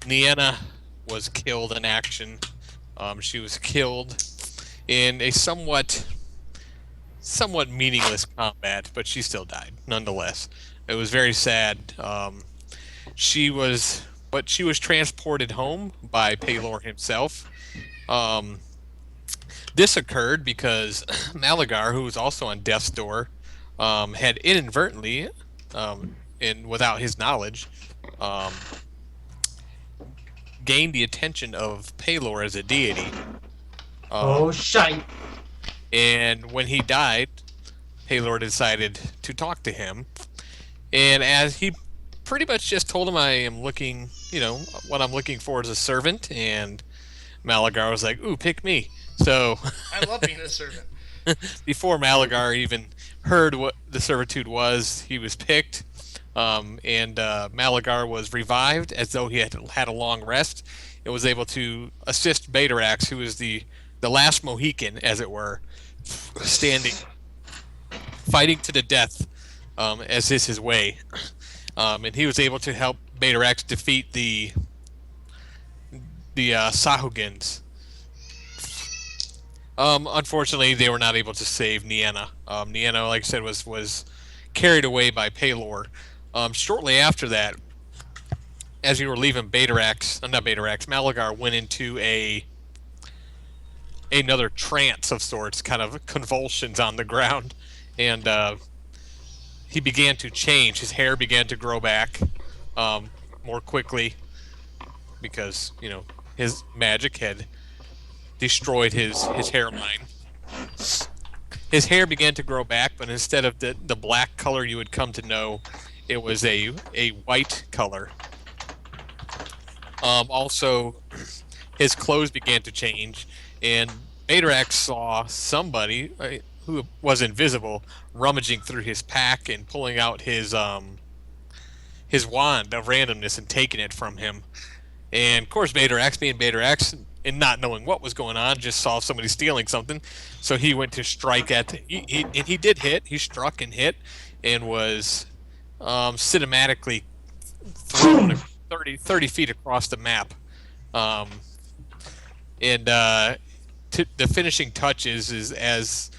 Nienna was killed in action. She was killed in a somewhat meaningless combat, but she still died nonetheless. It was very sad. She was, but she was transported home by Paylor himself. Um, this occurred because Malagar, who was also on death's door, had inadvertently, and without his knowledge, um, gained the attention of Paylor as a deity. Oh, Um, shite. and when he died, Paylor decided to talk to him. And as he pretty much just told him, I am looking, what I'm looking for is a servant. And Malagar was like, ooh, pick me. So I love being a servant. before Malagar even heard what the servitude was, he was picked. And Malagar was revived as though he had had a long rest and was able to assist Batarax, who is the last Mohican, as it were, standing, fighting to the death, as is his way. And he was able to help Batarax defeat the Sahugins. Unfortunately, they were not able to save Nienna. Nienna, like I said, was carried away by Paylor. Shortly after that, as we were leaving Batarax, not Batarax, Malagar went into another trance of sorts, kind of convulsions on the ground, and he began to change. His hair began to grow back more quickly because his magic had destroyed his hairline. His hair began to grow back, but instead of the black color you would come to know, it was a white color. Also, his clothes began to change, and Batarax saw somebody who was invisible rummaging through his pack and pulling out his wand of randomness and taking it from him. And of course, Batarax, being Batarax, and not knowing what was going on, just saw somebody stealing something. So he went to strike at. And he did hit. He struck and hit, and was cinematically thrown 30 feet across the map. Um, and the finishing touches is as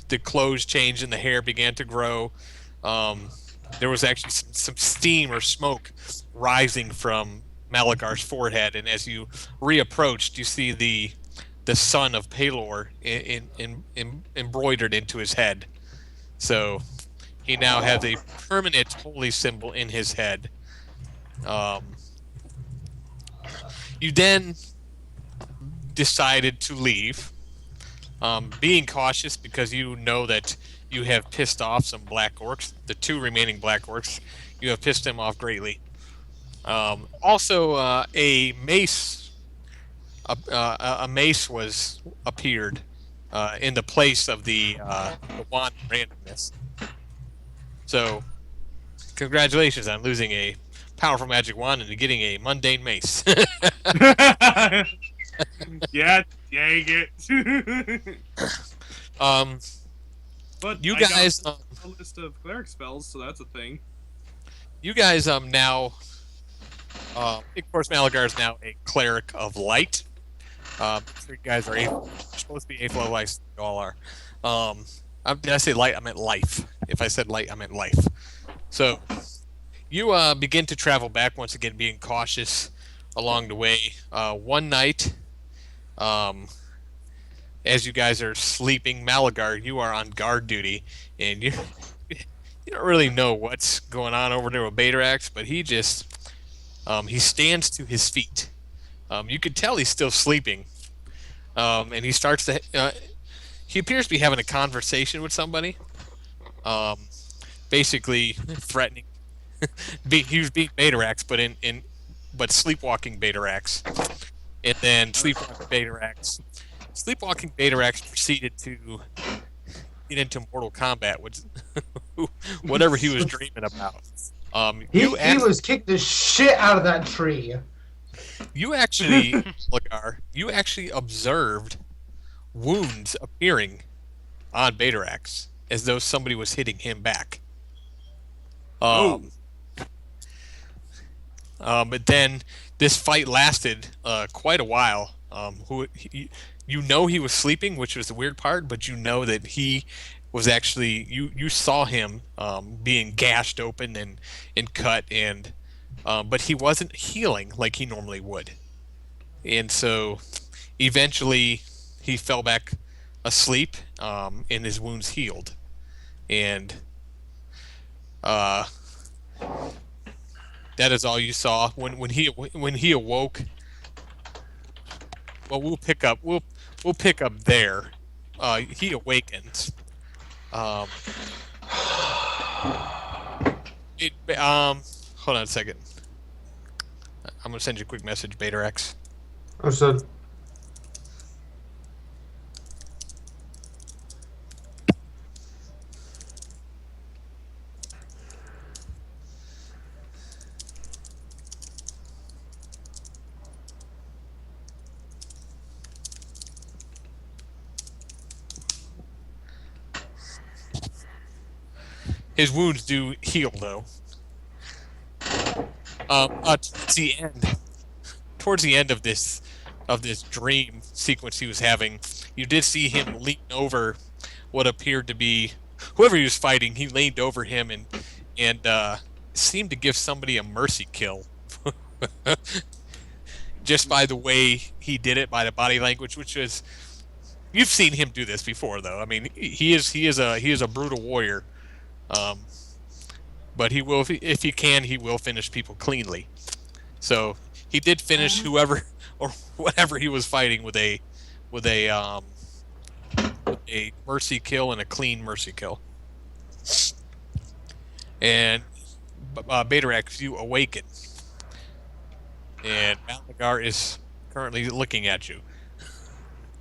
the clothes changed and the hair began to grow. Um, there was actually some steam or smoke rising from Malagar's forehead, and as you reapproached, you see the son of Pelor embroidered into his head. So he now has a permanent holy symbol in his head. Um, you then decided to leave, being cautious because you know that you have pissed off some black orcs. The two remaining black orcs, you have pissed them off greatly. Also, a mace was appeared in the place of the wand of randomness. So, congratulations on losing a powerful magic wand and getting a mundane mace. Yeah, dang it. um, But you I got guys, a list of cleric spells, so that's a thing. now, of course, Malagar is now a cleric of light. You guys are supposed to be eighth level life. You all are. Did I say light? I meant life. If I said light, I meant life. So you begin to travel back once again, being cautious along the way. One night, um, as you guys are sleeping, Malagar, you are on guard duty, and you don't really know what's going on over there with Batarax, but he stands to his feet. You could tell he's still sleeping, and he starts to. He appears to be having a conversation with somebody, um, basically threatening. He was being Batarax, but sleepwalking Batarax, and then sleepwalking Batarax proceeded to get into Mortal Kombat, which whatever he was dreaming about. He was kicked the shit out of that tree. You actually, Lagar, you actually observed wounds appearing on Batarax as though somebody was hitting him back. Oh. Um, But then this fight lasted quite a while. You know he was sleeping, which was the weird part, but you know that he was actually you saw him being gashed open and cut and but he wasn't healing like he normally would. And so eventually he fell back asleep and his wounds healed. And uh, that is all you saw when he awoke. Well, we'll pick up there. He awakens. Um, it hold on a second. I'm gonna send you a quick message, Beta X. Understood. His wounds do heal though. Towards the end of this dream sequence he was having, you did see him lean over what appeared to be whoever he was fighting. He leaned over him and seemed to give somebody a mercy kill, just by the way he did it, by the body language, which is you've seen him do this before, though. I mean, he is a brutal warrior, um, but he will if he can he will finish people cleanly. So he did finish whoever or whatever he was fighting with a mercy kill and a clean mercy kill. And Betarex, you awaken, and Malagar is currently looking at you.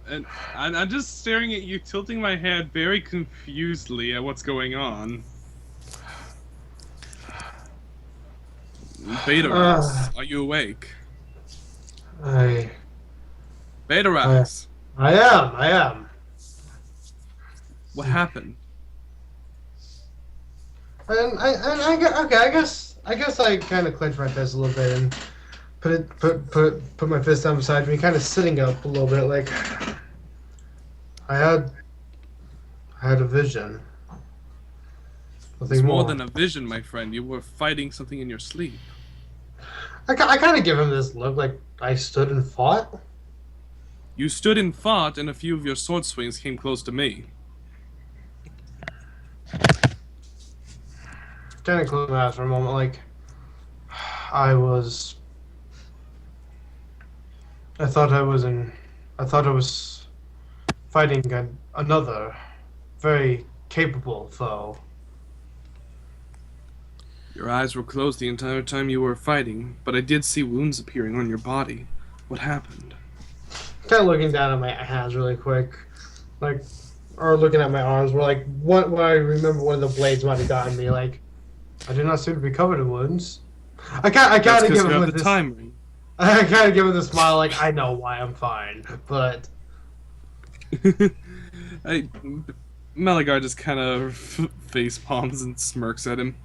And I'm just staring at you, tilting my head very confusedly at what's going on. Beta-Rax, are you awake? I Beta-Rax, I am. what happened? Okay, I guess I kind of clenched my fist a little bit and put my fist down beside me, kind of sitting up a little bit, like I had a vision. Nothing It's more more than a vision, my friend. You were fighting something in your sleep. I kind of give him this look, like I stood and fought. You stood and fought, and a few of your sword swings came close to me. Kind of closed my eyes for a moment, like I thought I was fighting another very capable foe. Your eyes were closed the entire time you were fighting, but I did see wounds appearing on your body. What happened? Kind of looking down at my hands really quick, like, or looking at my arms. Where like, what? When I remember one of the blades might have gotten me. Like, I do not seem to be covered in wounds. I kind of give him this. Time ring. I kind of give him the smile, like I know why I'm fine, but Malagar just kind of face palms and smirks at him.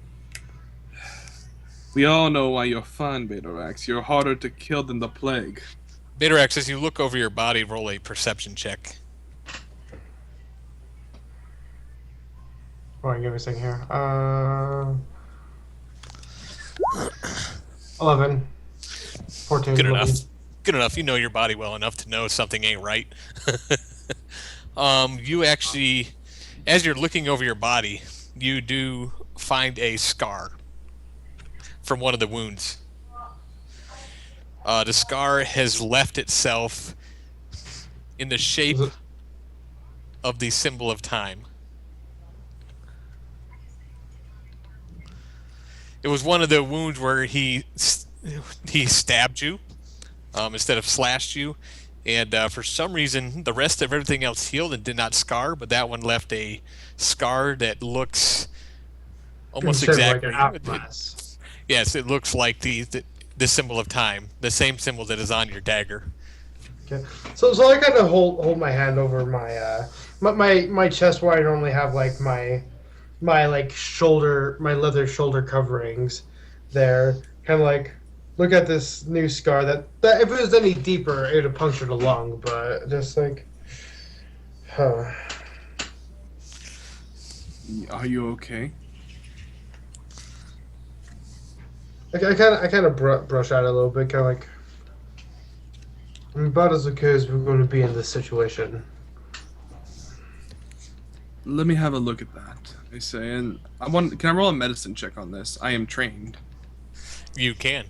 We all know why you're fine, Beta-Rax. You're harder to kill than the plague. Betarex, as you look over your body, roll a perception check. hold on, give me a second here. 11, 14. Good 11. enough. Good enough. You know your body well enough to know something ain't right. You actually, as you're looking over your body, you do find a scar from one of the wounds. The scar has left itself in the shape of the symbol of time. It was one of the wounds where he stabbed you instead of slashed you, and for some reason the rest of everything else healed and did not scar, but that one left a scar that looks almost exactly like a yes, it looks like the symbol of time, the same symbol that is on your dagger. Okay. So I kind of hold my hand over my chest where I normally have like my like shoulder, my leather shoulder coverings there, kind of like look at this new scar that if it was any deeper, it would have punctured a lung, but just like, huh. Are you okay? I kind of brush out a little bit, kind of like, I'm about as okay as we're going to be in this situation. Let me have a look at that. I say, and Can I roll a medicine check on this? I am trained. You can.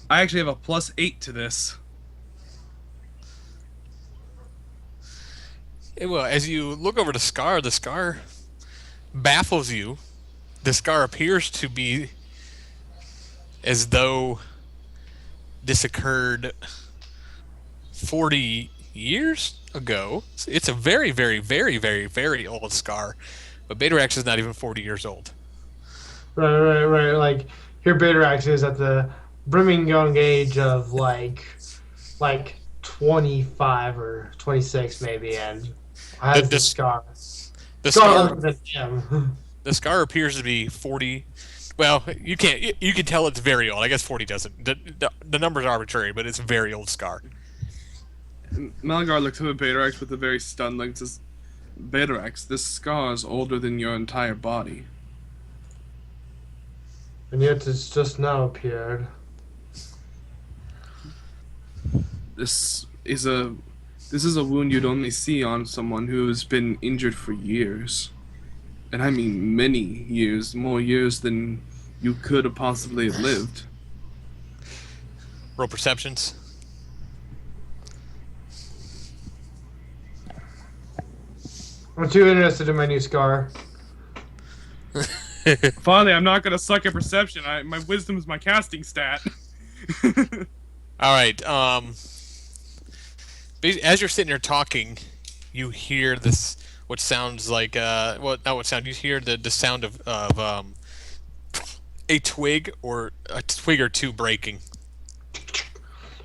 I actually have a +8 to this. Well, as you look over the scar baffles you. The scar appears to be as though this occurred 40 years ago. It's a very, very, very, very, very old scar. But Betarex is not even 40 years old. Right. Like, here Betarax is at the brimming young age of, like 25 or 26 maybe, and has the scar. The Scar scar older than him. the scar appears to be 40. Well, you can tell it's very old. I guess 40 doesn't. The number's arbitrary, but it's a very old scar. Malagar looks up at Betarax with a very stunned look and says, Betarax, this scar is older than your entire body. And yet it's just now appeared. This is a wound you'd only see on someone who's been injured for years. And I mean many years, more years than you could have possibly have lived. Roll perceptions. I'm too interested in my new scar. Finally, I'm not gonna suck at perception. My wisdom is my casting stat. All right. As you're sitting there talking, you hear this. What sounds like well, not what sound. You hear the sound of a twig or two breaking.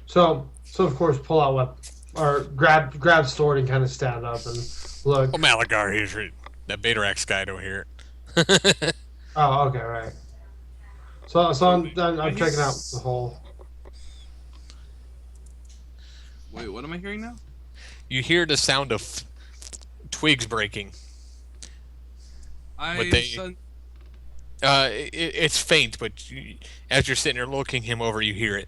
So of course pull out or grab sword and kind of stand up and look. Oh, Malagar, here's that Betarax guy don't hear it. Oh, okay, right. So I'm checking out the whole. Wait, what am I hearing now? You hear the sound of twigs breaking. It's faint, but as you're sitting there looking him over, you hear it.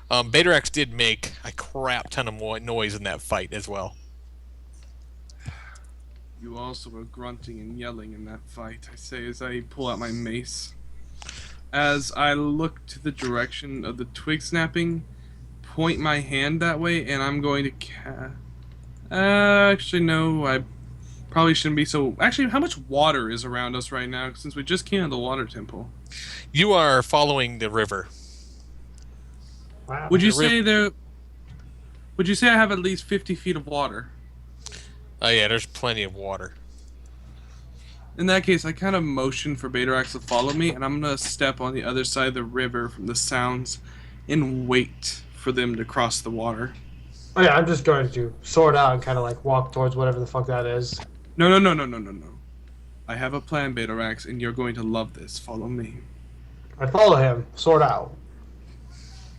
Betarax did make a crap ton of noise in that fight as well. You also were grunting and yelling in that fight, I say as I pull out my mace. As I look to the direction of the twig snapping, point my hand that way, and I'm going to actually, no, I probably shouldn't be so... Actually, how much water is around us right now, since we just came to the water temple? You are following the river. Wow. Would you say I have at least 50 feet of water? Oh yeah, there's plenty of water. In that case, I kind of motion for Betarax to follow me, and I'm going to step on the other side of the river from the sounds and wait for them to cross the water. Oh yeah, I'm just going to sword out and kind of like walk towards whatever the fuck that is. No. I have a plan, Betarax, and you're going to love this. Follow me. I follow him, sword out.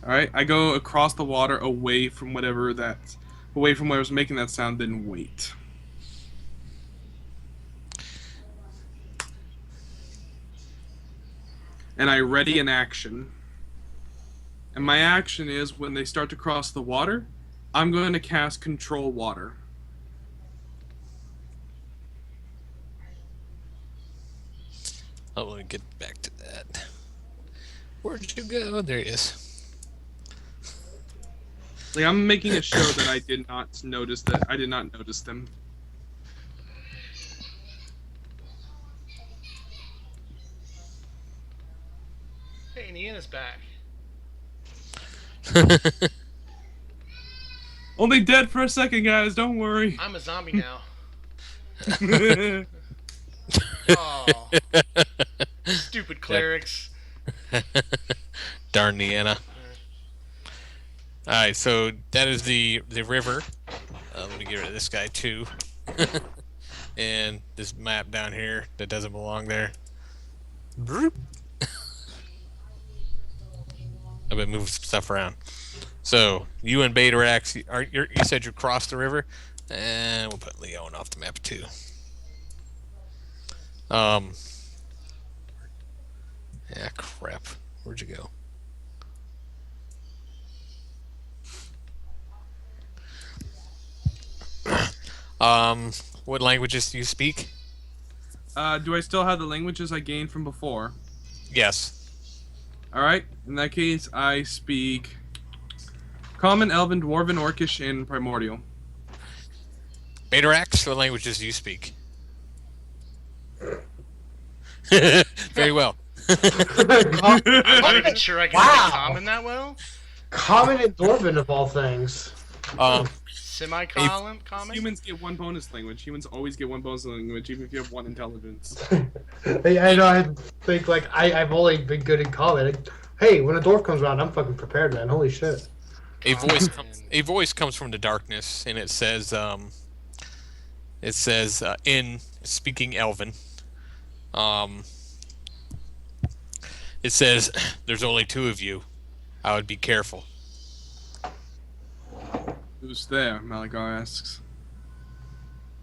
Alright, I go across the water away from whatever's making that sound, then wait. And I ready an action. And my action is, when they start to cross the water, I'm going to cast Control Water. Oh, let me get back to that. Where'd you go? There he is. Like, I'm making a show that I did not notice them. Hey, Niana's back. Only dead for a second, guys. Don't worry. I'm a zombie now. Oh, stupid clerics. Darn Niana. Alright, so that is the river. Let me get rid of this guy too. And this map down here that doesn't belong there. been moving some stuff around. So you and Betarax, you said you crossed the river, and we'll put Leon off the map too. Yeah, crap. Where'd you go? What languages do you speak? Do I still have the languages I gained from before? Yes. Alright, in that case, I speak Common, Elven, Dwarven, Orcish, and Primordial. Betarax, what languages do you speak? Very well. I'm not even sure I can Wow. speak common that well. Common and Dwarven of all things. Semi-common? Common? Humans get one bonus language. Humans always get one bonus language, even if you have one intelligence. I know. I think like I've only been good in Common. Hey, when a dwarf comes around, I'm fucking prepared, man. Holy shit. A voice comes from the darkness, and it says in speaking Elven, it says, "There's only two of you. I would be careful." Who's there? Malagar asks.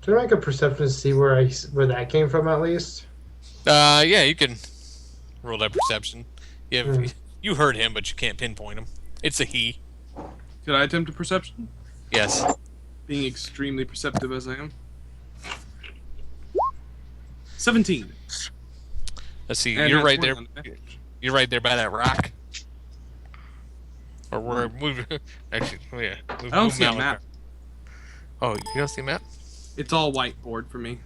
Can I make a perception to see where that came from at least? Yeah, you can roll that perception. You heard him, but you can't pinpoint him. It's a he. Could I attempt a perception? Yes. Being extremely perceptive as I am. 17. Let's see. And You're that's right more there. than average. You're right there by that rock. Or we're moving. Actually, oh yeah. I don't see a map. Oh, you don't see a map? It's all whiteboard for me.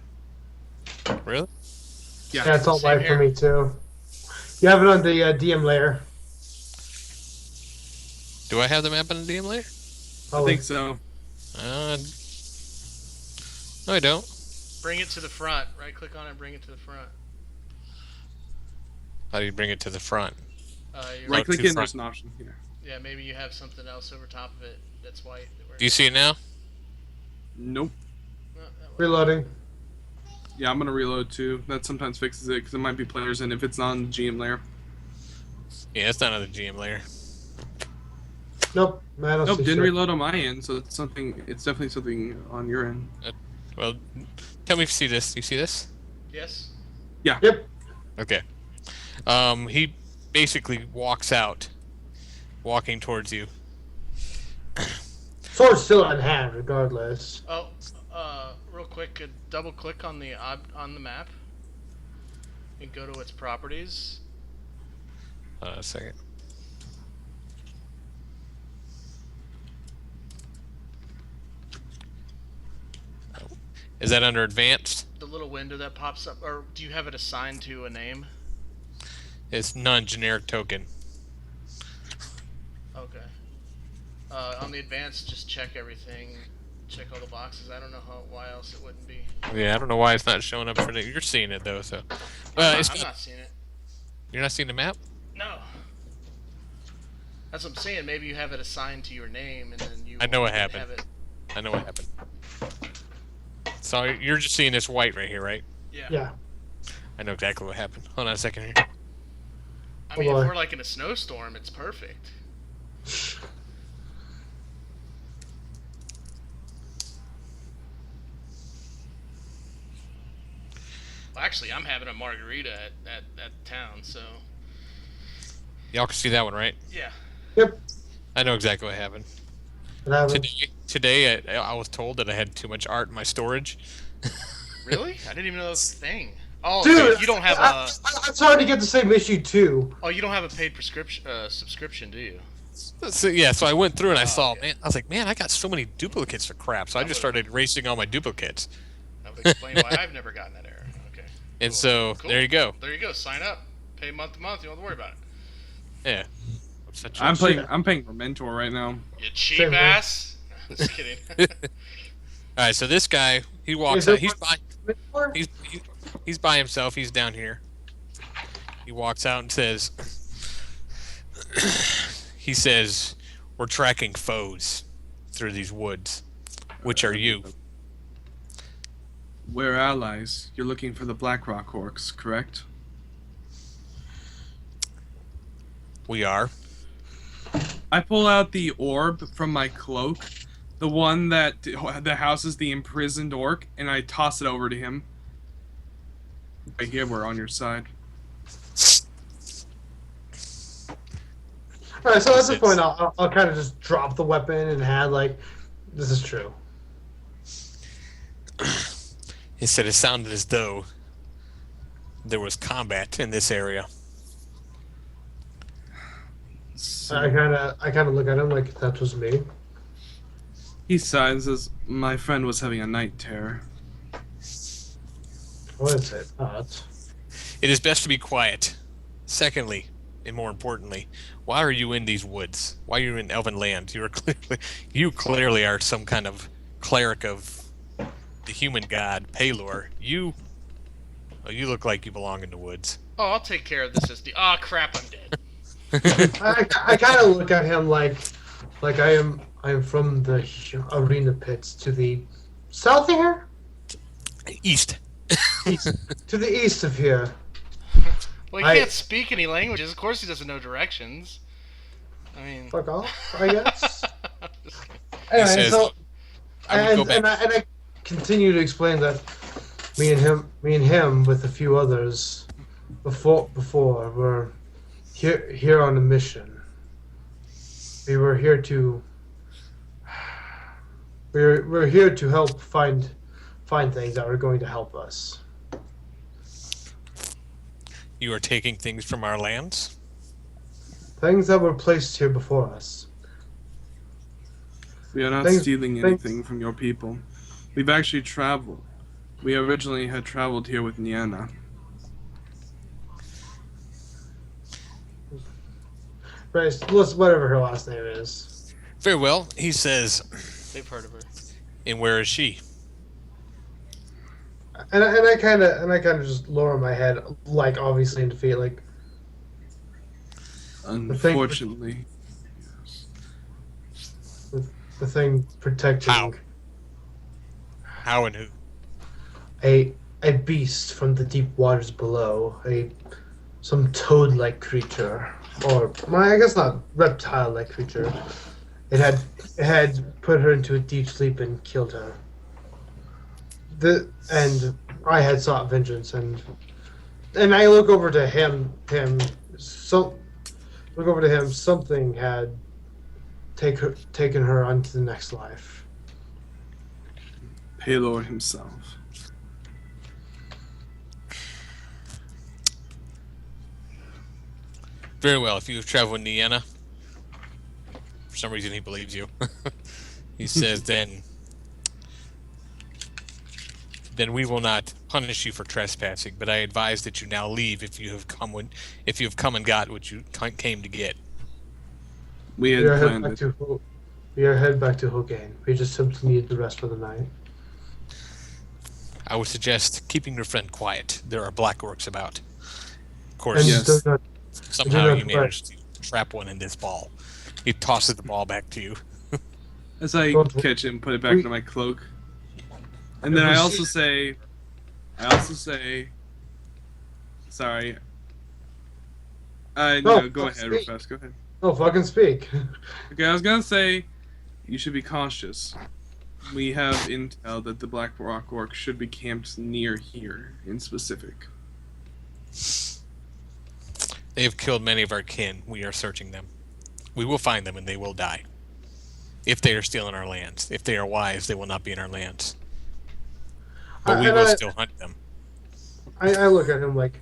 Really? Yeah, it's all Same white for here. me too. You have it on the DM layer. Do I have the map in the DM layer? I think so. No, I don't. Bring it to the front. Right click on it, bring it to the front. How do you bring it to the front? Right click to in, front. there's an option here. Yeah, maybe you have something else over top of it that's white. Do you see it now? Nope. No, that way. Reloading. Yeah, I'm gonna reload too. That sometimes fixes it because it might be players in if it's not on the GM layer. Yeah, it's not on the GM layer. Nope. I don't Nope, see didn't shit. reload on my end, so it's something. It's definitely something on your end. Well, tell me if you see this. You see this? Yes? Yep. Okay. He basically walks out, walking towards you. Sword's still in hand, regardless. Oh, real quick, double click on the map and go to its properties. A second. Is that under advanced? The little window that pops up, or do you have it assigned to a name? It's non-generic token. Okay. On the advanced, just check everything, check all the boxes. I don't know why else it wouldn't be. Yeah, I don't know why it's not showing up for the. You're seeing it though, so. I'm It's not seeing it. You're not seeing the map? No. That's what I'm saying. Maybe you have it assigned to your name, and then you. I know what won't happened. Have it. I know what happened. So you're just seeing this white right here, right? Yeah. Yeah. I know exactly what happened. Hold on a second here. I mean, Oh, if boy. we're like in a snowstorm, it's perfect. Well, actually, I'm having a margarita at town, so Y'all can see that one, right? yeah. Yep. I know exactly what happened. What happened? Today I was told that I had too much art in my storage. Really? I didn't even know that was a thing. Oh, Dude, so you don't have I, a I'm starting to get the same issue too. oh you don't have a paid prescription subscription, do you? So, yeah, so I went through and I saw, okay. man, I was like, man, I got so many duplicates for crap. So I just started erasing all my duplicates. That would explain why I've never gotten that error. Okay. And Cool. so Cool. there you go. There you go. Sign up. Pay month to month. You don't have to worry about it. Yeah. Such a- I'm paying for Mentor right now. You cheap Same here. ass. Just kidding. All right, so this guy, he walks Is it out. He's by himself. He's down here. He walks out and says, he says, "We're tracking foes through these woods. Which are you?" We're allies. You're looking for the Blackrock Orcs, correct? We are. I pull out the orb from my cloak, the one that houses the imprisoned orc, and I toss it over to him. Right here, we're on your side. All right, so at this Six. point, I'll kind of just drop the weapon and hand like, this is true. He said it sounded as though there was combat in this area. So I kind of look at him like that was me. he sighs and says, "My friend was having a night terror." What is it? Not. It is best to be quiet. Secondly, and more importantly, why are you in these woods? Why are you in Elven land? You clearly are some kind of cleric of the human god Pelor. You look like you belong in the woods. Oh, I'll take care of this. Oh crap, I'm dead. I kind of look at him like I am from the arena pits to the south here, East. to the east of here. Well, he can't speak any languages. Of course, he doesn't know directions. I mean, Fuck off, I guess. Just kidding. Anyway, says, so I would go back. and I continue to explain that me and him with a few others before were here on a mission. We were here to we're here to help find things that are going to help us. You are taking things from our lands? Things that were placed here before us. We are not stealing anything from your people. We've actually traveled. We originally had traveled here with Niana. Right, whatever her last name is. Very well. He says, They've heard of her. and where is she? And I kind of just lower my head, like obviously in defeat, like. Unfortunately. The thing protecting How and who? a beast from the deep waters below, some toad-like creature, or I guess not reptile-like creature. It had put her into a deep sleep and killed her. And I had sought vengeance, and I look over to him. Look over to him. Something had taken her onto the next life. Pelor himself. Very well. If you have traveled with Niana, for some reason he believes you. He says, then we will not punish you for trespassing, but I advise that you now leave if you have come and got what you came to get. We had planned it. We are headed back to Hogain. We just simply need the rest for the night. I would suggest keeping your friend quiet. There are black orcs about. Of course, And Yes. somehow you managed to trap one in this ball. He tosses the ball back to you. As I catch it and put it back into my cloak. And then I also say, sorry. No, go ahead, real fast. Go ahead. No, fucking speak. Okay, I was gonna say, you should be cautious. We have intel that the Black Rock Orc should be camped near here, in specific. They have killed many of our kin. We are searching them. We will find them and they will die. If they are still in our lands. If they are wise, they will not be in our lands. But we will still hunt them. I look at him like,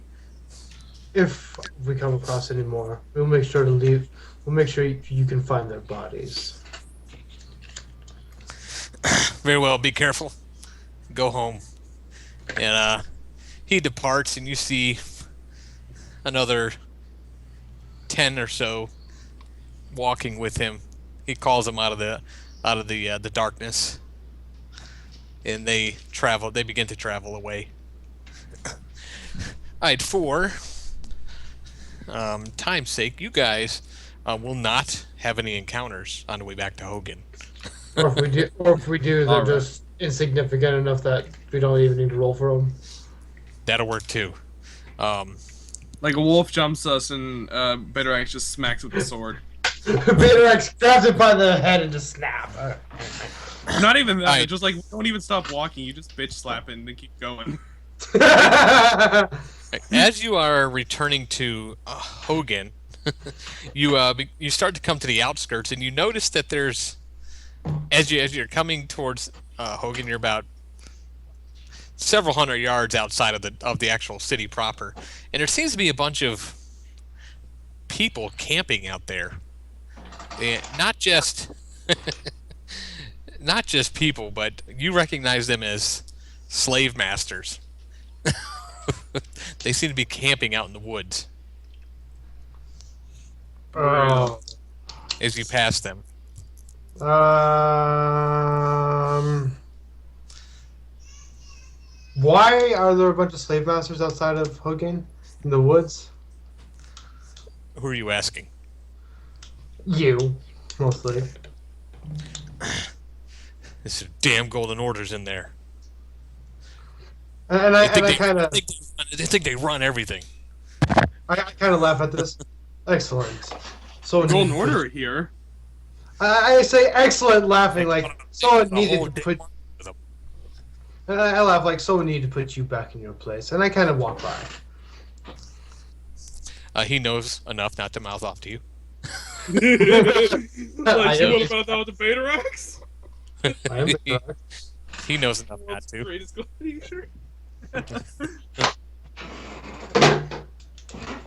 if we come across any more, we'll make sure to leave. We'll make sure you can find their bodies. Very well, be careful. Go home. And he departs and you see another 10 or so walking with him. He calls them out of the darkness. And they begin to travel away. Alright, for time's sake, you guys will not have any encounters on the way back to Hogan. Or if we do, they're just insignificant enough that we don't even need to roll for them. That'll work too. Like a wolf jumps us and Better Axe just smacks with the sword. Vader X grabs it by the head and just snap. Not even that. Alright. It's just like, don't even stop walking. You just bitch slap it and then keep going. As you are returning to Hogan, you start to come to the outskirts, and you notice that there's as you're coming towards Hogan, you're about several hundred yards outside of the actual city proper, and there seems to be a bunch of people camping out there. And not just people, but you recognize them as slave masters. They seem to be camping out in the woods Oh. as you pass them. Why are there a bunch of slave masters outside of Hogan in the woods? Who are you asking? You, mostly. This damn golden orders in there. And I kind of They think they run everything. I kind of laugh at this. Excellent. So Golden Order are here. I say excellent, laughing like someone needed to put. And I laugh like someone needed to put you back in your place, and I kind of walk by. He knows enough not to mouth off to you. Like, you want about that with the Vader X? I am He knows enough not World's to. greatest gladiator.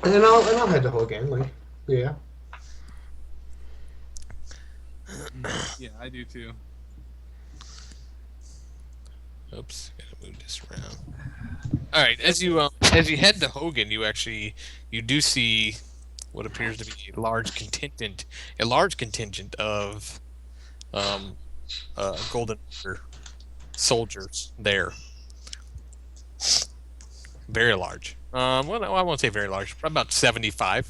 and I'll head to Hogan, like yeah. Yeah, I do too. Oops, gotta move this around. All right, as you head to Hogan, you do see what appears to be a large contingent of Golden Order soldiers there. Very large. Well, I won't say very large. About 75.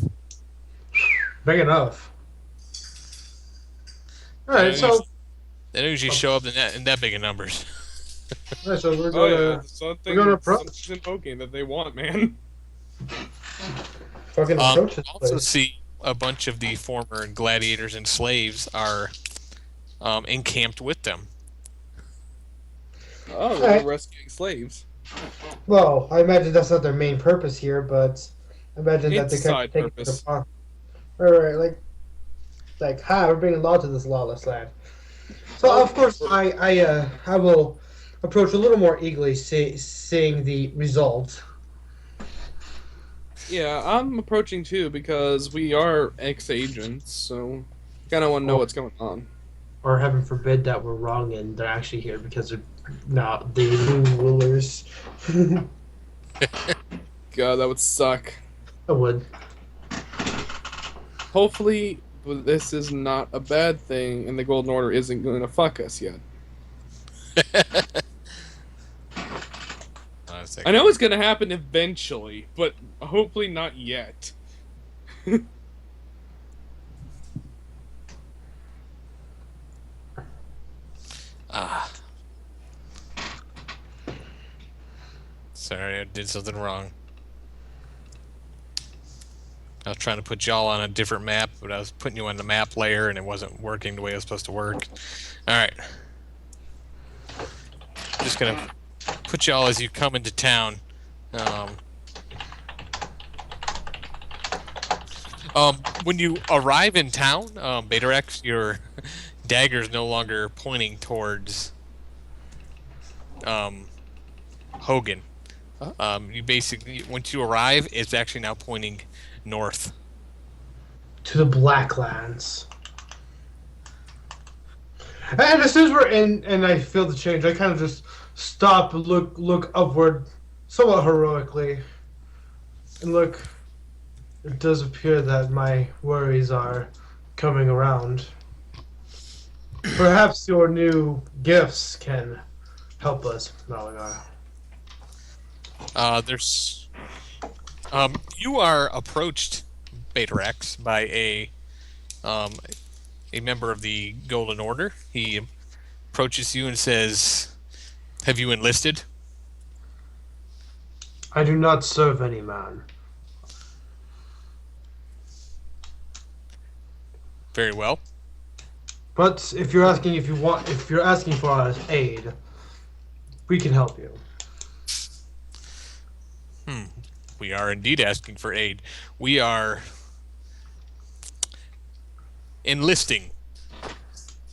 Big enough. All right, so They don't usually show up in that big of numbers. all right, so we're Oh going yeah, to something, we're gonna approach. something's in Hogan that they want, man. fucking approach this Also place. see a bunch of the former gladiators and slaves are encamped with them. Oh, they're Alright. rescuing slaves. Well, I imagine that's not their main purpose here, but I imagine that It's they a kind side of take purpose. it upon. Right, like, hi, we're bringing law to this lawless land. So of course I will approach a little more eagerly, seeing the result. Yeah, I'm approaching too because we are ex-agents, so kind of want to know what's going on. Or heaven forbid that we're wrong and they're actually here because they're not the new rulers. God, that would suck. I would. Hopefully, this is not a bad thing, and the Golden Order isn't going to fuck us yet. I know it's going to happen eventually, but hopefully not yet. Sorry, I did something wrong. I was trying to put y'all on a different map, but I was putting you on the map layer and it wasn't working the way it was supposed to work. Alright. Just gonna put y'all as you come into town. When you arrive in town, Beta X, your dagger's no longer pointing towards Hogan. You basically, once you arrive, it's actually now pointing north. To the Blacklands. And as soon as we're in and I feel the change, I kind of just stop, look upward, somewhat heroically, and look. It does appear that my worries are coming around. Perhaps your new gifts can help us, Malagar. You are approached, Beta X, by a member of the Golden Order. He approaches you and says, "Have you enlisted?" I do not serve any man. Very well. But if you're asking if you're asking for our aid, we can help you. Hmm. We are indeed asking for aid. We are enlisting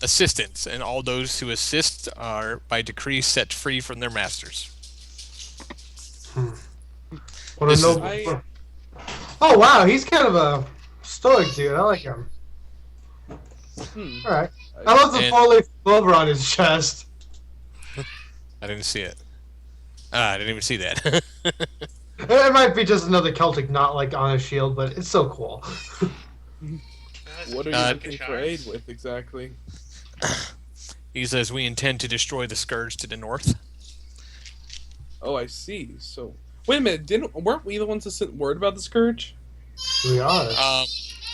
assistance, and all those who assist are by decree set free from their masters. Hmm. What a This is noble. I Oh wow, he's kind of a stoic dude. I like him. hmm. All right. I love the And four-leaf clover on his chest. I didn't see it. Ah, I didn't even see that. It might be just another Celtic knot like on his shield, but it's so cool. That's What are cute you Uh, looking for aid with exactly? He says we intend to destroy the scourge to the north. Oh, I see. So wait a minute, weren't we the ones that sent word about the scourge? We are.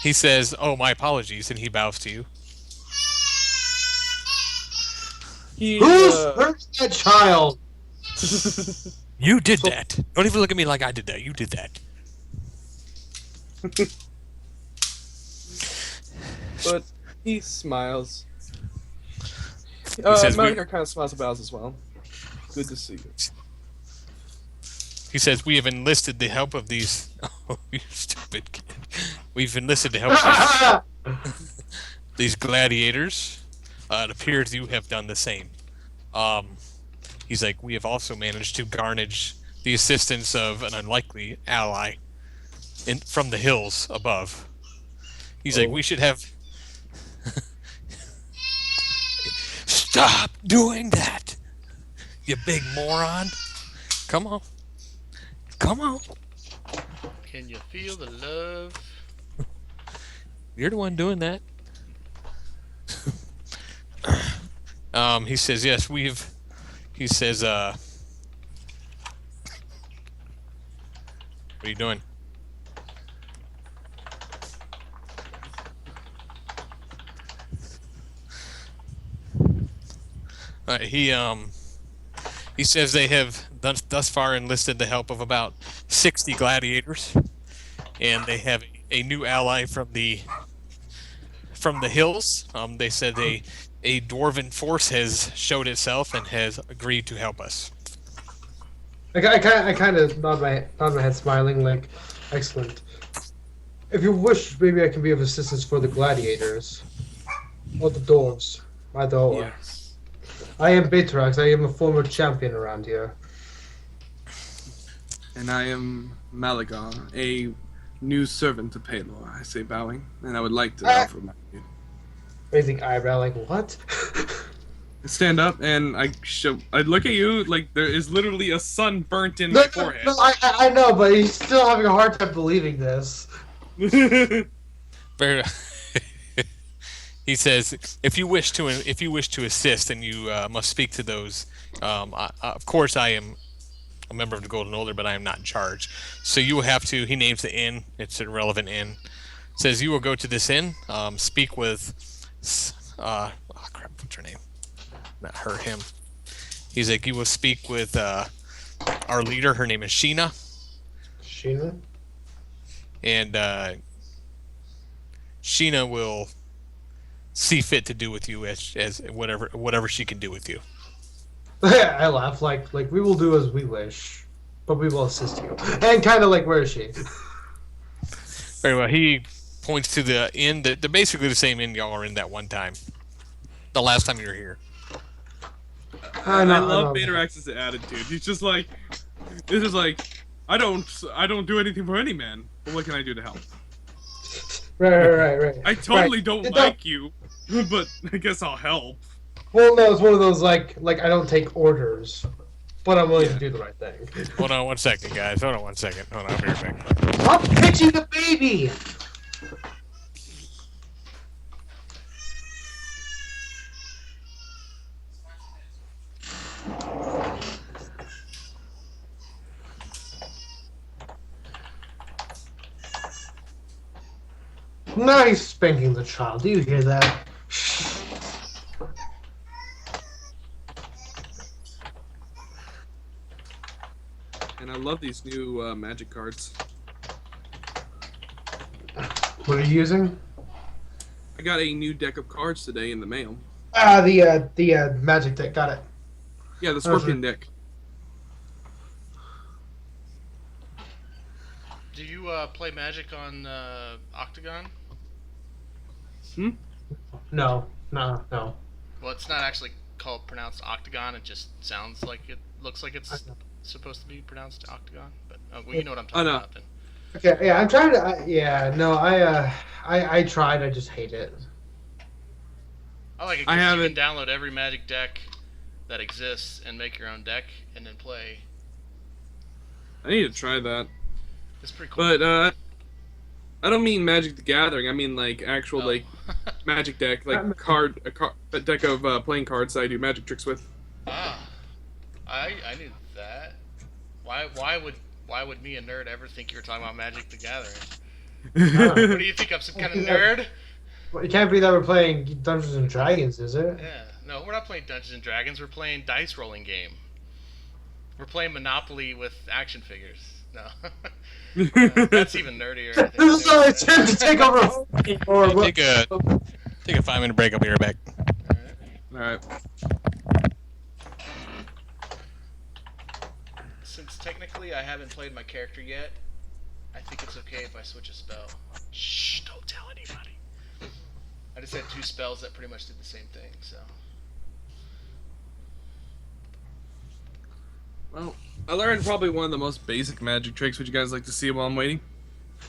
He says, "Oh, my apologies," and he bows to you. He Who's hurt that child? You did So- that. Don't even look at me like I did that. You did that. but he smiles. says we- Malagar kind of smiles and bows as well. Good to see you. He says we have enlisted the help of these. Oh, you stupid kid. We've enlisted the help of these gladiators. It appears you have done the same. He's like, we have also managed to garnish the assistance of an unlikely ally from the hills above. He's like, Oh. we should have. Stop doing that, you big moron! Come on, come on. Can you feel the love? You're the one doing that. He says, yes, we've. He says, what are you doing? He says they have thus far enlisted the help of about 60 gladiators, and they have a new ally from the hills. They said a dwarven force has showed itself and has agreed to help us. I kind of nod my head, smiling, like, excellent. If you wish, maybe I can be of assistance for the gladiators or the dwarves. Either or. Yes. I am Beatrax. I am a former champion around here. And I am Malagar, a new servant to Palor. I say bowing, and I would like to offer my aid. Raising eyebrow, like what? I stand up and I look at you like there is literally a sun burnt in No, my no, forehead. no, I know, but he's still having a hard time believing this. Very. He says, if you wish to assist, then you must speak to those. Of course, I am a member of the Golden Order, but I am not in charge. So you will have to. He names the inn. It's an irrelevant inn. Says you will go to this inn. Speak with. Oh crap! What's her name? Not her. Him. He's like, you will speak with our leader. Her name is Sheena. Sheena? And Sheena will see fit to do with you as whatever she can do with you. I laugh, like we will do as we wish, but we will assist you. And kind of like, where is she? Very well. He points to the inn. They're basically the same inn y'all are in that one time. The last time you were here. I love Beatrax's attitude. He's just like, this is like, I don't do anything for any man. But what can I do to help? Right. I totally Right. don't It like you, but I guess I'll help. Well, no, it's one of those like I don't take orders, but I'm willing to do the right thing. Hold on one second, guys. Hold on one second. Hold on. I'll be right back. Stop pitching the baby. Now he's spanking the child. Do you hear that? And I love these new magic cards. What are you using? I got a new deck of cards today in the mail. The magic deck. Got it. Yeah, the Scorpion deck. Do you play Magic on Octagon? Hmm? No. No. Well, it's not actually called pronounced Octagon. It just sounds like it looks like it's supposed to be pronounced Octagon. But well, you know what I'm talking no. about then. Okay. Yeah, I'm trying to. Yeah. No. I tried. I just hate it. I like it I because you haven't- can download every Magic deck that exists and make your own deck and then play. I need to try that. It's pretty cool. But I don't mean Magic the Gathering. I mean like actual Oh. like Magic deck, like a deck of playing cards that I do magic tricks with. Ah, I knew that. Why would me, a nerd, ever think you were talking about Magic the Gathering? What do you think? I'm some kind of nerd? Well, it can't be that we're playing Dungeons and Dragons, is it? Yeah. No, we're not playing Dungeons and Dragons. We're playing dice rolling game. We're playing Monopoly with action figures. No. That's even nerdier. I think, This is too. our attempt to take over. Or what? Take a 5-minute break. I'll be right back. All right. Since technically I haven't played my character yet, I think it's okay if I switch a spell. Shh, don't tell anybody. I just had 2 spells that pretty much did the same thing, so. Well, I learned probably one of the most basic magic tricks. Would you guys like to see while I'm waiting?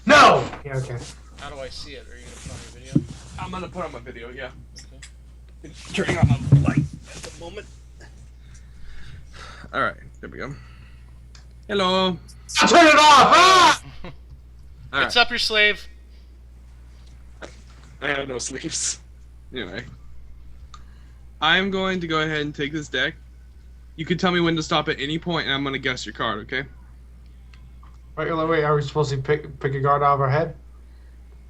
No. Yeah. Okay. How do I see it? Are you gonna put on your video? I'm gonna put on my video. Yeah. Okay. Turning on my light at the moment. All right, there we go. Hello. Turn it off! Ah! All It's right. up your slave. I have no sleeves. Anyway, I'm going to go ahead and take this deck. You can tell me when to stop at any point, and I'm gonna guess your card. Okay? Wait. Are we supposed to pick a guard out of our head?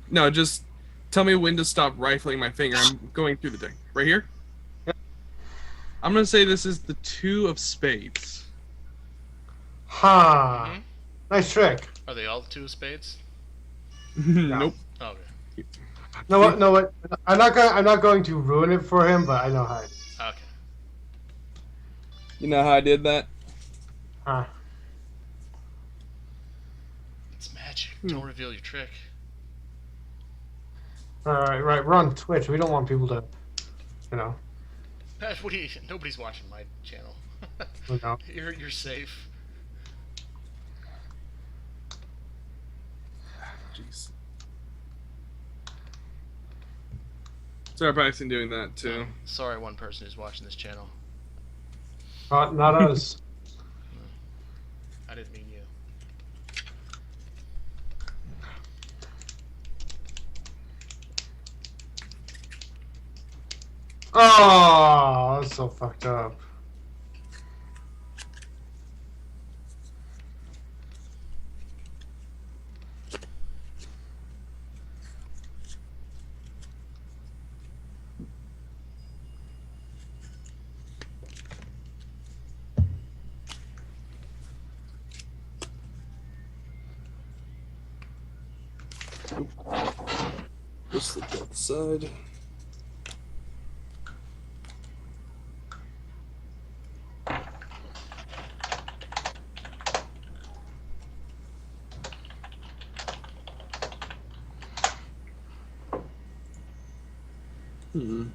No, just tell me when to stop rifling my finger. I'm going through the deck. Right here? Yep. I'm gonna say this is the 2 of spades. Ha! Mhm. Nice trick. Are they all the 2 of spades? Nope. Oh, okay. No what? No what? I'm not going to ruin it for him, but I know how. Okay. You know how I did that? Huh. It's magic. Don't reveal your trick. All right. We're on Twitch. We don't want people to, you know. What do you? Nobody's watching my channel. You know. You're safe. Jeez. Sorry, practicing doing that too. Sorry, one person who's watching this channel. Not us. I didn't mean you. Oh, that's so fucked up. Just look outside. Hmm.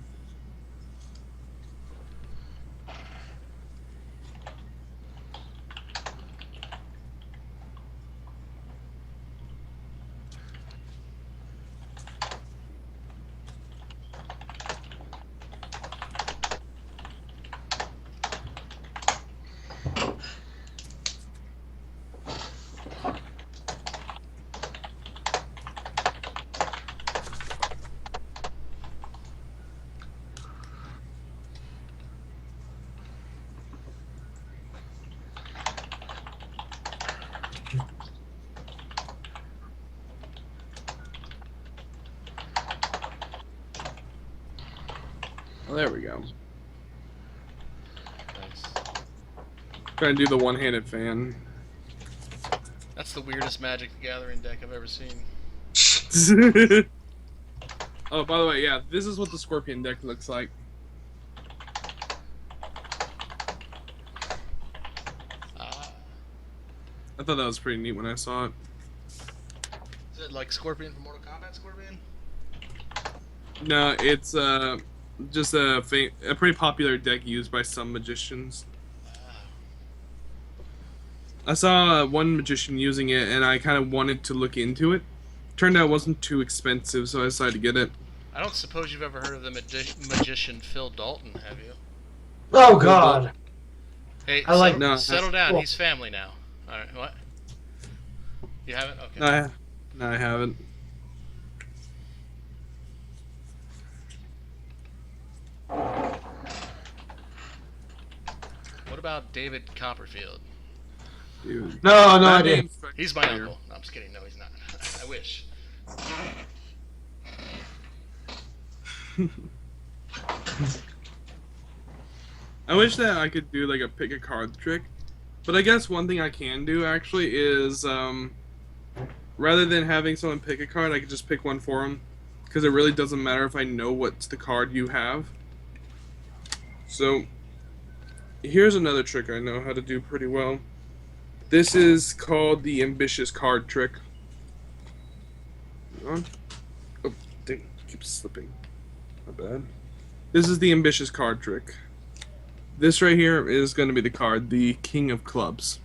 Well, there we go. Nice. Trying to do the one-handed fan. That's the weirdest Magic the Gathering deck I've ever seen. Oh, by the way, yeah, this is what the Scorpion deck looks like. Ah. I thought that was pretty neat when I saw it. Is it like Scorpion from Mortal Kombat Scorpion? No, it's just a pretty popular deck used by some magicians. I saw one magician using it, and I kind of wanted to look into it. Turned out it wasn't too expensive, so I decided to get it. I don't suppose you've ever heard of the magician Phil Dalton, have you? Oh God. Hey, I like- No, settle down. cool. He's family now. All right, what? You haven't? Okay. No, I haven't. What about David Copperfield? Dude. No, no That idea. name's He's my familiar. uncle. No, I'm just kidding. No, he's not. I wish. I wish that I could do like a pick a card trick, but I guess one thing I can do actually is rather than having someone pick a card, I could just pick one for them, because it really doesn't matter if I know what's the card you have. So here's another trick I know how to do pretty well. This is called the ambitious card trick. Hang on. Oh, dang, keeps slipping. My bad. This is the ambitious card trick. This right here is going to be the card, the King of Clubs.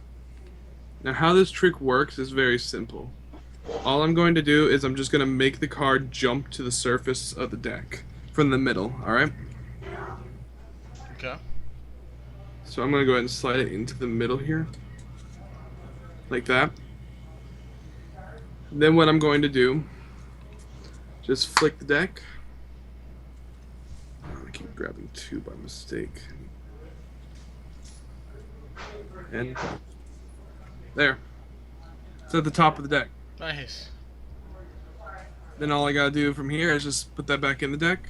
Now how this trick works is very simple. All I'm going to do is I'm just going to make the card jump to the surface of the deck from the middle, alright? Okay. So I'm going to go ahead and slide it into the middle here. Like that. Then what I'm going to do, just flick the deck. Oh, I keep grabbing two by mistake. And there. It's at the top of the deck. Nice. Then all I gotta do from here is just put that back in the deck.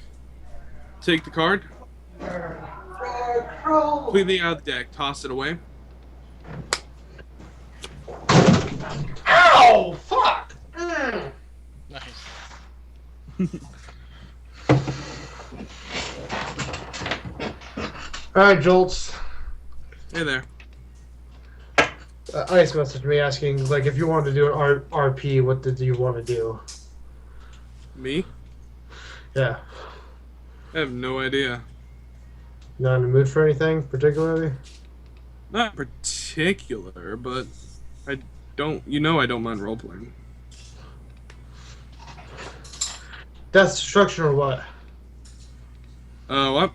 Take the card. Completely out of the deck. Toss it away. Ow! Fuck! Mm. Nice. Alright, Jolts. Hey there. Ice messaged me asking, like, if you wanted to do an RP, what did you want to do? Me? Yeah. I have no idea. Not in the mood for anything particularly? Not in particular, but I don't. You know, I don't mind role playing. Death Destruction or what? What?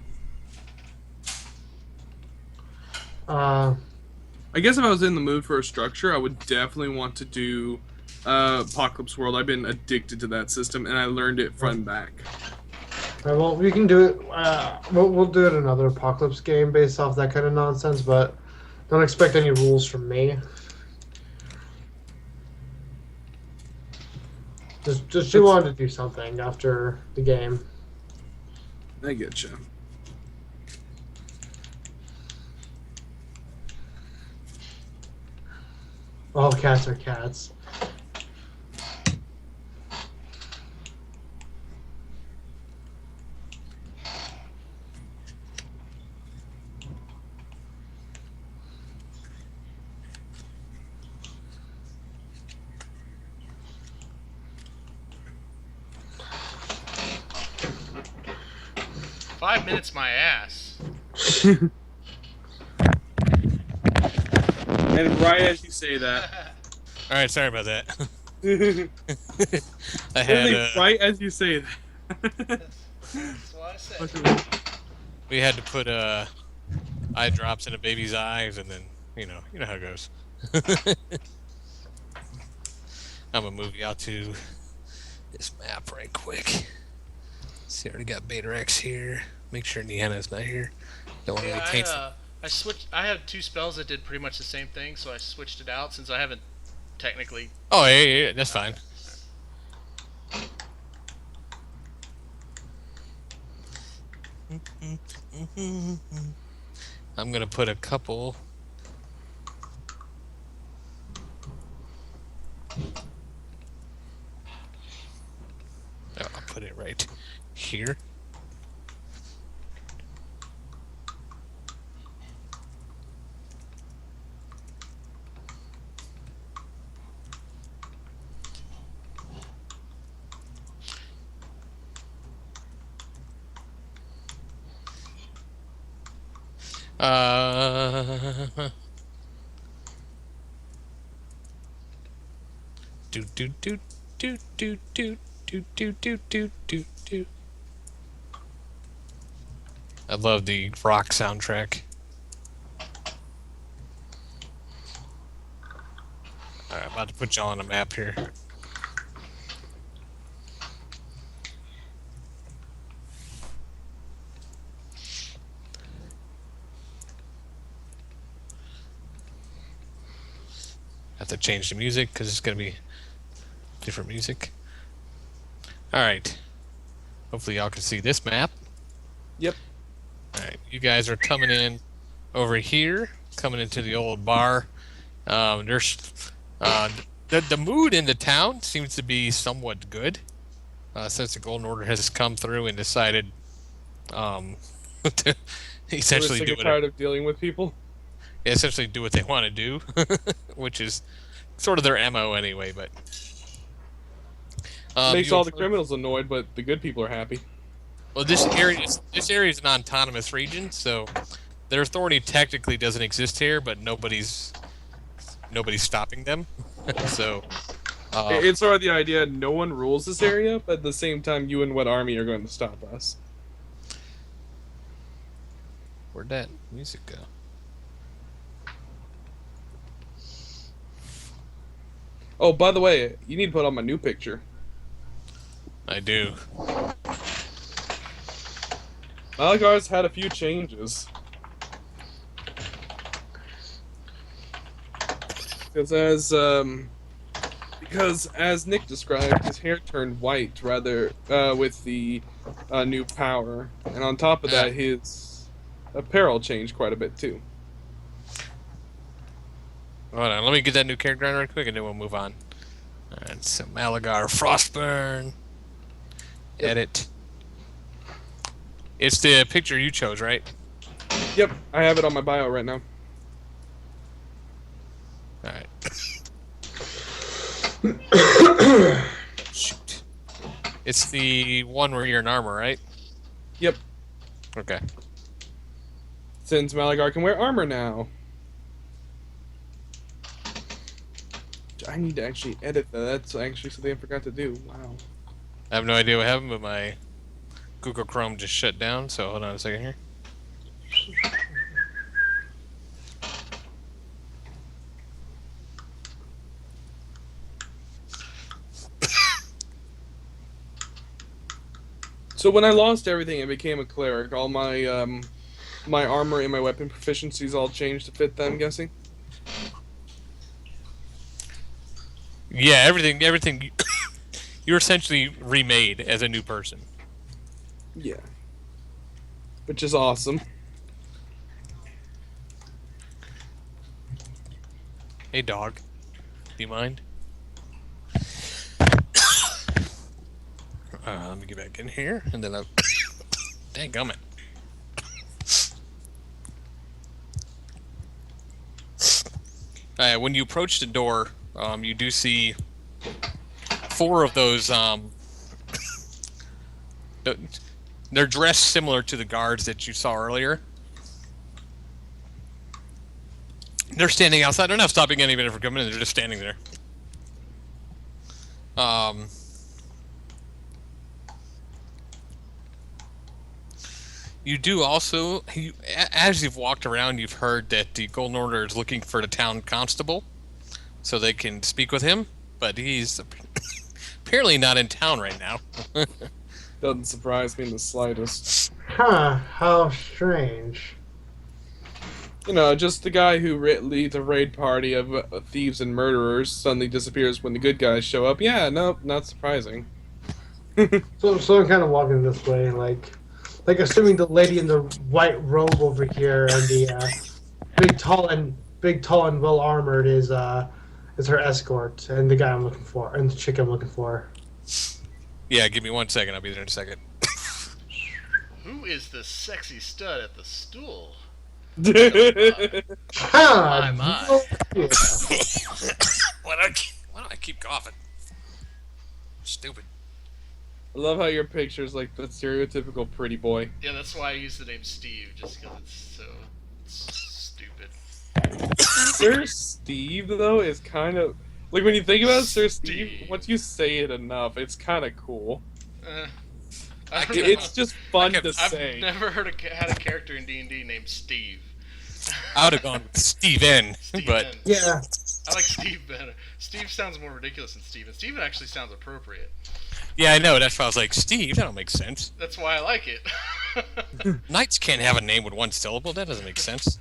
I guess if I was in the mood for a structure, I would definitely want to do Apocalypse World. I've been addicted to that system, and I learned it front and back. Well, we can do it. We'll do it another Apocalypse game based off that kind of nonsense, but don't expect any rules from me. Just she wanted to do something after the game. I get you. All cats are cats. Five minutes, my ass. And right as you say that, All right, sorry about that. literally I had right as you say that. That's what I said. we had to put eye drops in a baby's eyes, and then you know how it goes. I'm gonna move you out to this map right quick. See, I already got Beta X here. Make sure Niana's not here. Don't want any taints. I switched. I had two spells that did pretty much the same thing, so I switched it out since I haven't technically. Oh yeah, that's fine. I'm gonna put a couple. I'll put it right here. Uh, do do do do do do do do do do do do. I love the rock soundtrack. All right, I'm about to put you all on a map here. Have to change the music because it's gonna be different music. All right. Hopefully y'all can see this map. Yep. All right, you guys are coming in over here, coming into the old bar. There's the mood in the town seems to be somewhat good since the Golden Order has come through and decided to essentially Sick do and it. tired of dealing with people. Essentially do what they want to do, which is sort of their MO anyway. But Makes all the criminals annoyed, but the good people are happy. well, this area is an autonomous region, so their authority technically doesn't exist here, but nobody's stopping them. So It's sort of the idea no one rules this area, but at the same time, you and what army are going to stop us? where'd that music go? Oh, by the way, you need to put on my new picture. I do. Malagar's had a few changes. Because as Nick described, his hair turned white rather with the new power, and on top of that, his apparel changed quite a bit too. Hold on, let me get that new character on real quick, and then we'll move on. Alright, so Malagar Frostburn. Yep. Edit. It's the picture you chose, right? Yep, I have it on my bio right now. Alright. Shoot. It's the one where you're in armor, right? Yep, Okay. since Malagar can wear armor now. I need to actually edit that. That's actually something I forgot to do. Wow. I have no idea what happened, but my Google Chrome just shut down, so hold on a second here. So when I lost everything and became a cleric, all my my armor and my weapon proficiencies all changed to fit that, I'm guessing? Yeah, everything. You're essentially remade as a new person. Yeah. Which is awesome. Hey, dog. Do you mind? Let me get back in here, and then I'll... Danggummit. When you approach the door, you do see 4 of those... they're dressed similar to the guards that you saw earlier. They're standing outside. They're not stopping anybody from coming in. They're just standing there. You do also, as you've walked around, you've heard that the Golden Order is looking for the town constable, so they can speak with him. But he's apparently not in town right now. Doesn't surprise me in the slightest. Huh, how strange. You know, just the guy who leads a raid party of thieves and murderers suddenly disappears when the good guys show up. Yeah, no, not surprising. So I'm kind of walking this way, like assuming the lady in the white robe over here and the big, tall, and well armored is her escort, and the guy I'm looking for, and the chick I'm looking for. Yeah, give me 1 second. I'll be there in a second. Who is the sexy stud at the stool? Ha! My, my. No idea. Why do I keep coughing? Stupid. I love how your picture's like the stereotypical pretty boy. Yeah, that's why I use the name Steve, just because it's so stupid. Sir Steve, though, is kind of like when you think about Sir Steve. Steve. Once you say it enough, it's kind of cool. I don't get- know. It's just fun to I've say. never had a character in D&D named Steve. I would have gone with Steven, Steven. but Yeah. I like Steve better. Steve sounds more ridiculous than Steven. Steven actually sounds appropriate. yeah, I know. That's why I was like, Steve. That don't make sense. That's why I like it. Knights can't have a name with one syllable. That doesn't make sense.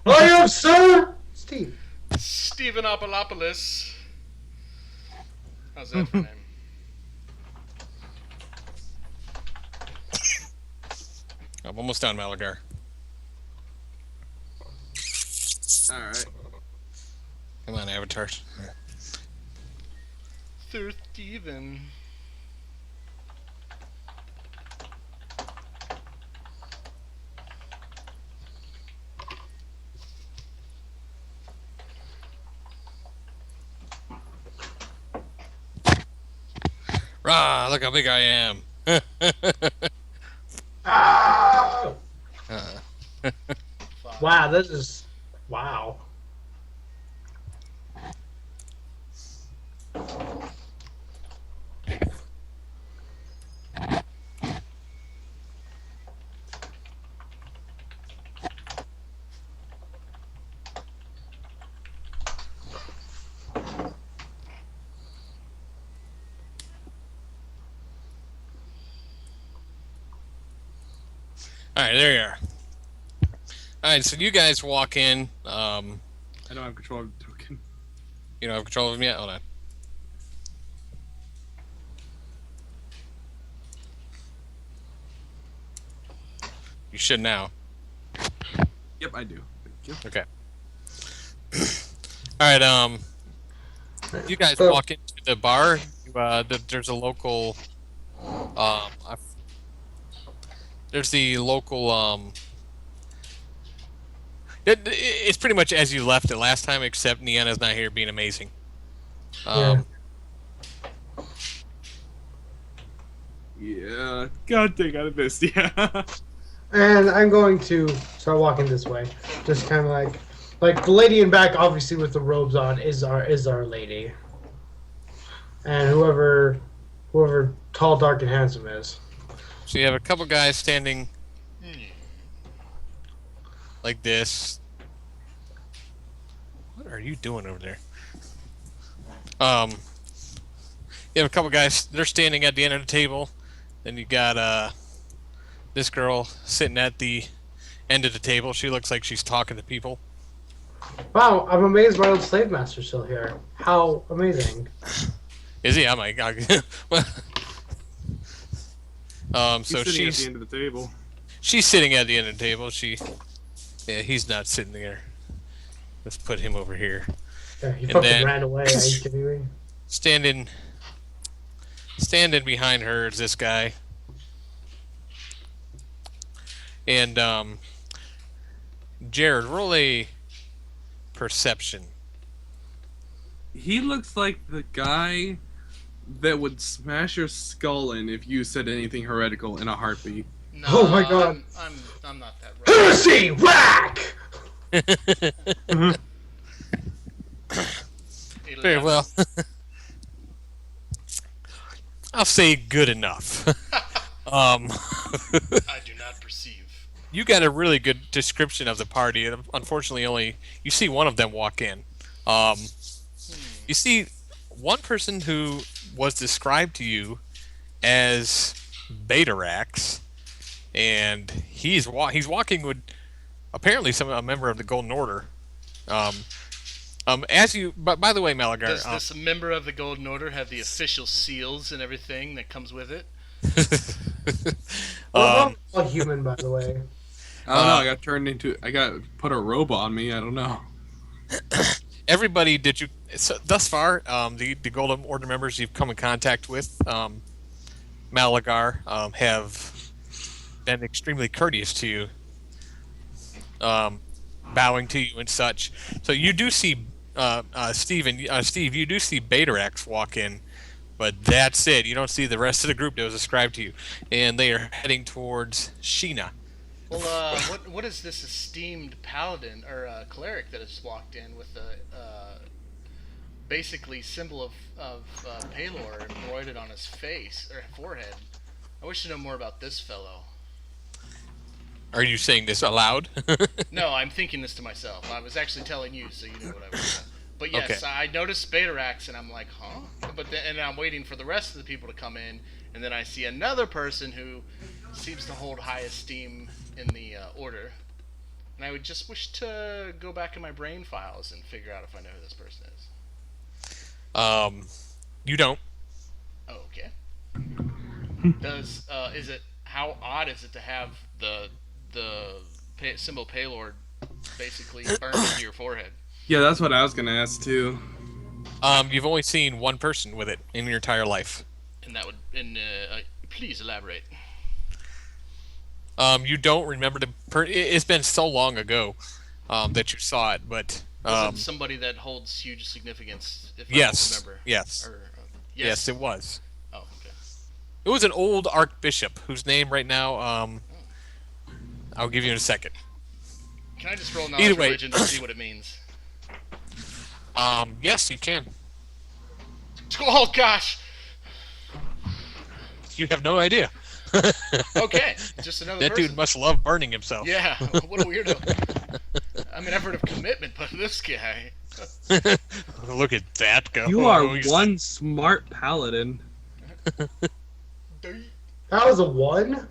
I am Sir Steve. Steven Apolopoulos. How's that for name? I'm almost done, Malagar. All right. Come on, avatars. Sir Steven. Rah! Look how big I am. Ah! Uh, Wow, this is wow. All right, there you are. All right, so you guys walk in. I don't have control of the token. You don't have control of them yet. Hold on. You should now. Yep, I do. Thank you. Okay. All right. You guys So- walk into the bar. There's a local. There's the local. It's pretty much as you left it last time, except Niana's not here, being amazing. Yeah. God dang, I missed. Yeah. And I'm going to start walking this way. Just kind of like the lady in back, obviously with the robes on, is our lady. And whoever tall, dark, and handsome is. So you have a couple guys standing like this. What are you doing over there? You have a couple guys. They're standing at the end of the table. Then you got this girl sitting at the end of the table. She looks like she's talking to people. Wow, I'm amazed my old slave master's still here. How amazing. Is he? Oh my god. So He's sitting at she's the end of the table. she's sitting at the end of the table. Yeah, he's not sitting there. Let's put him over here. Yeah, he And fucking then- ran away. Are you kidding me? Standing behind her is this guy. And Jared, roll a perception. He looks like the guy that would smash your skull in if you said anything heretical in a heartbeat. No, Oh my God. I'm not that right. Heresy! Whack! Very well. I'll say good enough. I do not perceive. You got a really good description of the party, and unfortunately, only you see one of them walk in. You see one person who was described to you as Betarax, and he's walking with apparently a member of the Golden Order. But by the way, Malagar, Does this member of the Golden Order have the official seals and everything that comes with it? Well, all human, by the way. I don't know. I got put a robe on me. I don't know. everybody did you so thus far, the Golden Order members you've come in contact with, Malagar, have been extremely courteous to you, um, bowing to you and such. So you do see, Steve, you do see Betarax walk in, but that's it. You don't see the rest of the group that was ascribed to you, and they are heading towards Sheena. Well, what is this esteemed paladin or cleric that has walked in with a basically symbol of Palor embroidered on his face or forehead? I wish to know more about this fellow. Are you saying this aloud? No, I'm thinking this to myself. I was actually telling you, so you know what I was saying. But yes, Okay. I noticed Betarax, and I'm like, huh? But then, and I'm waiting for the rest of the people to come in, and then I see another person who seems to hold high esteem in the order. And I would just wish to go back in my brain files and figure out if I know who this person is. You don't. Oh, okay. Is it, how odd is it to have the symbol Paylord basically burned into your forehead? Yeah, that's what I was gonna ask too. You've only seen one person with it in your entire life. And that would, please elaborate. You don't remember it's been so long ago, that you saw it, but Was it somebody that holds huge significance? If yes, I remember. yes, Or, yes, it was. Oh, okay. It was an old archbishop whose name right now, I'll give you in a second. Can I just roll Either knowledge way. religion to see what it means? Yes, you can. Oh gosh. You have no idea. Okay, just another That person. dude must love burning himself. Yeah, what a weirdo. I mean, I've heard of commitment, but this guy. Look at that go. You are He's- one smart paladin. That was a 1?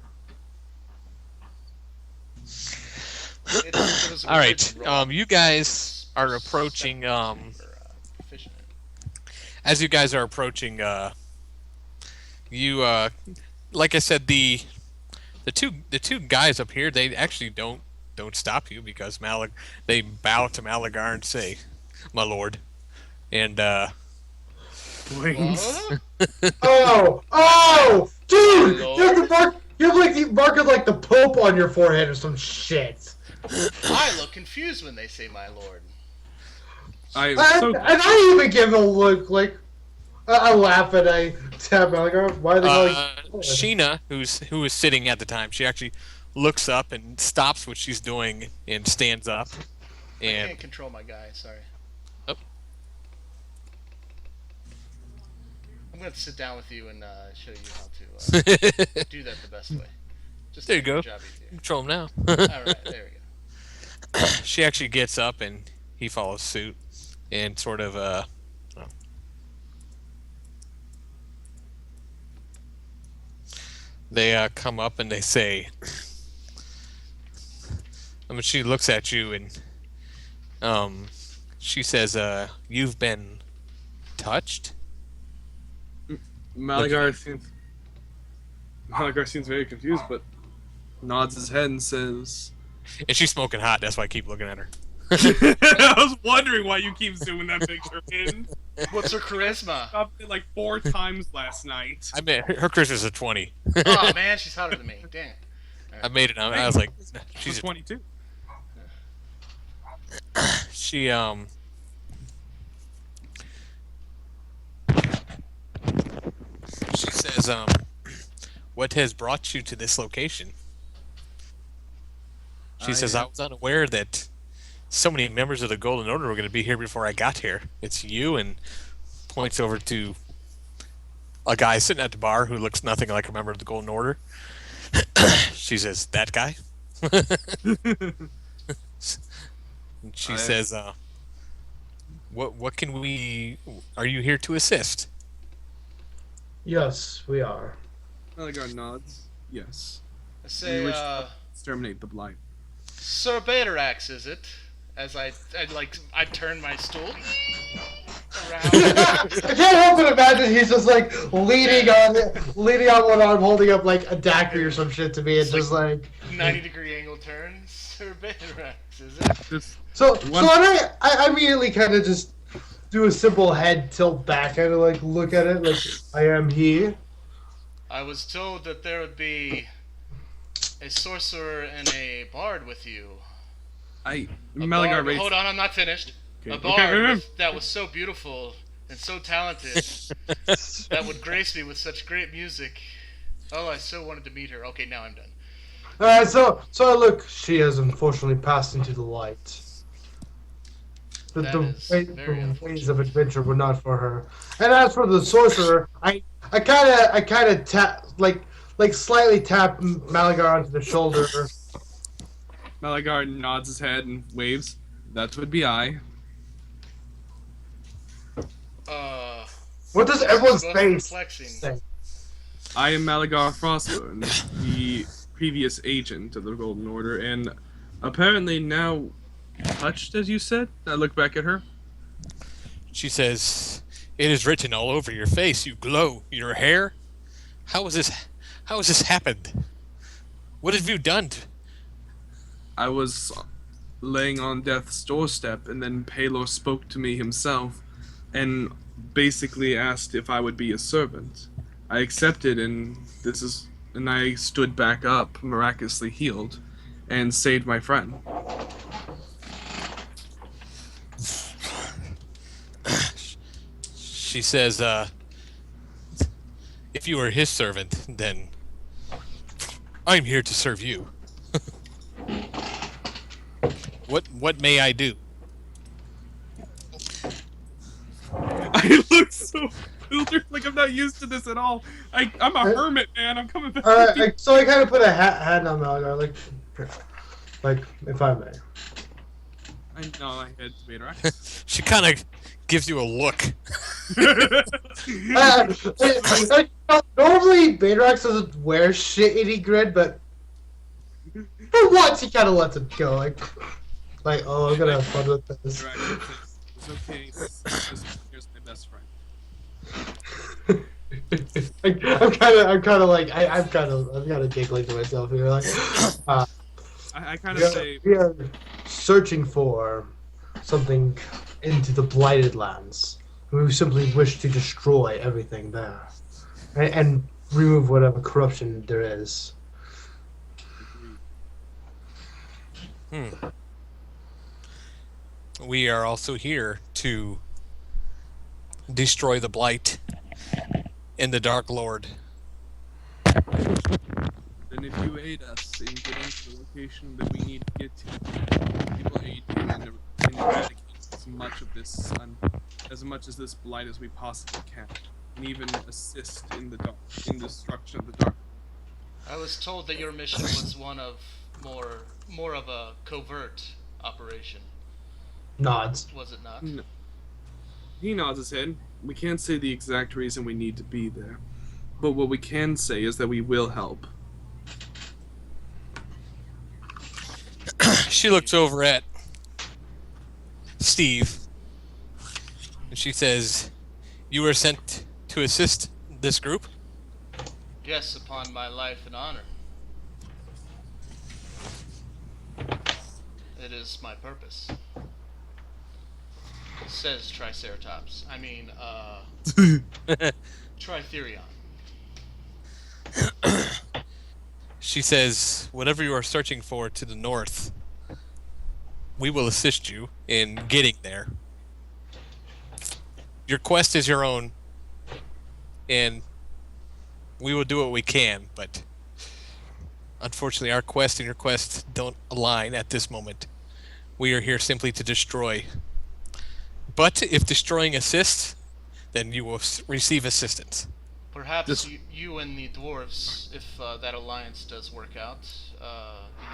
It was a All right. religion roll. You guys are approaching. Efficient. As you guys are approaching, you like I said, the two guys up here, they actually don't stop you because they bow to Malagar and say, "My lord," and Wings. Oh, dude! Hello? You have the mark of like the Pope on your forehead or some shit. I look confused when they say "my lord." And I even give a look like I laugh and I tap my like, oh, why are they going? Sheena, who is sitting at the time, she actually looks up and stops what she's doing and stands up, I and can't control my guy. Sorry. Oh. I'm gonna sit down with you and show you how to do that the best way. Just There you to make go. your job easier. control him now. All right, there we go. She actually gets up and he follows suit, and sort of they come up and they say, I mean, she looks at you and she says, "You've been touched." Malagar seems very confused, but nods his head and says, And she's smoking hot. That's why I keep looking at her. I was wondering why you keep zooming that picture in. What's her charisma? Stopped it like 4 times last night. I mean, her Christmas is a 20. Oh man, she's hotter than me. Dang it. I made it. I was like, She's she's 22. she she says, "What has brought you to this location?" She says, "I was unaware that so many members of the Golden Order were going to be here before I got here. It's you," and points over to a guy sitting at the bar who looks nothing like a member of the Golden Order. She says, "That guy?" And she says, What can we... Are you here to assist?" Yes, we are. Malagar nods. Yes. I say, We wish to exterminate the blight. Sir Betarax, is it? As I turn my stool around. I can't help but imagine he's just like leaning on one arm, holding up like a daiquiri or some shit to me, and It's just like 90-degree angle turn. Sir Betarax, is it? Just I immediately kind of just do a simple head tilt back, kind of like look at it, like I am he. I was told that there would be a sorcerer and a bard with you. Malagar Bard, raised. hold on, I'm not finished. Okay, A okay, bard that was so beautiful and so talented that would grace me with such great music. Oh, I so wanted to meet her. Okay, now I'm done. All right, so I look. She has unfortunately passed into the light. That is very The ways unfortunate. of adventure were not for her. And as for the sorcerer, I kind of tap like slightly tap Malagar onto the shoulder. Malagar nods his head and waves. That would be I. What does This everyone's is both face perplexing. say? I am Malagar Frostburn, the previous agent of the Golden Order, and apparently now touched, as you said. I look back at her. She says, "It is written all over your face. You glow. Your hair. How is this? How has this happened? What have you done?" I was laying on death's doorstep, and then Palor spoke to me himself, and basically asked if I would be a servant. I accepted, and I stood back up, miraculously healed, and saved my friend. She says, "If you are his servant, then I'm here to serve you. What may I do?" I look so bewildered, like I'm not used to this at all. I'm a hermit, man. I'm coming back. So I kind of put a hand on Malagar, like if I may. I know I had Vader. She kind of gives you a look. Normally, Badrax doesn't wear shitty grid, but for once he kind of lets it go. Like, oh, I'm gonna have fun with this. It's okay. Here's my best friend. I'm kind of giggling to myself here. Like, I kind of say, we are searching for something into the blighted lands. We simply wish to destroy everything there, and remove whatever corruption there is. We are also here to destroy the Blight and the Dark Lord. then if you aid us in getting to the location that we need to get to, we will aid you in eradicating as much as this blight as we possibly can, and even assist in in destruction of the dark. I was told that your mission was one of more of a covert operation. Nods. Was it not? No. He nods his head. We can't say the exact reason we need to be there, but what we can say is that we will help. She looks over at Steve, and she says, "You were sent to assist this group?" Yes, upon my life and honor. It is my purpose. Says Triceratops. I mean, Tritherion. She says, "Whatever you are searching for to the north, we will assist you in getting there. Your quest is your own, and we will do what we can, but unfortunately our quest and your quest don't align at this moment. We are here simply to destroy. But if destroying assists, then you will receive assistance." Perhaps you and the dwarves, if that alliance does work out,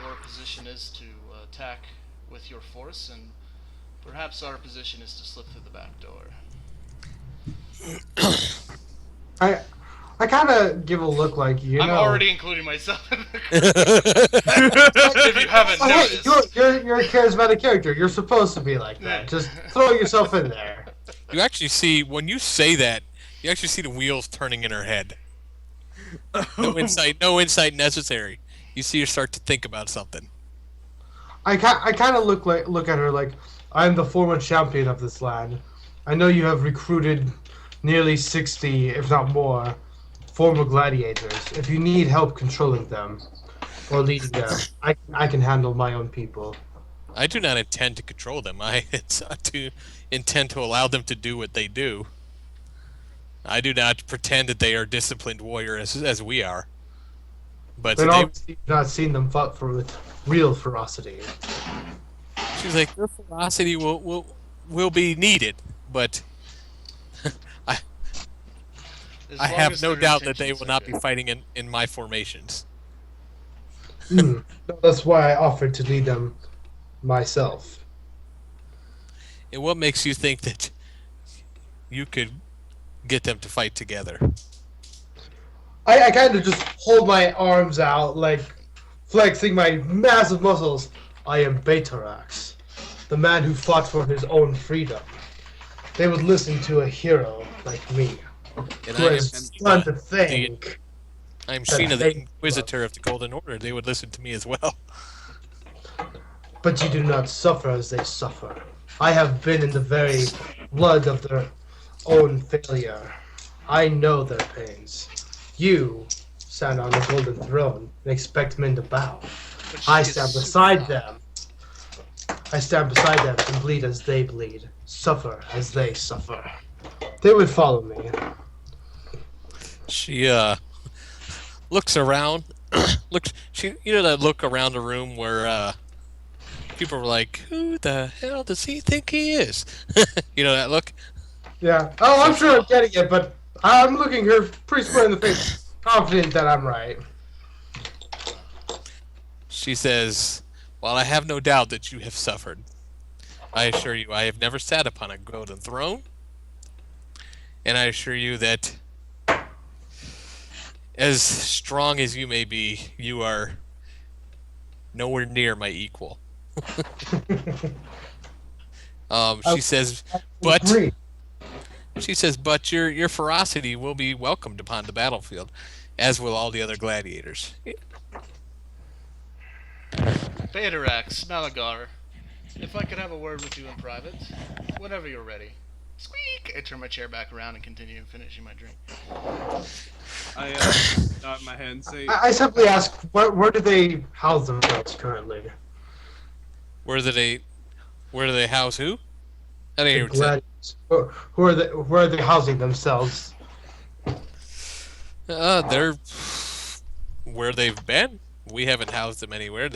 your position is to attack with your force, and perhaps our position is to slip through the back door. I kind of give a look like I'm know. already including myself in the if you haven't Oh, hey, noticed. you're a charismatic character. You're supposed to be like that. Just throw yourself in there. You actually see, when you say that, you actually see the wheels turning in her head. No insight necessary. You see her start to think about something. I kind of look at her like I'm the former champion of this land. I know you have recruited nearly 60, if not more, former gladiators. If you need help controlling them or leading them, I can handle my own people. I do not intend to control them. I to intend to allow them to do what they do. I do not pretend that they are disciplined warriors as we are. But Then they, obviously you've not seen them fight for with real ferocity. she's like, their ferocity will be needed, but I As I long have as no their doubt that they intentions will are not be good. fighting in my formations. Hmm. That's why I offered to lead them myself. And what makes you think that you could get them to fight together? I kind of just hold my arms out, like flexing my massive muscles. I am Betarax, the man who fought for his own freedom. They would listen to a hero like me, And who I am has done to the think I'm that Sheena, the they love. Inquisitor of the Golden Order. They would listen to me as well. But you do not suffer as they suffer. I have been in the very blood of their own failure. I know their pains. You stand on the golden throne and expect men to bow. But I she is stand super beside hot. them. I stand beside them and bleed as they bleed, suffer as they suffer. They would follow me. She looks around, looks she you know that look around the room where people are like, "Who the hell does he think he is?" You know that look. Yeah. Oh, So I'm sure I'm getting it, but I'm looking her pretty square in the face, confident that I'm right. she says, "While I have no doubt that you have suffered, I assure you I have never sat upon a golden throne, and I assure you that as strong as you may be, you are nowhere near my equal." I She says, would "But." agree. She says, "But your ferocity will be welcomed upon the battlefield, as will all the other gladiators." Betarax, Malagar, if I could have a word with you in private, whenever you're ready. Squeak! I turn my chair back around and continue finishing my drink. I nod my head and say, I simply ask, where do they house themselves currently? Where do they where do they house who? I didn't The hear what you said. gladiators. Where are they housing themselves? They're where they've been. We haven't housed them anywhere.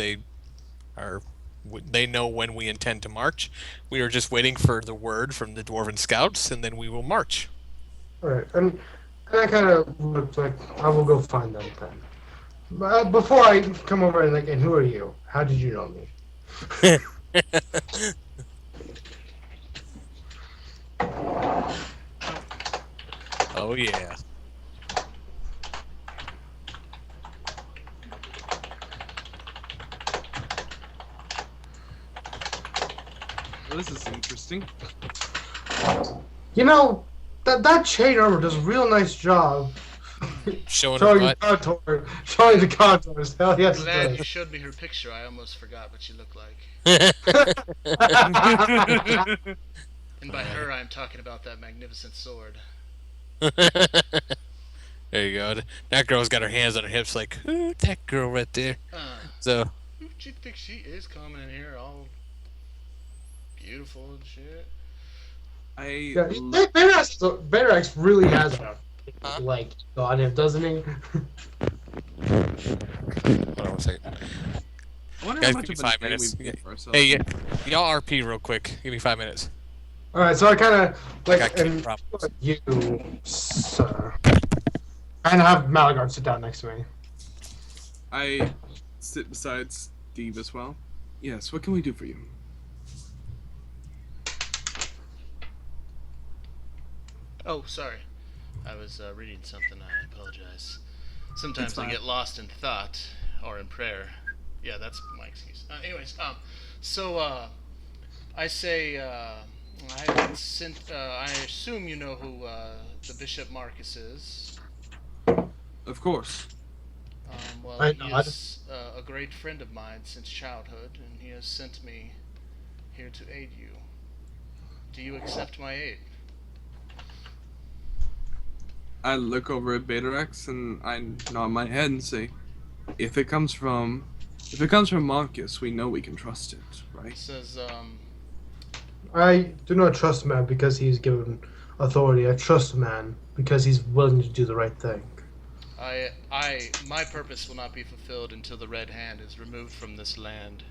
Are they know when we intend to march. We are just waiting for the word from the dwarven scouts, and then we will march. All right, and I kind of looked like I will go find them then. But before I come over and like, and who are you? How did you know me? Oh yeah. well, this is interesting. You know, that chain armor does a real nice job Showing her showing the butt. showing the contours. Hell yes, Glad it you showed me her picture. I almost forgot what she looked like. does. And by her, I'm talking about that magnificent sword. There you go. That girl's got her hands on her hips, like, who that girl right there. So Who do you think she is coming in here all beautiful and shit? I Yeah, look, Bayrax really has a Huh? like on him, doesn't he? hold on one second. I wonder Guys, how much give me of a 5 name minutes. we've made for ourselves. Hey, y'all RP real quick. Give me 5 minutes. All right, so I kind of I like got kid and problems. you, sir, and have Malagard sit down next to me. I sit beside Steve as well. Yes, what can we do for you? Oh, sorry. I was reading something. I apologize. Sometimes I fine. get lost in thought or in prayer. Yeah, that's my excuse. Anyways, I say, I assume you know who the Bishop Marcus is. Of course. Well, I he nod. is a great friend of mine since childhood, and he has sent me here to aid you. Do you accept my aid? I look over at Betarex and I nod my head and say, if it comes from Marcus, we know we can trust it, He right? says, I do not trust man because he's given authority. I trust man because he's willing to do the right thing. my purpose will not be fulfilled until the Red Hand is removed from this land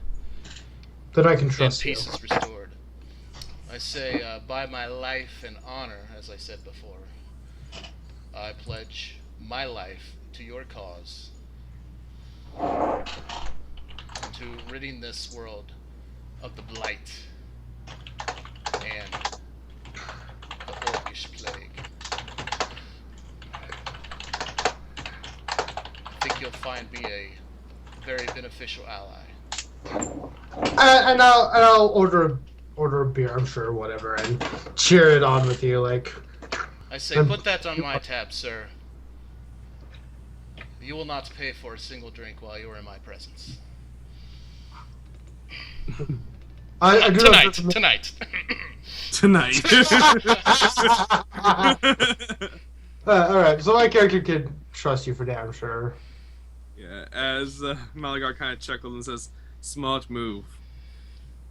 Then I can and trust you. peace is restored. I say, by my life and honor, as I said before, I pledge my life to your cause, to ridding this world of the blight and the orcish plague. I think you'll find me a very beneficial ally. And I'll order a beer, I'm sure, whatever, and cheer it on with you, like. I say, put that on my tab, sir. You will not pay for a single drink while you are in my presence. I do Tonight. Tonight. All right, so my character could trust you for damn sure. Yeah, as Malagar kind of chuckles and says, smart move.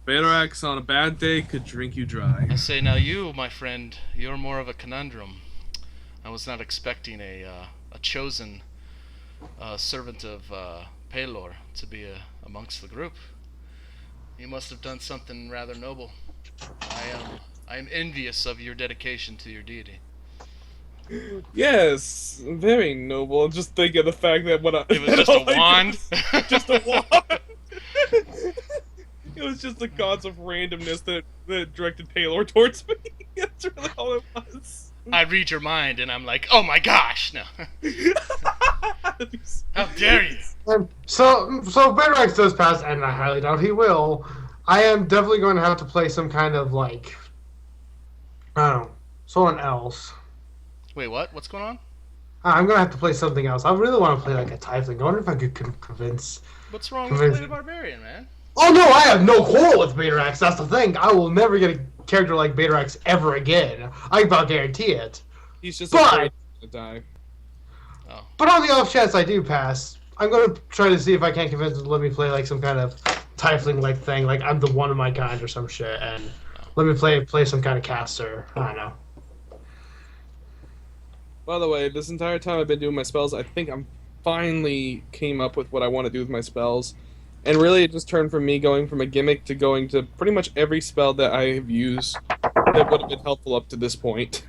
Betarex on a bad day could drink you dry. I say, now you, my friend, you're more of a conundrum. I was not expecting a chosen servant of Pelor to be amongst the group. You must have done something rather noble. I am envious of your dedication to your deity. Yes, very noble. Just think of the fact that It was just a wand. Just a wand. It was just the gods of randomness that directed Palor towards me. That's really all it was. I read your mind, and I'm like, oh my gosh, no. How dare you? So Bedrex does pass, and I highly doubt he will. I am definitely going to have to play some kind of, like, I don't know, someone else. Wait, what? What's going on? I'm going to have to play something else. I really want to play, like, a tiefling. I wonder if I could convince... What's wrong with playing a barbarian, man? Oh, no, I have no quarrel with Betarex. That's the thing. I will never get a character like Betarex ever again. I can about guarantee it. He's just But- afraid to die. Oh. But on the off chance I do pass, I'm going to try to see if I can't convince him to let me play, like, some kind of tiefling-like thing. Like, I'm the one of my kind or some shit, and let me play some kind of caster. I don't know. By the way, this entire time I've been doing my spells, I think I'm finally came up with what I want to do with my spells. And really, it just turned from me going from a gimmick to going to pretty much every spell that I have used that would have been helpful up to this point.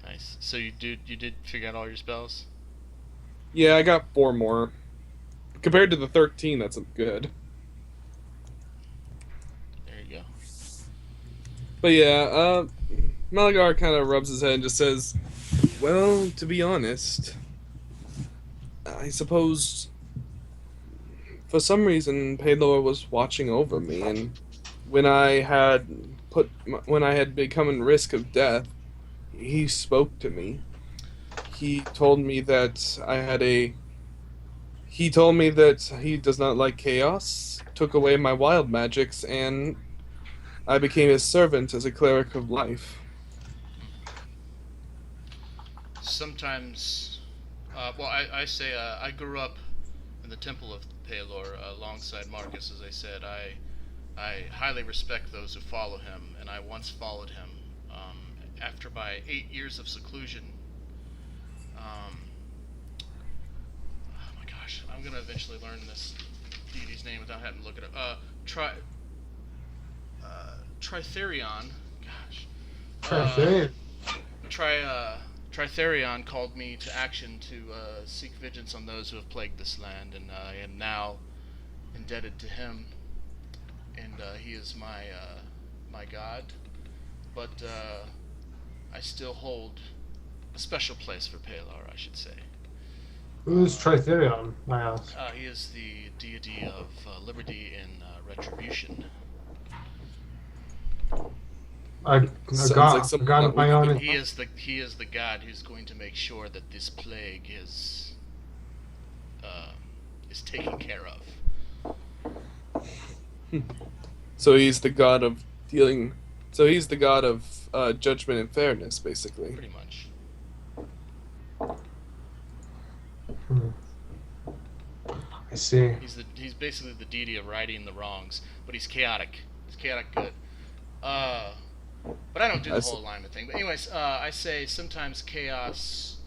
Nice. So you did figure out all your spells? Yeah, I got 4 more. Compared to the 13, that's good. There you go. But yeah, Malagar kind of rubs his head and just says, well, to be honest, I suppose for some reason Pelor was watching over me, and when I had become in risk of death, he spoke to me. He told me that he told me that he does not like chaos, took away my wild magics, and I became his servant as a cleric of life. Sometimes, I say I grew up in the Temple of Pelor alongside Marcus, as I said. I highly respect those who follow him, and I once followed him. After my 8 years of seclusion, oh my gosh, I'm gonna eventually learn this deity's name without having to look it up. Tritherion. Gosh. Tritherion called me to action to seek vengeance on those who have plagued this land, and I am now indebted to him, and he is my god. But I still hold a special place for Pelor, I should say. Who's Tritherion? Wow. He is the deity of liberty and retribution. I Sounds got like something a god that of my we own. He is the god who's going to make sure that this plague is is taken care of. So he's the god of dealing. So he's the god of judgment and fairness, basically. Pretty much. Hmm. I see. He's basically the deity of righting the wrongs, but he's chaotic. He's chaotic good. But I don't do the whole alignment thing. But anyways, I say sometimes chaos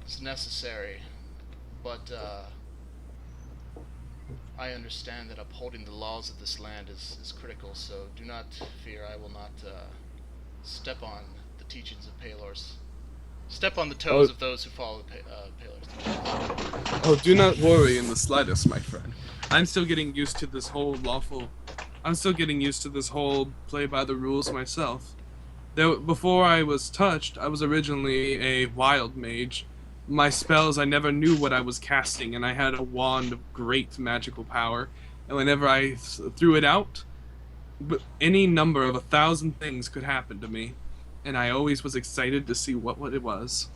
is necessary, but I understand that upholding the laws of this land is critical. So do not fear. I will not step on the teachings of Palors. Step on the toes of those who follow Palors' teachings. Oh, do not worry in the slightest, my friend. I'm still getting used to this whole play by the rules myself. Before I was touched, I was originally a wild mage. My spells, I never knew what I was casting, and I had a wand of great magical power. And whenever I threw it out, any number of 1,000 things could happen to me. And I always was excited to see what it was.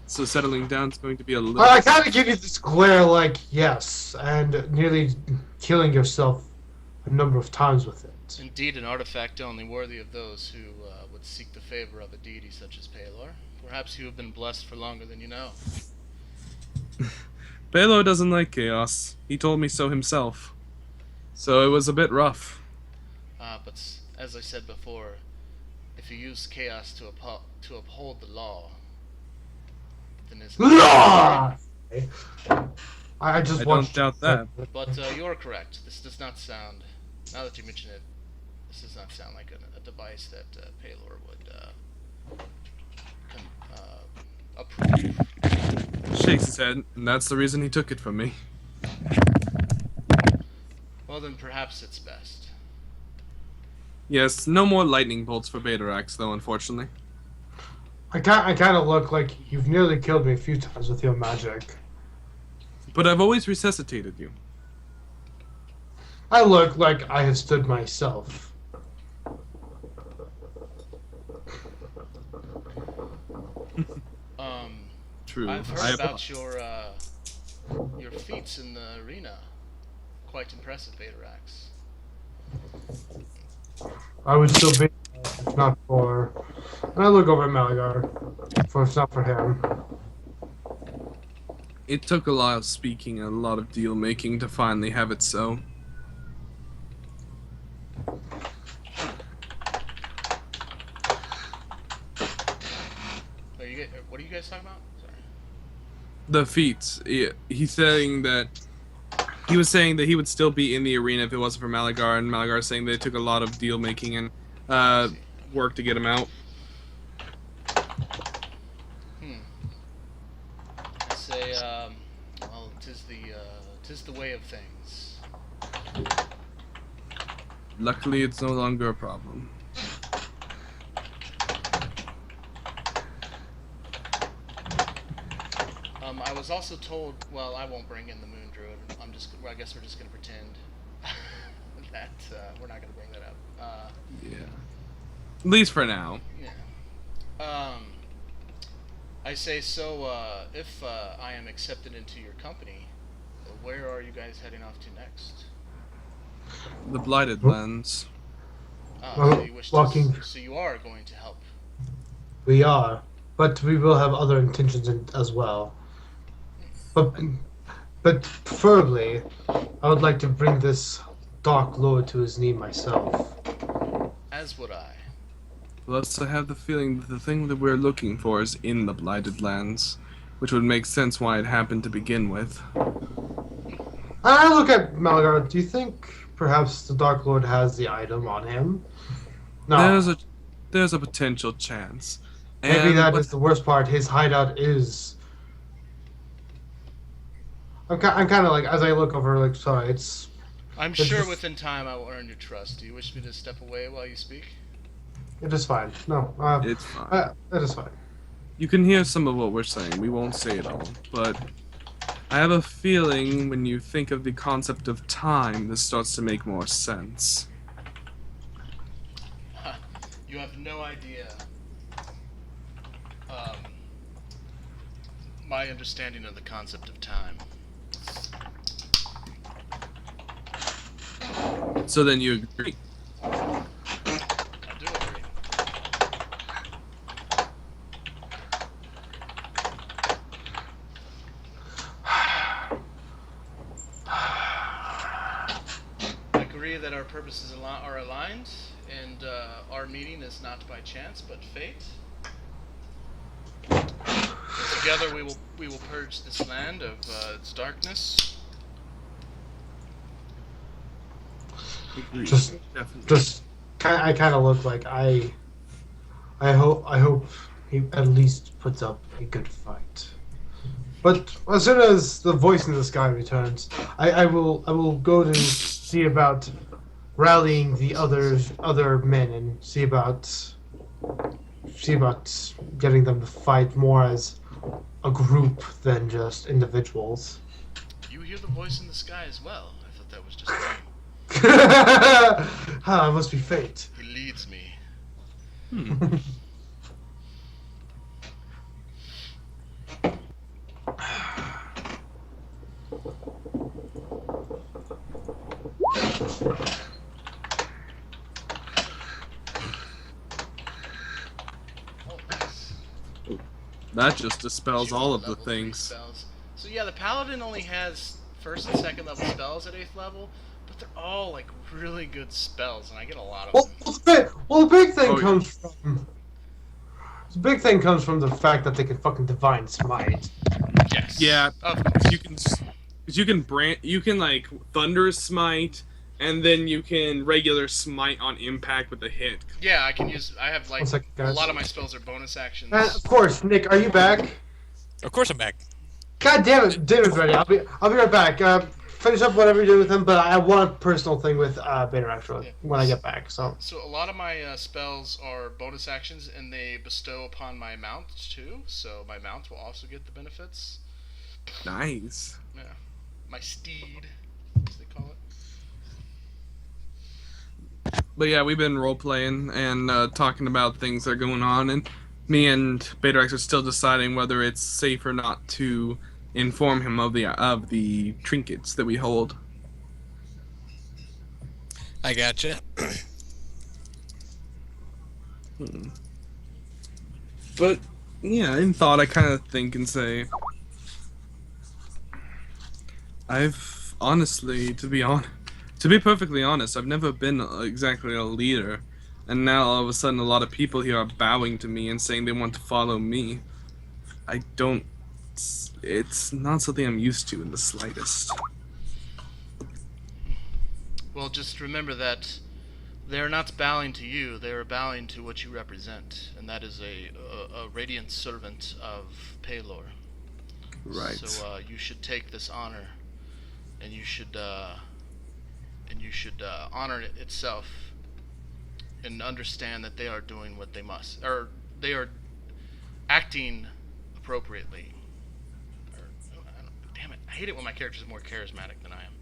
So settling down is going to be a little... I kind of give you this glare like, yes, and nearly killing yourself a number of times with it. Indeed, an artifact only worthy of those who would seek the favor of a deity such as Palor. Perhaps you have been blessed for longer than you know. Balo doesn't like chaos. He told me so himself. So it was a bit rough. But as I said before, if you use chaos to uphold the law, then it's... Law! I just don't doubt that. But you're correct. This does not sound... Now that you mention it, this does not sound like a device that Palor would approve. Shakes his head, and that's the reason he took it from me. Well, then perhaps it's best. Yes, no more lightning bolts for Betarax, though, unfortunately. I kind of look like you've nearly killed me a few times with your magic. But I've always resuscitated you. I look like I have stood myself. True. I've heard about your feats in the arena. Quite impressive, Betarax. I would still be if not for... And I look over at Malagar, for if not for him. It took a lot of speaking and a lot of deal making to finally have it so. What are you guys talking about? Sorry. The feats. He's saying that he was saying that he would still be in the arena if it wasn't for Malagar, and Malagar saying that it took a lot of deal making and work to get him out. I say, well, 'tis the way of things. Luckily, it's no longer a problem. I was also told. Well, I won't bring in the Moon Druid. I guess we're just gonna pretend that we're not gonna bring that up. Yeah. At least for now. Yeah. I say so. If I am accepted into your company, where are you guys heading off to next? The Blighted Lands. So you wish walking. so you are going to help. We are, but we will have other intentions as well. But preferably, I would like to bring this Dark Lord to his knee myself. As would I. Plus, I have the feeling that the thing that we're looking for is in the Blighted Lands, which would make sense why it happened to begin with. I look at Malagar. Do you think perhaps the Dark Lord has the item on him? No. There's a potential chance. Maybe And that is the worst part. His hideout is... I'm kind of like, as I look over, like, sorry, it's... I'm sure within time I will earn your trust. Do you wish me to step away while you speak? It is fine. No, it's fine. it is fine. You can hear some of what we're saying. We won't say it all, but I have a feeling when you think of the concept of time, this starts to make more sense. You have no idea. My understanding of the concept of time. So then you agree. I do agree. I agree that our purposes are aligned, and our meeting is not by chance but fate. And together we will purge this land of its darkness. Agreed. Just, Definitely. I kind of look like I hope he at least puts up a good fight. But as soon as the voice in the sky returns, I will go to see about rallying the other men and see about getting them to fight more as a group than just individuals. You hear the voice in the sky as well. I thought that was just me. It must be fate. He leads me. Oh, nice. That just dispels Two all of the level 3 things. spells. So yeah, the paladin only has first and second level spells at 8th level, but they're all like really good spells, and I get a lot of them. The big thing Oh, yeah. comes from the fact that they can fucking divine smite. Yes. Yeah, Of course. you can like thunder smite, and then you can regular smite on impact with a hit. Yeah, I can use. I have like 1 second, a guys. lot of my spells are bonus actions. And of course, Nick, are you back? Of course I'm back. God damn it, dinner's ready. I'll be right back. Finish up whatever you do with him, but I want a personal thing with Bader actually Yeah. when I get back. So So a lot of my spells are bonus actions, and they bestow upon my mount too. So my mount will also get the benefits. Nice. Yeah, my steed, as they call it. But yeah, we've been role playing and talking about things that are going on, and me and Betarex are still deciding whether it's safe or not to inform him of the trinkets that we hold. I gotcha. But yeah, in thought, I kind of think and say, I've honestly, to be perfectly honest, I've never been exactly a leader, and now all of a sudden, a lot of people here are bowing to me and saying they want to follow me. I don't. It's not something I'm used to in the slightest. Well, just remember that they're not bowing to you; they are bowing to what you represent, and that is a radiant servant of Paylor. Right. So you should take this honor, and you should honor it itself, and understand that they are doing what they must, or they are acting appropriately. Damn it! I hate it when my character is more charismatic than I am.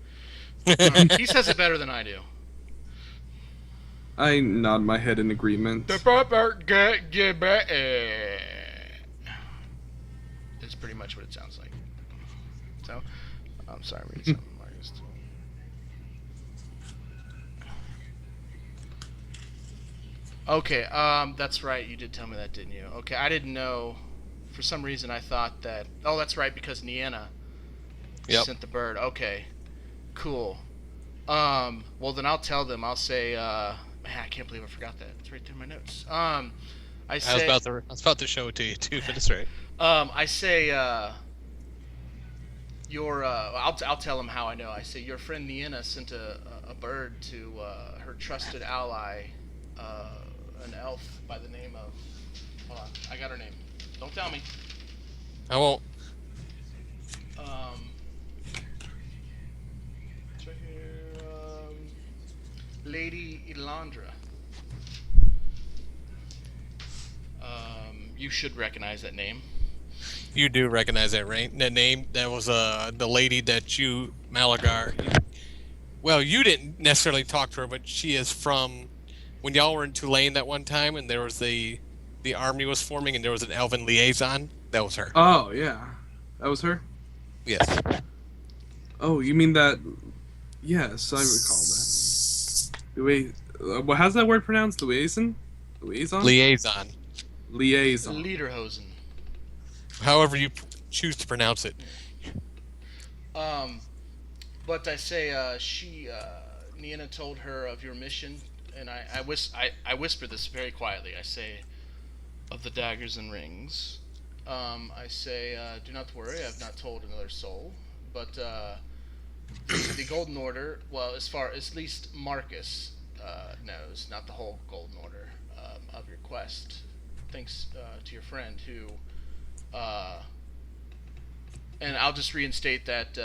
He says it better than I do. I nod my head in agreement. It's pretty much what it sounds like. So, I'm sorry, I'm reading something. Okay, that's right. You did tell me that, didn't you? Okay, I didn't know. For some reason, I thought that. Oh, that's right, because Nienna sent the bird. Okay, cool. Well then I'll tell them. I'll say, man, I can't believe I forgot that. It's right there in my notes. I was about to show it to you too, but it's right. I say, I'll tell them how I know. I say your friend Nienna sent a bird to her trusted ally, an elf by the name of. Hold on, I got her name. Don't tell me. I won't. It's right here. Lady Elandra. You should recognize that name. You do recognize that, right? That name, that was the lady that you, Malagar. Well, you didn't necessarily talk to her, but she is from when y'all were in Tulane that one time, and there was the army was forming, and there was an elven liaison. That was her. Oh yeah, that was her. Yes. Oh, you mean that? Yes, I recall that. How's that word pronounced? Liaison? Liaison. Liaison. Lederhosen. However you choose to pronounce it. Um, but I say Niena told her of your mission, and I whisper this very quietly. I say, of the daggers and rings. I say, do not worry, I've not told another soul, but the Golden Order, well, as least Marcus knows, not the whole Golden Order of your quest, thanks to your friend who, and I'll just reinstate that,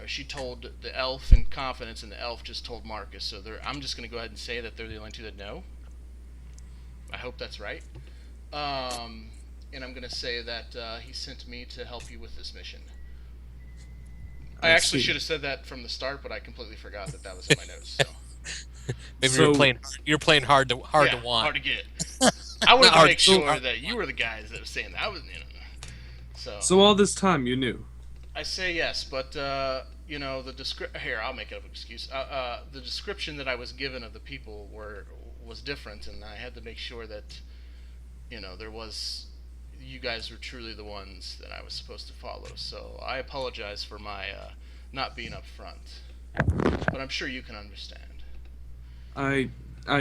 she told the elf in confidence, and the elf just told Marcus, so I'm just going to go ahead and say that they're the only two that know. I hope that's right. And I'm going to say that he sent me to help you with this mission. I actually should have said that from the start, but I completely forgot that was in my notes. So. Maybe you're playing hard to want. Hard to get. I wanted to make sure that you were the guys that were saying that. I was, So all this time you knew. I say yes, but the here I'll make up an excuse. The description that I was given of the people was different, and I had to make sure that you guys were truly the ones that I was supposed to follow. So I apologize for my not being up front, but I'm sure you can understand. I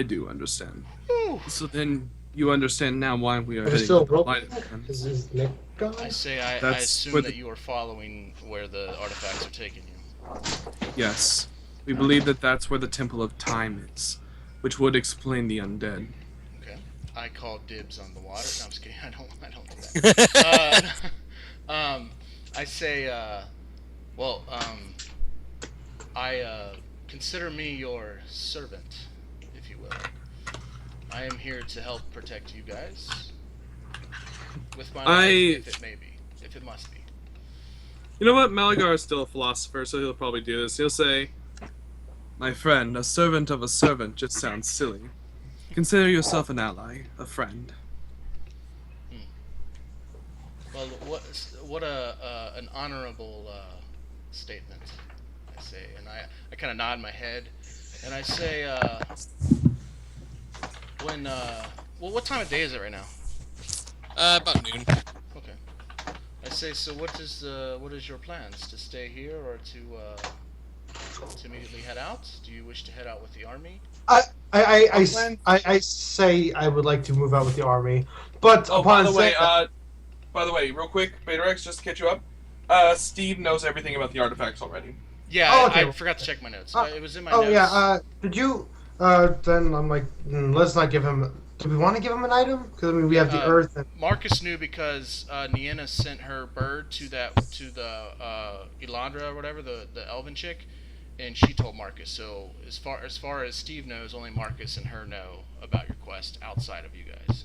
do understand. Whew. So then you understand now why we are But heading it's still to the broken. light. Is his neck gone? I say I That's assume where that you are following where the artifacts are taking you. Yes. We believe that that's where the Temple of Time is, which would explain the undead. Okay. I call dibs on the water. No, I'm just kidding. I don't do that. I say, I consider me your servant, if you will. I am here to help protect you guys with my life, if it may be, if it must be. You know what? Malagar is still a philosopher, so he'll probably do this. He'll say, "My friend, a servant of a servant just sounds silly. Consider yourself an ally, a friend." Well, what an honorable statement, I say, and I kind of nod my head, and I say, what time of day is it right now? About noon. Okay. I say, so what is your plans? To stay here or to immediately head out? Do you wish to head out with the army? I say I would like to move out with the army, but upon by the way, real quick, Beta Rex, just to catch you up, Steve knows everything about the artifacts already. Yeah, Oh, okay. I forgot to check my notes. It was in my notes. Oh yeah. Did you? Then I'm like, let's not give him. Do we want to give him an item? Because I mean, we have the earth. And... Marcus knew because Niena sent her bird to the Elandra or whatever, the elven chick, and she told Marcus. So as far as Steve knows, only Marcus and her know about your quest outside of you guys.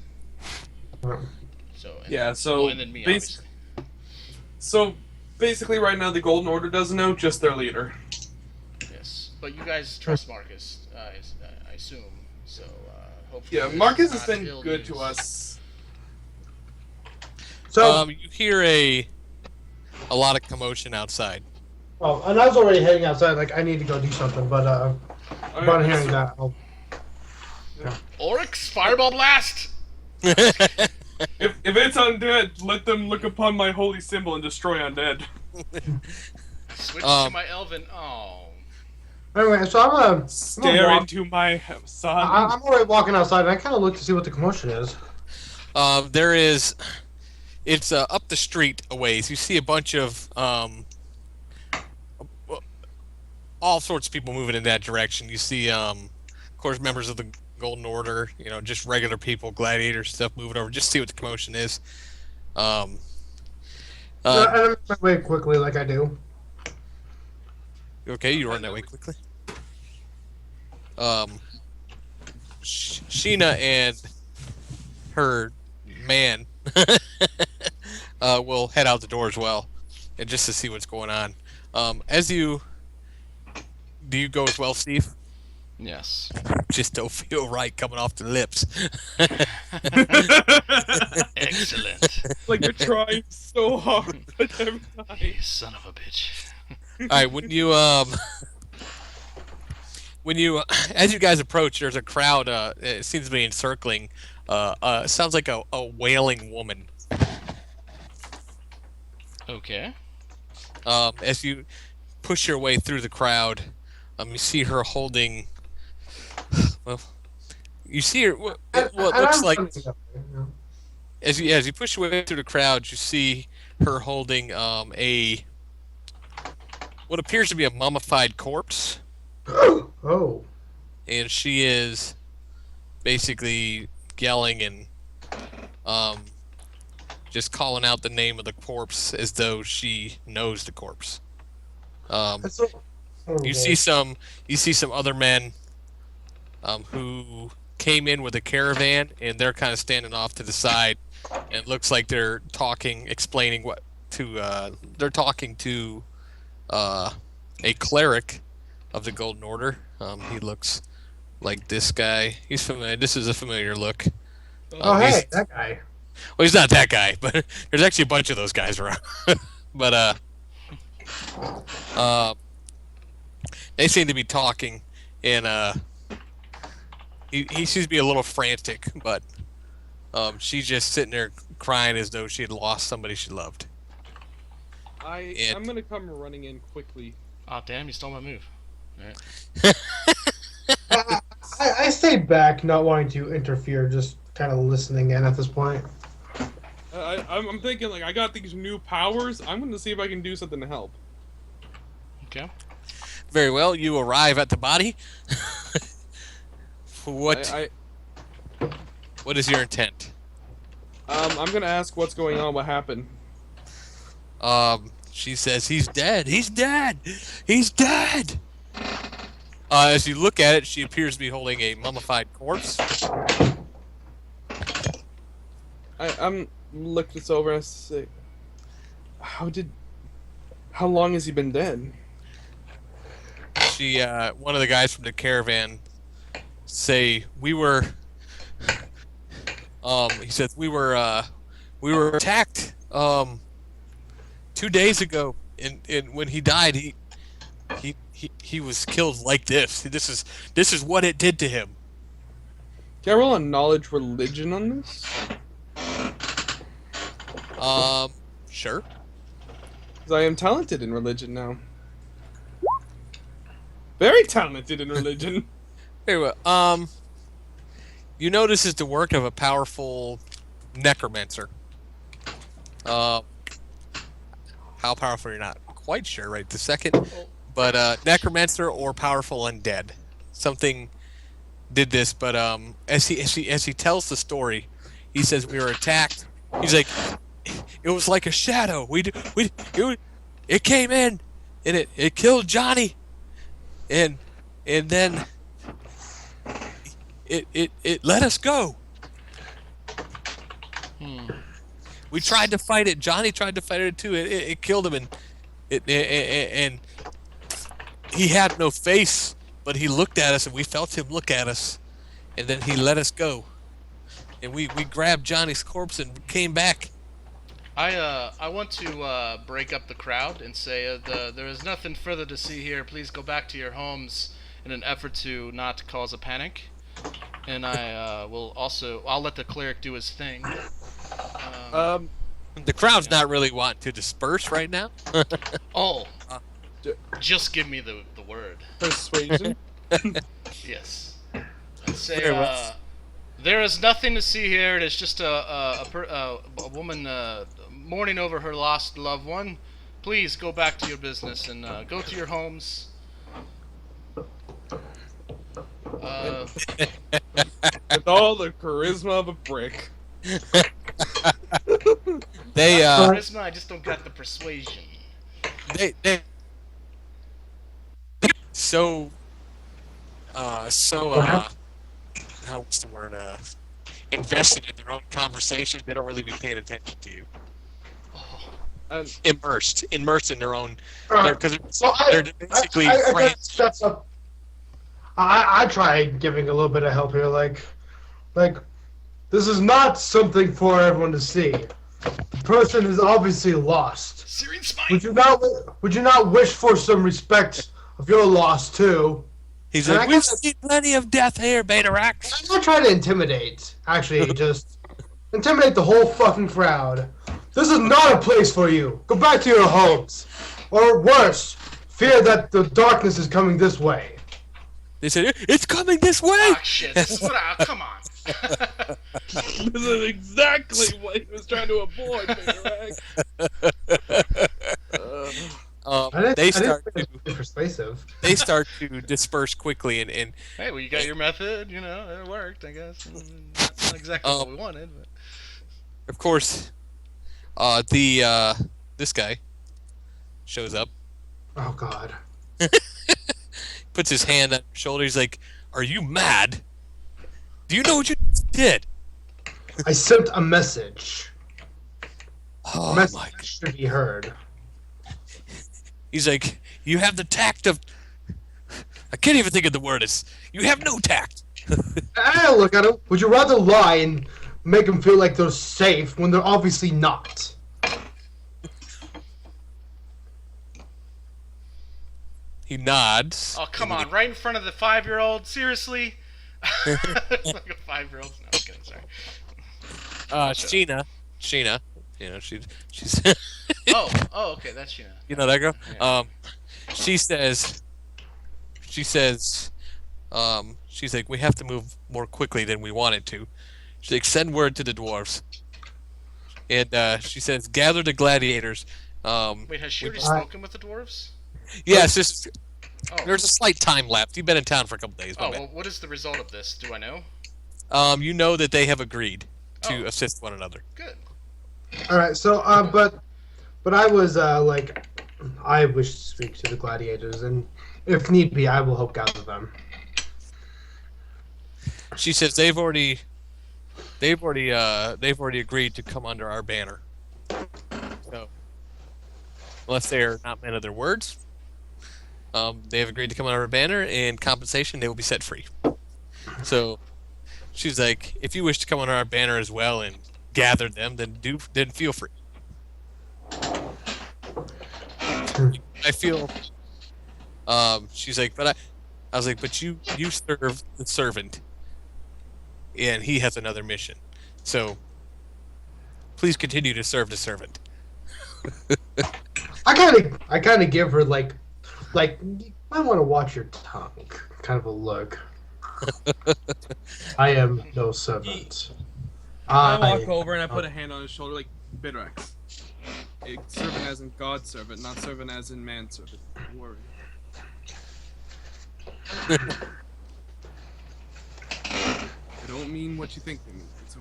And then me, obviously. So basically, right now the Golden Order doesn't know, just their leader. Yes, but you guys trust Marcus, I assume. So hopefully. Yeah, Marcus has been good to us. So you hear a lot of commotion outside. Oh, and I was already heading outside. Like I need to go do something, but upon hearing that, I'll... Oryx, fireball blast! If it's undead, let them look upon my holy symbol and destroy undead. Switch to my elven. Oh. Anyway, so I'm Stare into my sun. I'm already walking outside, and I kind of look to see what the commotion is. There is. It's up the street a ways. You see a bunch of all sorts of people moving in that direction. You see, of course, members of the Golden Order. Just regular people, gladiators, stuff moving over. Just see what the commotion is. And I make my way quickly, like I do. Okay, you run that way quickly. Sheena and her man will head out the door as well, and just to see what's going on. Do you go as well, Steve? Yes. Just don't feel right coming off the lips. Excellent. Like you're trying so hard, but every time. You son of a bitch. All right, when you when you as you guys approach, there's a crowd. It seems to be encircling. Sounds like a wailing woman. Okay. As you push your way through the crowd, you see her holding. Well, you see her. What And looks I'm like running that way, as you push your way through the crowd, you see her holding a what appears to be a mummified corpse, Oh. and she is basically yelling and um, just calling out the name of the corpse as though she knows the corpse. Um, That's so, oh, you boy. see some other men who came in with a caravan, and they're kind of standing off to the side, and it looks like they're talking, explaining what to. They're talking to a cleric of the Golden Order. He looks like this guy. He's familiar. This is a familiar look. Oh, hey, that guy. Well, he's not that guy, but there's actually a bunch of those guys around. but uh, they seem to be talking, and he seems to be a little frantic, but she's just sitting there crying as though she had lost somebody she loved. And- I'm gonna come running in quickly. Oh damn! You stole my move. All right. I stayed back, not wanting to interfere, just kind of listening in at this point. I'm thinking like I got these new powers. I'm gonna see if I can do something to help. Okay. Very well. You arrive at the body. What what is your intent? I'm gonna ask what's going on. What happened? She says he's dead. He's dead. He's dead. As you look at it, she appears to be holding a mummified corpse. I'm look this over and say, how long has he been dead? She, one of the guys from the caravan, say he says we were attacked 2 days ago, and when he died, he was killed like this. This is what it did to him. Can I roll a knowledge religion on this? Sure. Because I am talented in religion now. Very talented in religion. Very well. You know this is the work of a powerful necromancer. How powerful you're not quite sure right this second, but necromancer or powerful undead. Something did this, but as he tells the story, he says we were attacked. He's like, it was like a shadow. It came in and it killed Johnny, and then it let us go. We tried to fight it. Johnny tried to fight it too. It killed him, and he had no face, but he looked at us, and we felt him look at us, and then he let us go, and we grabbed Johnny's corpse and came back. I want to break up the crowd and say there is nothing further to see here. Please go back to your homes in an effort to not cause a panic. And I'll let the cleric do his thing. The crowd's not really wanting to disperse right now. Oh, just give me the word. Persuasion. Yes. I'd say Very well. there is nothing to see here. It is just a woman mourning over her lost loved one. Please go back to your business and go to your homes. With all the charisma of a brick. They Charisma, I just don't got the persuasion. they so what's the word, invested in their own conversation, they don't really be paying attention to you. Immersed in their own, because they're basically I friends. guess that's a. I try giving a little bit of help here, like this is not something for everyone to see. The person is obviously lost. Syrian Smite! Would you not wish for some respect of your loss too? He's And like, we've seen plenty of death here, Betarax. I'm gonna try to intimidate. Actually, just intimidate the whole fucking crowd. This is not a place for you. Go back to your homes. Or worse, fear that the darkness is coming this way. They said, it's coming this way. Oh shit! This is what come on. This is exactly what he was trying to avoid, Betarax. They start to persuasive. they start to disperse quickly, and Hey, well, you got your method. You know, it worked, I guess. Not exactly what we wanted, but of course, this guy shows up, Oh God. puts his hand on your shoulder. He's like, "Are you mad? Do you know what you just did?" I sent a message. Oh A my! message should be heard. He's like, "You have the tact of." I can't even think of the word. It's you have no tact. I look at him. Would you rather lie and make them feel like they're safe when they're obviously not? He nods. oh come on, right in front of the 5-year-old. Seriously? Like a 5-year-old. No, I'm kidding. Sorry. Sheena, you know, she's Oh, okay, that's you. you know that girl. Yeah. She's like, we have to move more quickly than we wanted to. She's like, send word to the dwarves. And she says, gather the gladiators. Wait, has she already spoken with the dwarves? Yes, this, Oh. there's a slight time lapse. You've been in town for a couple days. Oh, my well, what is the result of this? Do I know? man. You know that they have agreed to Oh. assist one another. Good. All right. So, but I was like, I wish to speak to the gladiators, and if need be, I will help gather them. She says they've already agreed to come under our banner. So, unless they are not men of their words, they have agreed to come under our banner. In compensation, they will be set free. So, she's like, if you wish to come under our banner as well and gather them, then feel free. I feel. She's like, but I was like, but you serve the servant, and he has another mission. So please continue to serve the servant. I kind of give her like I want to watch your tongue kind of a look. I am no servant. I walk over and I put a hand on his shoulder, like, Bitrex. Servant as in God servant, not servant as in man servant. Don't worry. I don't mean what you think they mean. It's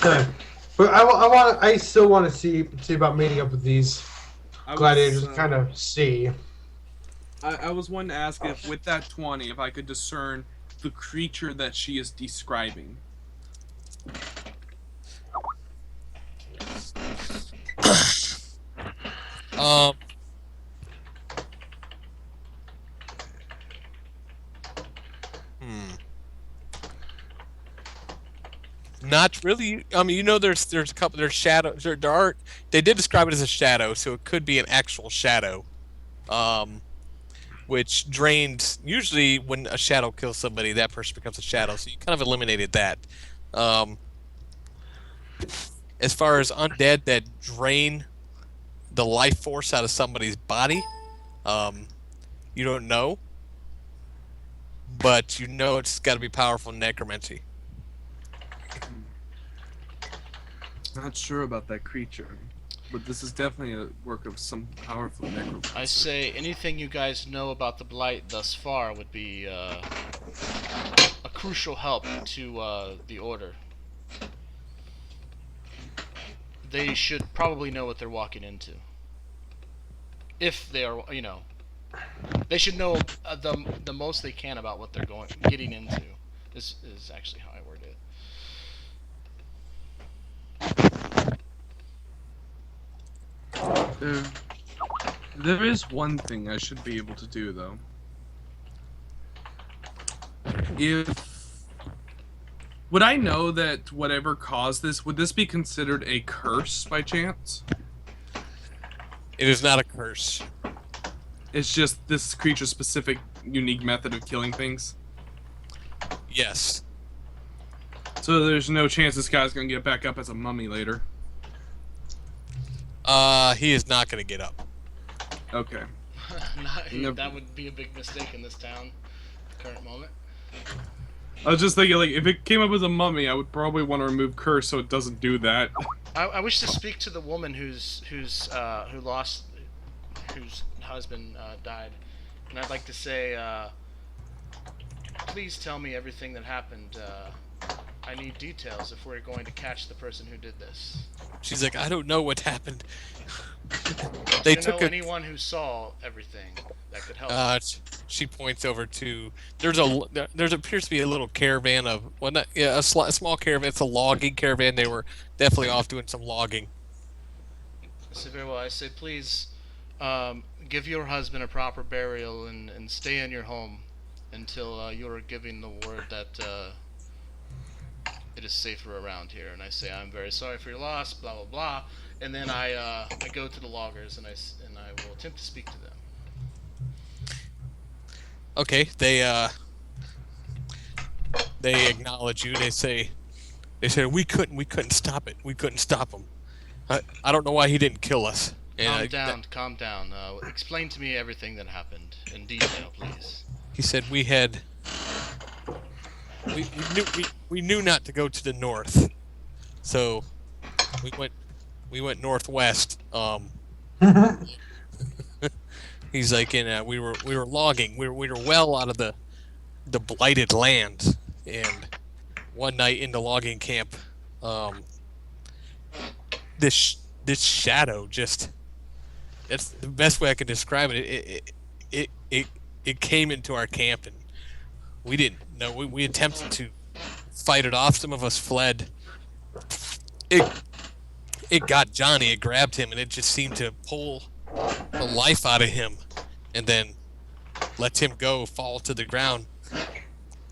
okay. But I still want to see about meeting up with these gladiators and kind of see. I was one to ask if, with that 20, if I could discern the creature that she is describing. Not really. I mean, you know, there's a couple. There's shadows. They did describe it as a shadow, so it could be an actual shadow. Which drained. Usually, when a shadow kills somebody, that person becomes a shadow. So you kind of eliminated that. As far as undead that drain the life force out of somebody's body, you don't know. But you know it's got to be powerful necromancy. Not sure about that creature, but this is definitely a work of some powerful necromancer. I say anything you guys know about the Blight thus far would be a crucial help to the Order. They should probably know what they're walking into. If they are, you know, they should know the most they can about what they're getting into. This is actually how I word it. There is one thing I should be able to do, though. Would I know that whatever caused this, would this be considered a curse by chance? It is not a curse. It's just this creature's specific, unique method of killing things. Yes. So there's no chance this guy's gonna get back up as a mummy later. He is not going to get up. Okay. Not, that would be a big mistake in this town, current moment. I was just thinking, like, if it came up as a mummy, I would probably want to remove curse so it doesn't do that. I wish to speak to the woman who lost, whose husband died, and I'd like to say, please tell me everything that happened. I need details if we're going to catch the person who did this. She's like, I don't know what happened. Do They you took know a. anyone who saw everything that could help? She points over to. There's appears to be a little caravan of. Well, not, yeah, a small caravan. It's a logging caravan. They were definitely off doing some logging. I say very well. I say, please, give your husband a proper burial and stay in your home until you are giving the word that it is safer around here. And I say, I'm very sorry for your loss, blah blah blah. And then I go to the loggers and I will attempt to speak to them. Okay, they acknowledge you. They say we couldn't stop it. We couldn't stop him. I don't know why he didn't kill us. And Calm down. Explain to me everything that happened in detail, please. he said we knew not to go to the north, so we went northwest. He's like, we were logging. We were well out of the blighted land, and one night in the logging camp, this shadow just. That's the best way I can describe it. It came into our camp, and we didn't know. We attempted to fight it off. Some of us fled. It got Johnny. It grabbed him, and it just seemed to pull the life out of him, and then let him go, fall to the ground.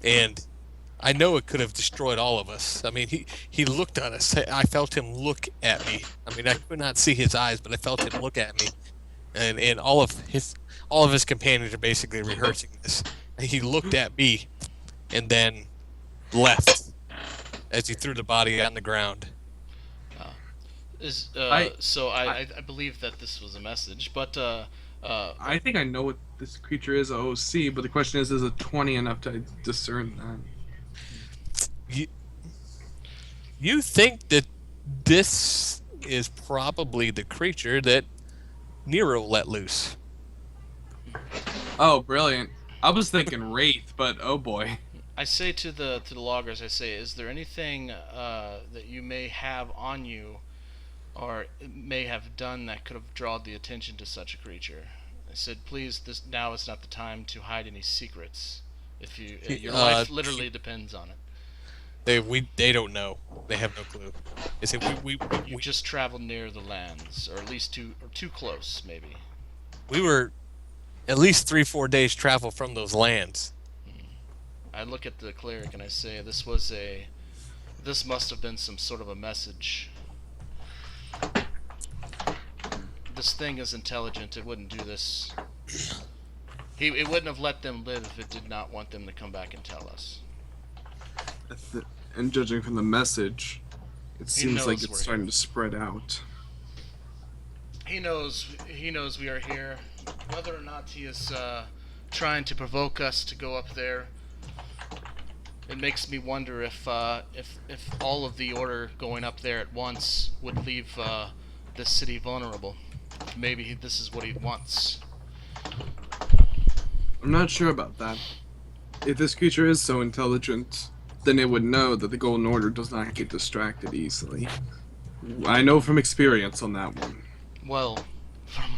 And I know it could have destroyed all of us. I mean, he looked at us. I felt him look at me. I mean, I could not see his eyes, but I felt him look at me. And all of his companions are basically rehearsing this. He looked at me, and then left as he threw the body on the ground. I believe that this was a message, but I think I know what this creature is, a OC, but the question is a 20 enough to discern that? You think that this is probably the creature that Nero let loose? Oh, brilliant. I was thinking Wraith, but oh boy. I say to the loggers, I say, is there anything that you may have on you, or may have done that could have drawn the attention to such a creature? I said, please, now is not the time to hide any secrets. If your life literally depends on it. They don't know. They have no clue. They say we just traveled near the lands, or at least too close, maybe. We were at least 3-4 days travel from those lands. I look at the cleric and I say, this must have been some sort of a message. This thing is intelligent. It wouldn't do this. It wouldn't have let them live if it did not want them to come back and tell us. And judging from the message, it seems like it's starting to spread out. He knows we are here. Whether or not he is trying to provoke us to go up there, it makes me wonder if all of the order going up there at once would leave this city vulnerable. Maybe this is what he wants. I'm not sure about that. If this creature is so intelligent, then it would know that the Golden Order does not get distracted easily. I know from experience on that one. Well, from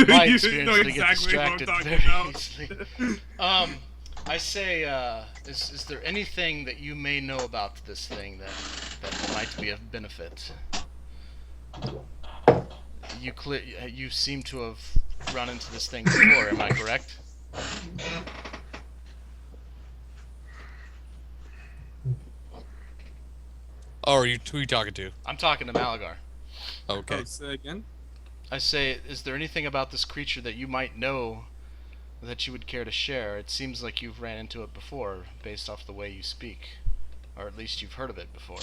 my experience, they get distracted very easily. I say, is there anything that you may know about this thing that might be of benefit? You seem to have run into this thing before, am I correct? Oh, who are you talking to? I'm talking to Malagar. Okay. Say again? I say, is there anything about this creature that you might know that you would care to share? It seems like you've ran into it before, based off the way you speak. Or at least you've heard of it before.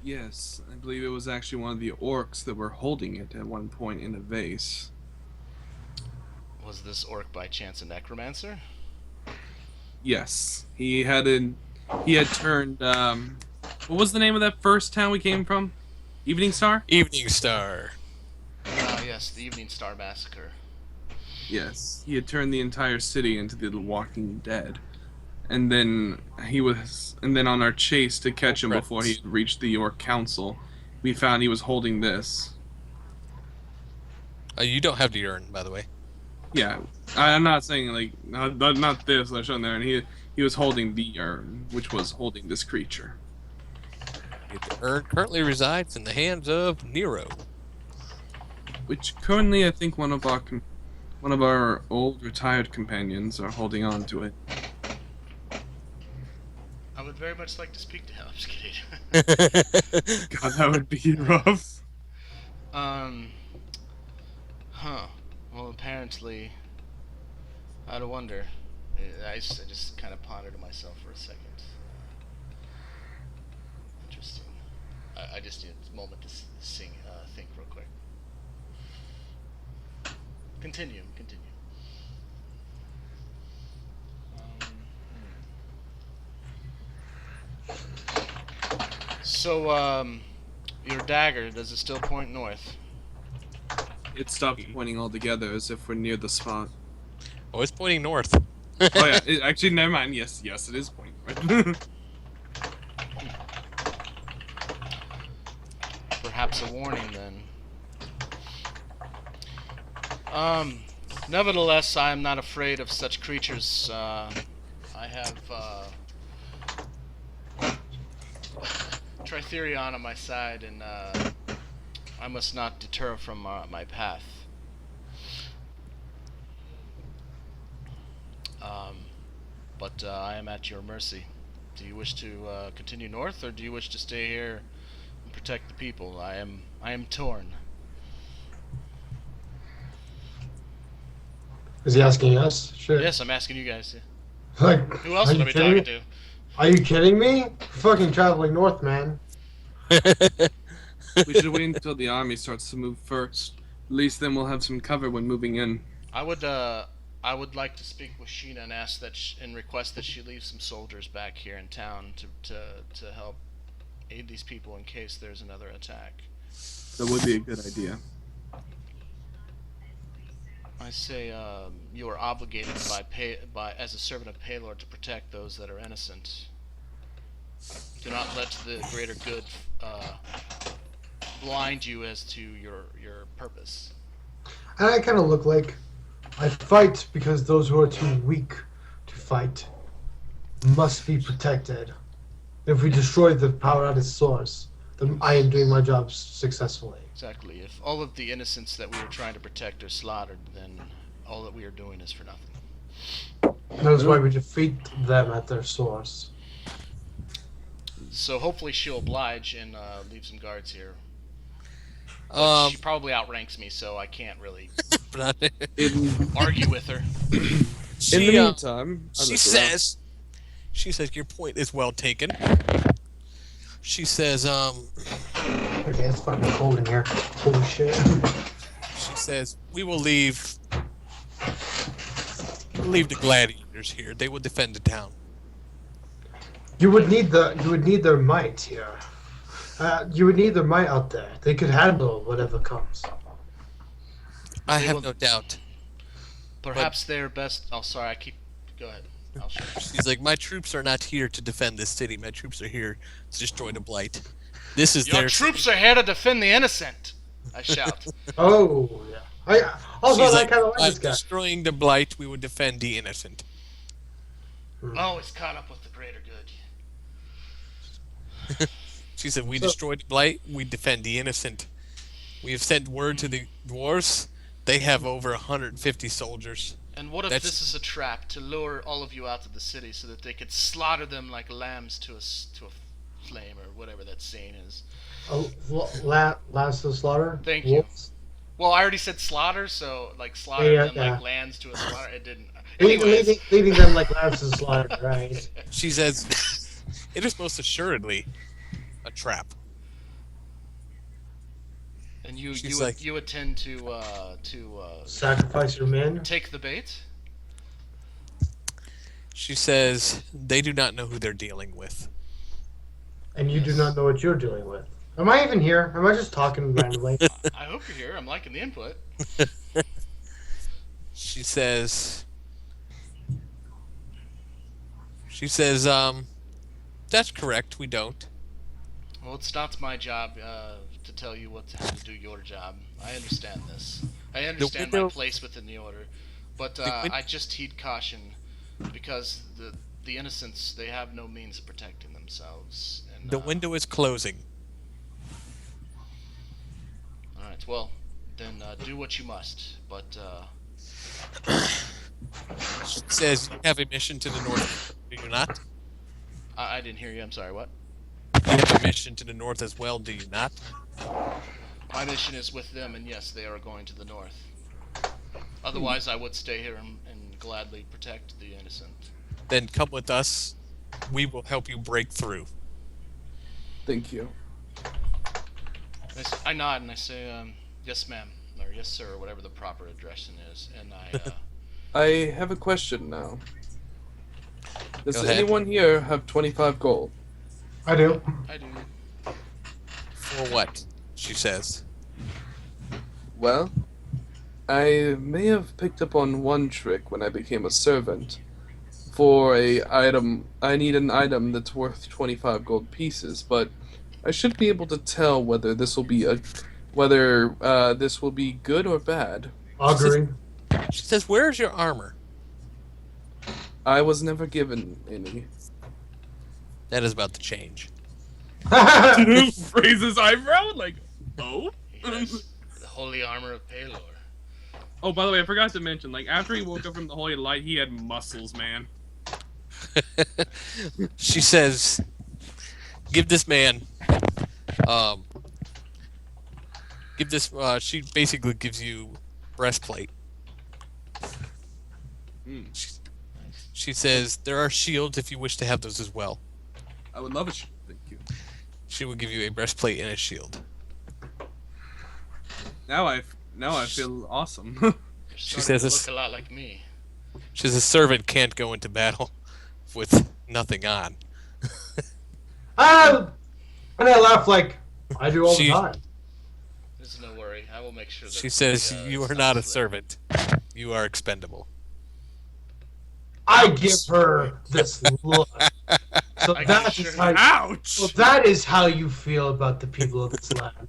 Yes, I believe it was actually one of the orcs that were holding it at one point in a vase. Was this orc by chance a necromancer? Yes, he had turned. What was the name of that first town we came from? Evening Star. Evening Star. Ah, yes, the Evening Star Massacre. Yes, he had turned the entire city into the Walking Dead, and then on our chase to catch him before he had reached the York Council, we found he was holding this. You don't have the urn, by the way. Yeah, I'm not saying like not this. I showed there, and he was holding the urn, which was holding this creature. The urn currently resides in the hands of Nero. Which currently I think one of our old retired companions are holding on to it. I would very much like to speak to him. I'm just kidding. God, that would be rough. Huh. Well, apparently, I wonder. I just kind of pondered to myself for a second. Interesting. I just need a moment to think real quick. Continue. So, your dagger, does it still point north? It stopped pointing altogether as if we're near the spot. Oh, it's pointing north. Oh yeah, actually, never mind. Yes, it is pointing north. Perhaps a warning then. Nevertheless, I am not afraid of such creatures. I have Tritherion on my side, and I must not deter from my path. But I am at your mercy. Do you wish to continue north, or do you wish to stay here and protect the people? I am torn. Is he asking us? Sure. Yes, I'm asking you guys. Like, Who else are would I you be kidding talking me? to? Are you kidding me? Fucking traveling north, man. We should wait until the army starts to move first. At least then we'll have some cover when moving in. I would like to speak with Sheena and ask and request that she leave some soldiers back here in town to help aid these people in case there's another attack. That would be a good idea. I say you are obligated by as a servant of Paylor to protect those that are innocent. Do not let the greater good blind you as to your purpose. And I kind of look like I fight because those who are too weak to fight must be protected. If we destroy the power at its source, then I am doing my job successfully. Exactly. If all of the innocents that we were trying to protect are slaughtered, then all that we are doing is for nothing. That is why we defeat them at their source. So hopefully she'll oblige and leave some guards here. She probably outranks me, so I can't really argue with her. In the meantime, she says, your point is well taken. She says, Okay, it's fucking cold in here. Holy shit. she says, we will leave the gladiators here. They will defend the town. You would need their might here. You would need their might out there. They could handle whatever comes. I have no doubt. Perhaps they're best. Oh, sorry. Go ahead. I'll show you. She's like, my troops are not here to defend this city. My troops are here to destroy the blight. This is Your their troops are here to defend the innocent. I shout. Oh yeah. I also She's I like, kind of like by this guy. destroying the blight, we would defend the innocent. Always caught up with the greater good. She said, we destroy the blight, we defend the innocent. We have sent word to the dwarves. They have over 150 soldiers. And what if this is a trap to lure all of you out of the city so that they could slaughter them like lambs to a flame or whatever that saying is. Oh, last to the slaughter. Thank you. Wolves. Well, I already said slaughter, so like slaughter Yeah, and then like lands to a slaughter. It didn't. Anyways. Leading them like lambs to the slaughter, right? She says, "It is most assuredly a trap." And you She's like- you intend to Sacrifice your men, take the bait? She says, "They do not know who they're dealing with." and you do not know what you're dealing with. Am I even here? Am I just talking randomly? I hope you're here. I'm liking the input. She says, "That's correct. We don't." Well, it's not my job to tell you how to do your job. I understand this. I understand my window- place within the order, but I just heed caution because the innocents, they have no means of protecting themselves. And, The window is closing. All right. Well, then do what you must. But She says, "You have a mission to the north, do you not? I didn't hear you. I'm sorry. What? You have a mission to the north as well, do you not?" My mission is with them, and yes, they are going to the north. Otherwise, I would stay here and gladly protect the innocent. "Then come with us. We will help you break through." Thank you. I nod and I say, yes, ma'am, or yes, sir, or whatever the proper addressing is, and I have a question now. Does Go ahead. anyone here have 25 gold? I do. I do. For what? She says. Well, I may have picked up on one trick when I became a servant. For a item, I need an item that's worth 25 gold pieces, but I should be able to tell whether this will be good or bad. Augury. She says, "Where's your armor?" I was never given any. That is about to change. Raise his eyebrow like, oh? Yes, the holy armor of Palor. Oh, by the way, I forgot to mention, like, after he woke up from the holy light, he had muscles, man. She says, "Give this man, she basically gives you breastplate." Mm. She says, "There are shields if you wish to have those as well." I would love a shield, thank you. She will give you a breastplate and a shield. Now I feel awesome. You're She starting says to this- look a lot like me. She says, "A servant can't go into battle with nothing on." And I laugh like I do all She- the time. There's no worry. I will make sure that She says, the, "You are stuff not a is lit. servant. You are expendable." I give her this look. So I that can is assure how. you- Ouch! So that is how you feel about the people of this land.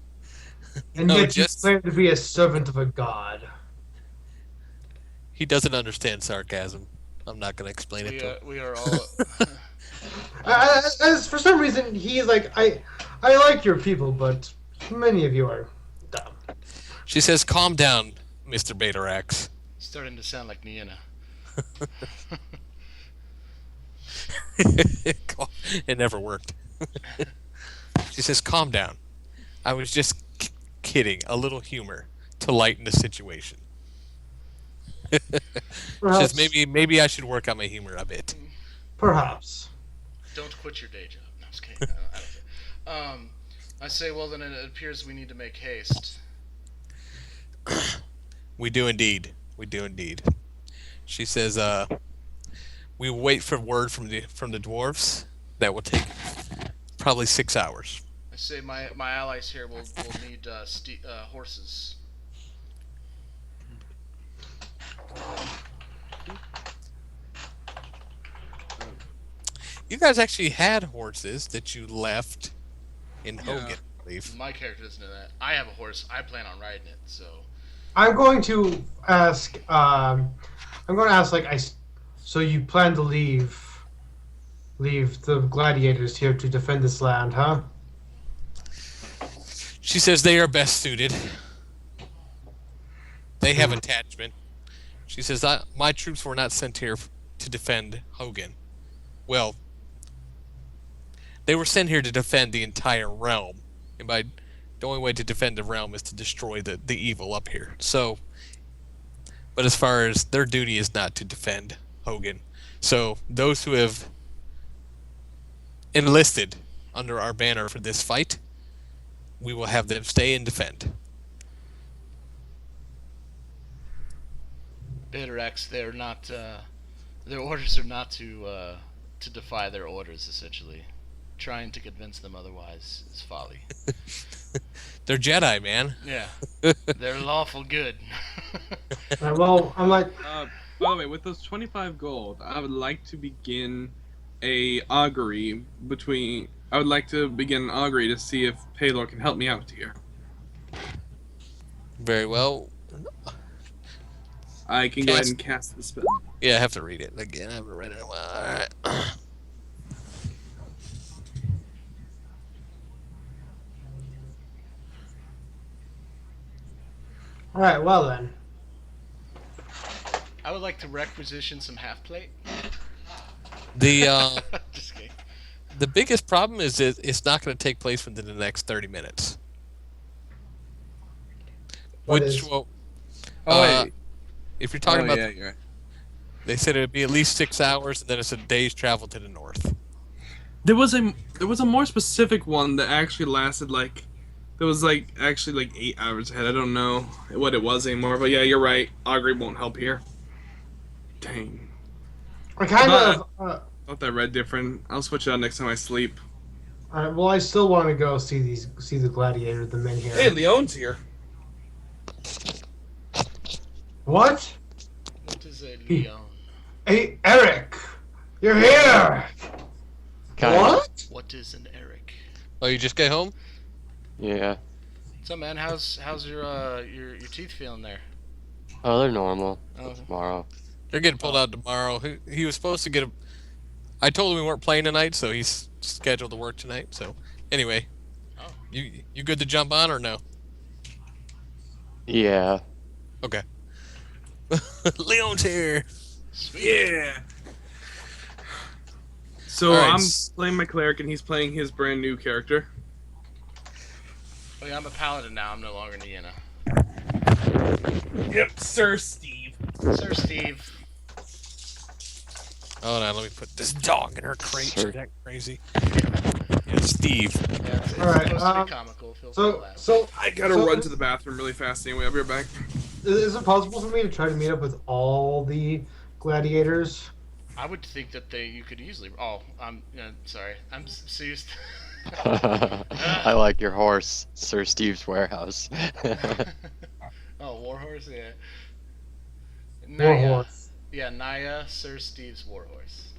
And No, yet just- you claim to be a servant of a god. He doesn't understand sarcasm. I'm not going to explain it to him. We are all. As for some reason, he's like, I like your people, but many of you are dumb. She says, "Calm down, Mr. Betarax." starting to sound like Niena. It never worked. She says, "Calm down. I was just kidding. A little humor to lighten the situation." She Perhaps, says, maybe I should work on my humor a bit." perhaps. Don't quit your day job. No, I'm just kidding. I don't care. I say, well, then it appears we need to make haste. We do indeed. We do indeed. She says, "We wait for word from the dwarves. That will take probably 6 hours." I say, my allies here will need horses. You guys actually had horses that you left in Hogan, I believe. My character doesn't know that. I have a horse. I plan on riding it. So I'm going to ask. So you plan to leave the gladiators here to defend this land, huh? She says they are best suited. They have attachment. She says, "My troops were not sent here to defend Hogan. Well, they were sent here to defend the entire realm, and by the only way to defend the realm is to destroy the evil up here. So, but as far as their duty is not to defend Hogan. So those who have enlisted under our banner for this fight, we will have them stay and defend. Bitterex, they're not. Their orders are not to defy their orders. Essentially, trying to convince them otherwise is folly. They're Jedi, man. Yeah, they're lawful good. Well, I'm like, By the way, with those 25 gold, I would like to begin a augury between. I would like to begin an augury to see if Paylor can help me out here. Very well. I can go ahead and cast the spell. Yeah, I have to read it again. I haven't read it in a while. All right. all right, well then. I would like to requisition some half plate. The Just kidding. the biggest problem is that it's not going to take place within the next 30 minutes. What Which, is- well, Oh, wait. if you're talking about, yeah, you're right. they said it'd be at least 6 hours, and then it's a day's travel to the north. There was a more specific one that actually lasted like. There was like actually like 8 hours ahead. I don't know what it was anymore, but yeah, you're right. Augury won't help here. Dang. I kind But- of. Thought that read different. I'll switch it out next time I sleep. All right, well, I still want to go see the gladiators, the men here. Hey, Leon's here. What? What is a Leon? Hey, Eric, you're here. Kinda. What? What is an Eric? Oh, you just get home? Yeah. So man, how's your teeth feeling there? Oh, they're normal. Oh, Tomorrow. They're getting pulled out tomorrow. He was supposed to get a. I told him we weren't playing tonight, so he's scheduled to work tonight. So, anyway, Oh. you good to jump on or no? Yeah. Okay. Leon's here. sweet. Yeah. So All right. I'm playing my cleric and he's playing his brand new character. Oh yeah, I'm a paladin now. I'm no longer Niena. Yep, Sir Steve. Sir Steve. Hold on, let me put this dog in her crate. Sure. Is that crazy? Yeah, Steve. Yeah, it's All right, supposed to be comical. It feels So, like that. so I gotta So- run to the bathroom really fast anyway. I'll be right back. is it possible for me to try to meet up with all the gladiators? I would think that you could easily. Oh, I'm sorry. I'm so used. I like your horse, Sir Steve's warehouse. Oh, Warhorse, yeah. Warhorse. Yeah, Naya, Sir Steve's Warhorse.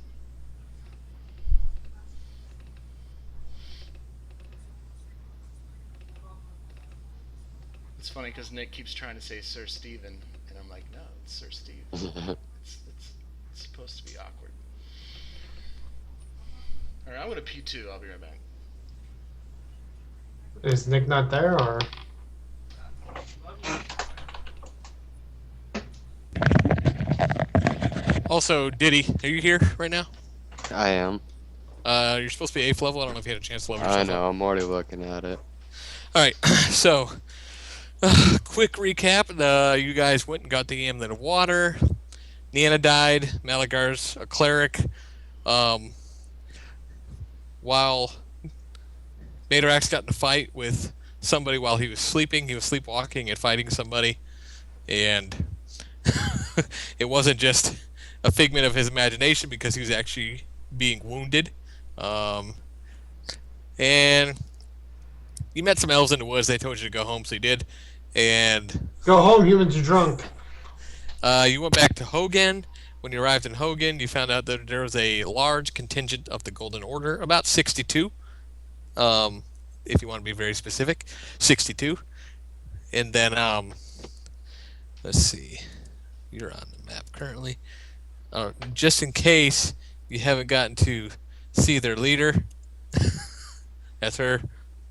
It's funny because Nick keeps trying to say Sir Steven, and I'm like, no, it's Sir Steve. It's supposed to be awkward. Alright, I'm gonna pee too. I'll be right back. Is Nick not there, or? Also, Diddy, are you here right now? I am. You're supposed to be 8th level. I don't know if you had a chance to level I yourself know. up. I'm already looking at it. All right, so quick recap. You guys went and got the amulet of water. Niana died. Malagar's a cleric. While Madarax got in a fight with somebody while he was sleeping, he was sleepwalking and fighting somebody, and it wasn't just a figment of his imagination because he was actually being wounded. And you met some elves in the woods. They told you to go home, so you did. And Go home, humans are drunk. you went back to Hogan. When you arrived in Hogan, you found out that there was a large contingent of the Golden Order, about 62. If you want to be very specific, 62. And then, let's see. You're on the map currently. Just in case you haven't gotten to see their leader, that's her.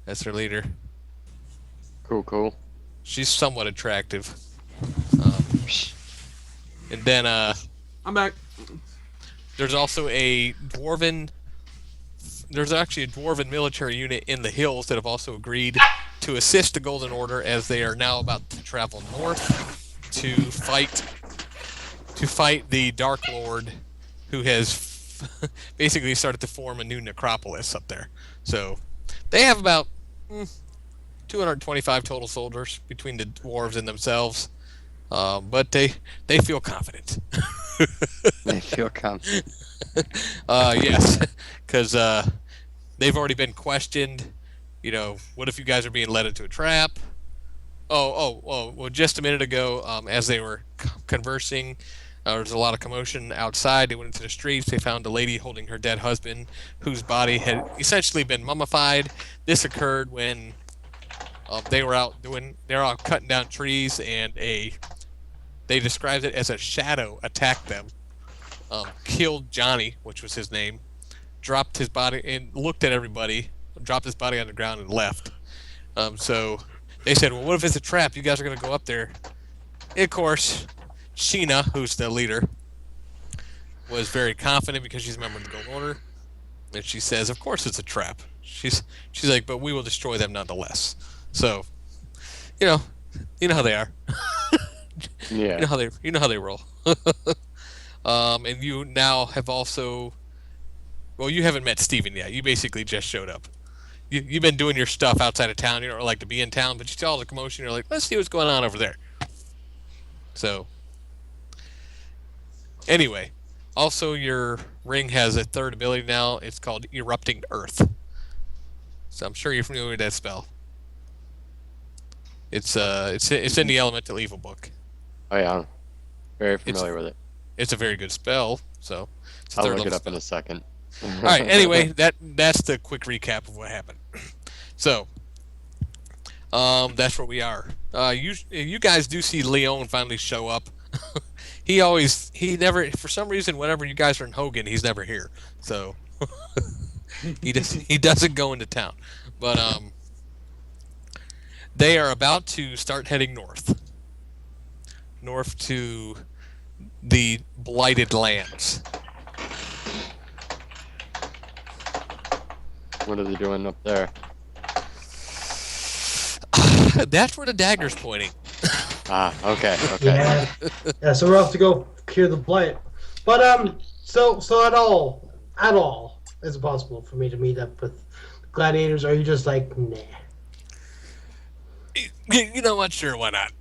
That's her leader. Cool. She's somewhat attractive. And then I'm back. there's also a dwarven there's actually a dwarven military unit in the hills that have also agreed to assist the Golden Order as they are now about to travel north to fight the Dark Lord, who has basically started to form a new necropolis up there. So they have about 225 total soldiers between the dwarves and themselves, but they feel confident. They feel confident. Yes, because they've already been questioned. You know, what if you guys are being led into a trap? Well, just a minute ago, as they were conversing, there was a lot of commotion outside. They went into the streets. They found a lady holding her dead husband, whose body had essentially been mummified. This occurred when they were out cutting down trees, and they described it as a shadow attacked them, killed Johnny, which was his name, dropped his body and looked at everybody, dropped his body on the ground and left. So they said, well, what if it's a trap? You guys are going to go up there. And of course, Sheena, who's the leader, was very confident because she's a member of the Gold Order. And she says, of course it's a trap. She's like, but we will destroy them nonetheless. So, you know how they are. Yeah. You know how they roll. And you now have also, well, you haven't met Steven yet. You basically just showed up. You've been doing your stuff outside of town. You don't like to be in town, but you see all the commotion. You're like, let's see what's going on over there. So, anyway, also your ring has a third ability now. It's called Erupting Earth. So I'm sure you're familiar with that spell. It's in the Elemental Evil book. Oh yeah, I'm very familiar with it. It's a very good spell. So it's a I'll third look it level up spell. in a second. All right. Anyway, that's the quick recap of what happened. So, that's where we are. You guys do see Leon finally show up. he never, for some reason, whenever you guys are in Hogan, he's never here. So he doesn't go into town. But they are about to start heading north to the Blighted Lands. What are they doing up there? That's where the dagger's pointing. Ah, okay. Yeah, so we're off to go cure the blight. But so at all is it possible for me to meet up with gladiators? Or are you just like, nah? You know what? Sure, why not?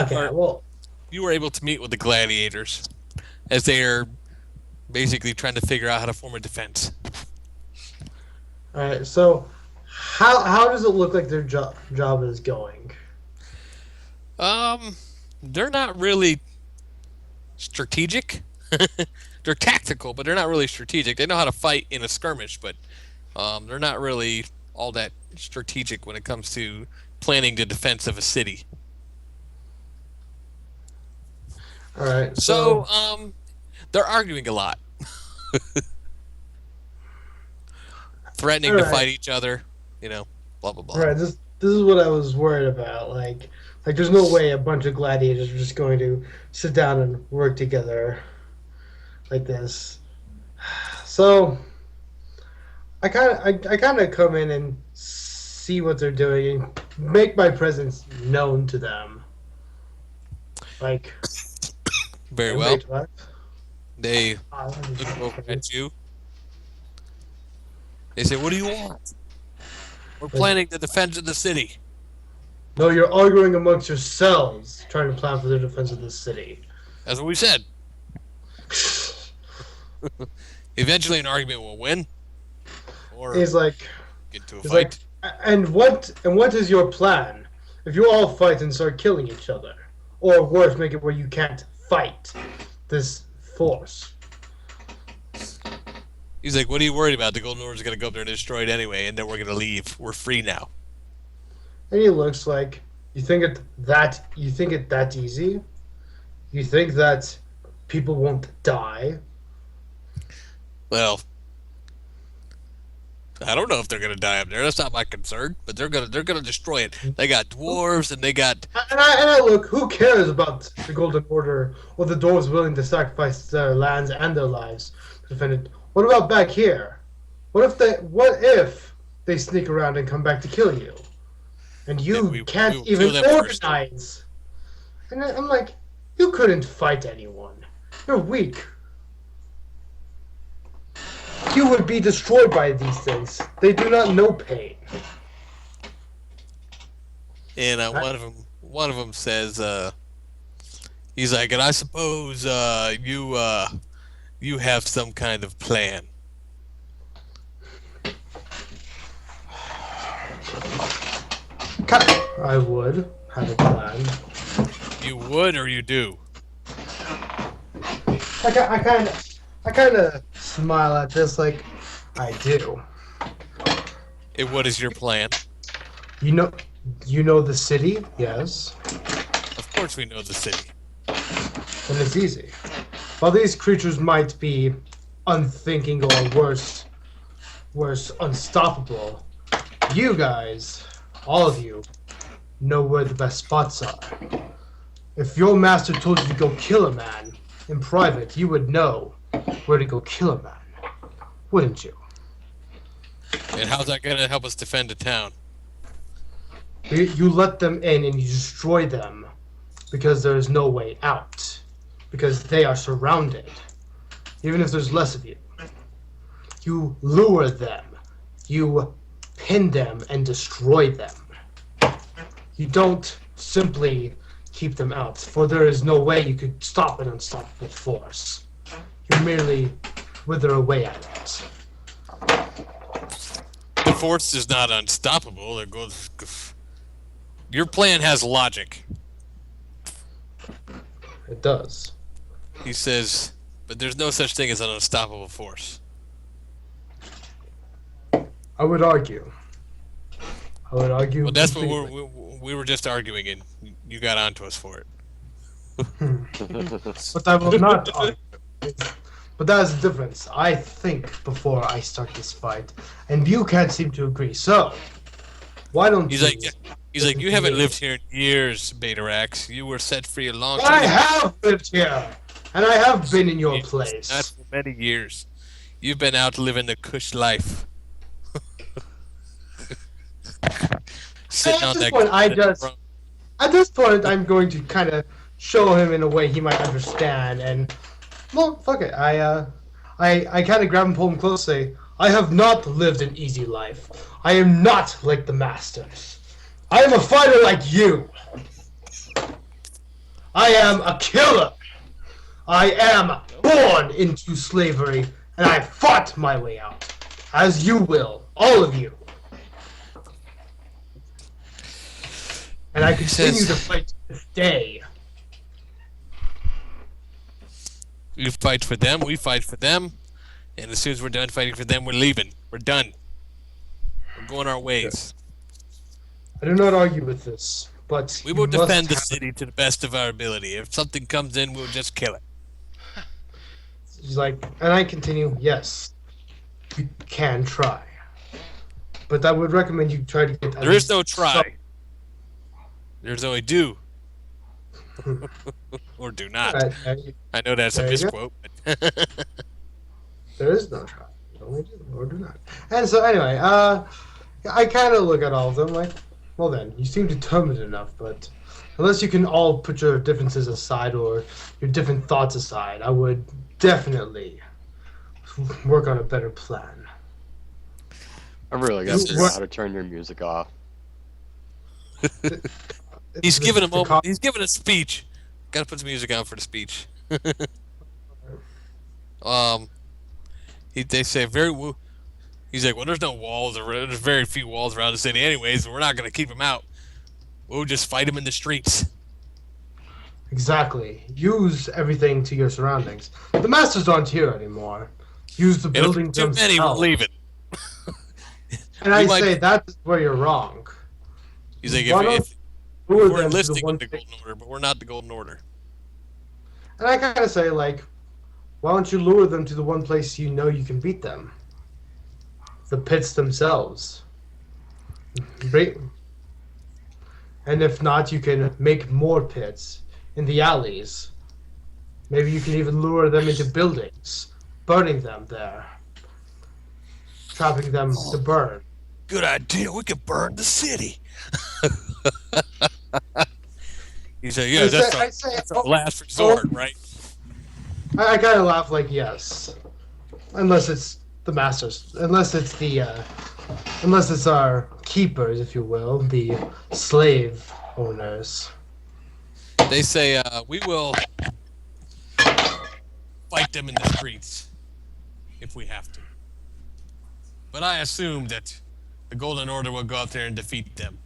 Okay, well, You were able to meet with the gladiators as they are basically trying to figure out how to form a defense. all right. So how does it look like their job is going? They're not really strategic. They're tactical, but they're not really strategic. They know how to fight in a skirmish, but they're not really all that strategic when it comes to planning the defense of a city. All right. So, they're arguing a lot. Threatening to Alright. fight each other, blah, blah, blah. All right. This is what I was worried about. Like there's no way a bunch of gladiators are just going to sit down and work together like this. So I kind of come in and see what they're doing and make my presence known to them. Like, Very well. wait, what? They look over at you. They say, what do you want? We're planning the defense of the city. No, you're arguing amongst yourselves, trying to plan for the defense of the city. That's what we said. Eventually an argument will win. Or He's like, get into a he's fight. like, and what is your plan? If you all fight and start killing each other, or worse, make it where you can't fight this force. He's like, what are you worried about? The Golden Order's going to go up there and destroy it anyway, and then we're going to leave. We're free now. And he looks like, you think it that easy? You think that people won't die? Well, I don't know if they're going to die up there. That's not my concern. But they're gonna destroy it. They got dwarves and they got. And I look, who cares about the Golden Order or the dwarves willing to sacrifice their lands and their lives to defend it? What about back here? What if they sneak around and come back to kill you, and Then you we can't will kill even them first. organize? And I'm like, you couldn't fight anyone. You're weak. You would be destroyed by these things. They do not know pain. And one of them says, he's like, and I suppose you have some kind of plan. I would have a plan. You would or you do? I kind of smile at this like, I do. And what is your plan? You know, you know the city, yes. Of course we know the city. Then it's easy. While these creatures might be unthinking or worse, unstoppable, you guys, all of you, know where the best spots are. If your master told you to go kill a man in private, you would know where to go kill a man, wouldn't you? And how's that gonna help us defend the town? You let them in and you destroy them because there is no way out. Because they are surrounded. Even if there's less of you. You lure them. You pin them and destroy them. You don't simply keep them out, for there is no way you could stop an unstoppable force. You merely wither away at it. The force is not unstoppable. It goes. Your plan has logic. It does. He says, but there's no such thing as an unstoppable force. I would argue. Well, that's what completely. we were just arguing, and you got onto us for it. But I will not argue. But that is the difference. I think before I start this fight, and you can't seem to agree. So, why don't He's you? like, you haven't lived here in years, Betarax. You were set free a long I time. have lived here, and I have been in your Not place. for many years. You've been out living the cush life. Sitting At on this that. point, throne. at this point, I'm going to kind of show him in a way he might understand, and well, fuck it. I kind of grab him, pull him close, say, I have not lived an easy life. I am not like the masters. I am a fighter like you. I am a killer. I am born into slavery, and I fought my way out, as you will, all of you. And I continue to fight to this day. You fight for them, we fight for them, and as soon as we're done fighting for them, we're leaving. We're done. We're going our ways. I do not argue with this, but We will you must defend the have- city to the best of our ability. If something comes in, we'll just kill it. He's like, and I continue, yes, you can try. But I would recommend you try to get. at There is least no some- try. There's only do. Or do not. I know that's a There you misquote. But There is no try. You only do or do not. And so anyway, I kind of look at all of them like, well then, you seem determined enough, but unless you can all put your differences aside or your different thoughts aside, I would definitely work on a better plan. I'm really gonna You- figure out how to turn your music off. he's giving a The moment. He's giving a speech. Got to put some music on for the speech. They say he's like, well, there's no walls, or there's very few walls around the city, anyways. We're not gonna keep him out. We'll just fight him in the streets. Exactly. Use everything to your surroundings. The masters aren't here anymore. Use the And if buildings too many, we're themselves. leaving. And I we might- say that's where you're wrong. He's like, Why don't if lure we're them to the enlisting one in the thing- Golden Order, but we're not the Golden Order. And I kind of say, like, why don't you lure them to the one place you know you can beat them? The pits themselves. And if not, you can make more pits in the alleys. Maybe you can even lure them into buildings, burning them there. trapping them to burn. Good idea. We could burn the city. He said, "Yeah, that's our last resort, right?" I kind of laugh like yes, unless it's the masters, unless it's our keepers, if you will, the slave owners. They say, "We will fight them in the streets if we have to." But I assume that the Golden Order will go out there and defeat them.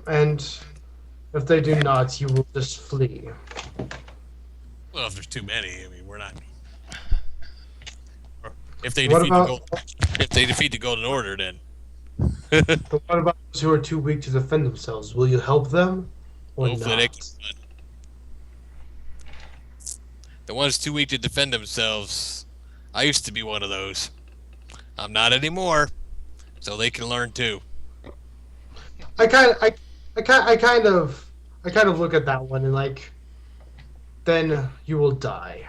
And if they do not, you will just flee. Well, if there's too many, I mean, we're not. If they What defeat about- if they defeat the Golden Order, then But what about those who are too weak to defend themselves? Will you help them or hopefully they not? can run. The ones too weak to defend themselves. I used to be one of those. I'm not anymore, so they can learn too. I kind of look at that one and like, then you will die,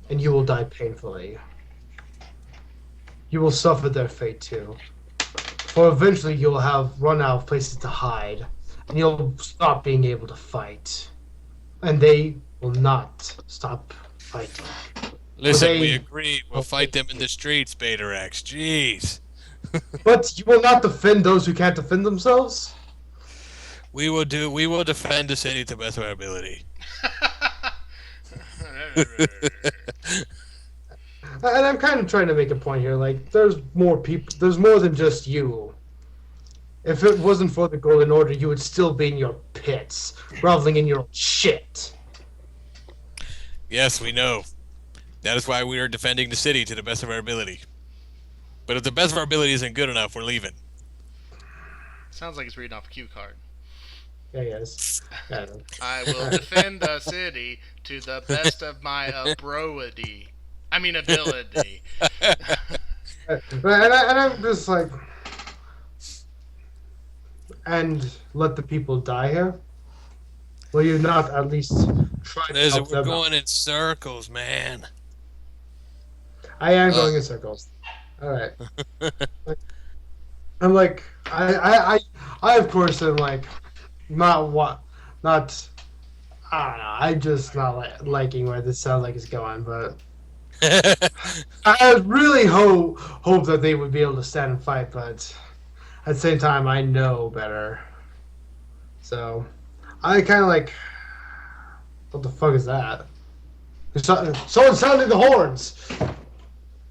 and you will die painfully. You will suffer their fate too, for eventually you'll have run out of places to hide, and you'll stop being able to fight, and they will not stop fighting. Listen, they- we agree. We'll fight them in the streets, Beta X. Jeez. But you will not defend those who can't defend themselves. We will defend the city to the best of our ability. And I'm kind of trying to make a point here. Like, there's more people. There's more than just you. If it wasn't for the Golden Order, you would still be in your pits, groveling in your own shit. Yes, we know. That is why we are defending the city to the best of our ability. But if the best of our ability isn't good enough, we're leaving. Sounds like it's reading off a cue card. Yeah, yes. Yeah, I will defend the city to the best of my ability. and I'm just like, and let the people die here. Will you not at least try to Listen, help we're them? going in circles, man. I am going in circles. All right. I'm like, I of course am like, not. I don't know. I'm just not liking where this sounds like it's going, but I really hope that they would be able to stand and fight, but at the same time, I know better. So I kind of like, what the fuck is that? Someone sounding the horns.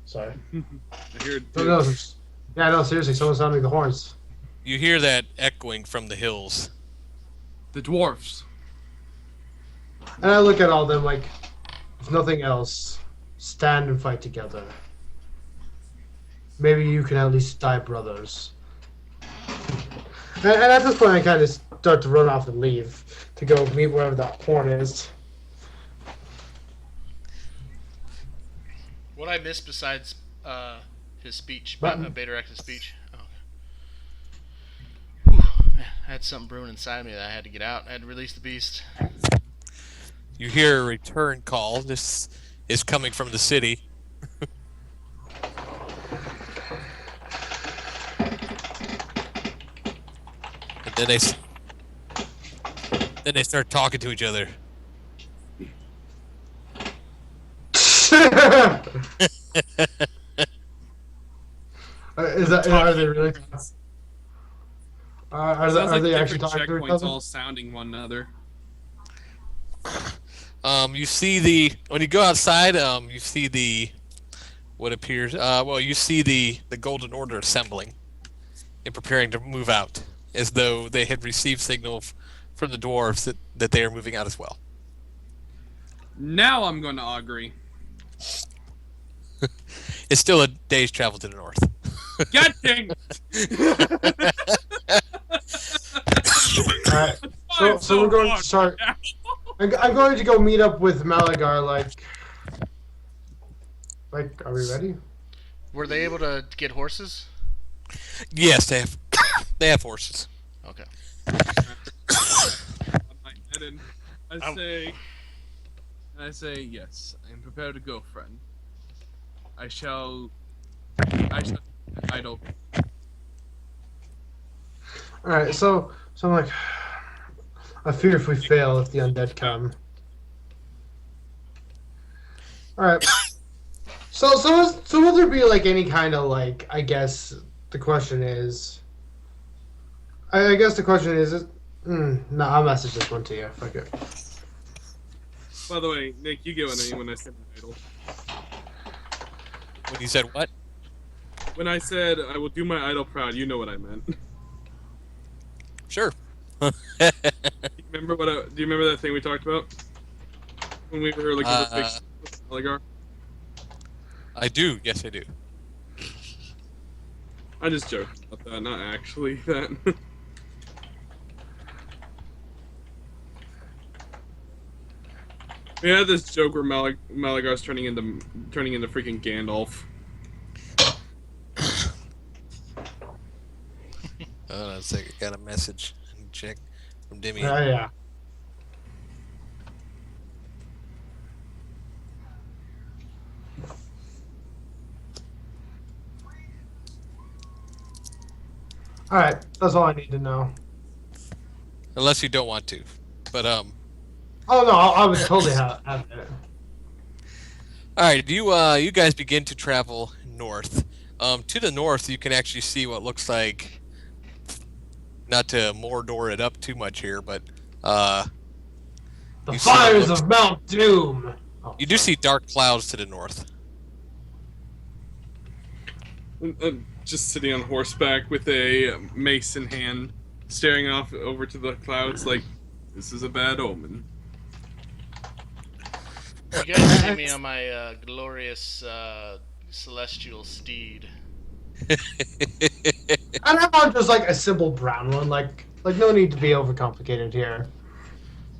Sorry. I hear it No, too. no, yeah, no, seriously, someone's sounding the horns. You hear that echoing from the hills. The dwarfs. And I look at all of them like, if nothing else, stand and fight together. Maybe you can at least die brothers. And at this point, I kind of start to run off and leave to go meet wherever that horn is. What I missed besides his speech, Button. Beta Rex's speech. Oh, okay. Whew, man, I had something brewing inside me that I had to get out. I had to release the beast. You hear a return call. This is coming from the city. And then they start talking to each other. Are they really? Are Sounds like they actually different talking to each checkpoints other? all sounding one another. You see when you go outside, you see what appears. You see the Golden Order assembling and preparing to move out, as though they had received signal from the dwarves that they are moving out as well. Now I'm going to agree. It's still a day's travel to the north. God dang! Alright, so we're going to start. I'm going to go meet up with Malagar. Like, are we ready? Were they able to get horses? Yes, they have horses. Okay. I say yes. I am prepared to go, friend. I shall idle. All right, so I'm like, I fear if we fail, if the undead come. All right. So will there be like any kind of like? I guess the question is. I guess the question is. No, I'll message this one to you. Fuck it. By the way, Nick, you get what I mean when I said idle. When you said what? When I said I will do my idol proud, you know what I meant. Sure. Do you remember that thing we talked about when we were like with the big oligarch? I do. Yes, I do. I just joked about that, not actually that. We had this joke where Malagar's turning into freaking Gandalf. Hold on a second. Got a message. Check from Demi. Yeah. All right, that's all I need to know. Unless you don't want to, but Oh no, I would totally have it. All right, you guys begin to travel north. To the north, you can actually see what looks like, not to Mordor it up too much here, but The you see what fires looks- of Mount Doom. Oh, you do sorry. see dark clouds to the north. Just sitting on horseback with a mace in hand, staring off over to the clouds like, this is a bad omen. You guys see me on my glorious celestial steed. And I want just like a simple brown one, like no need to be overcomplicated here.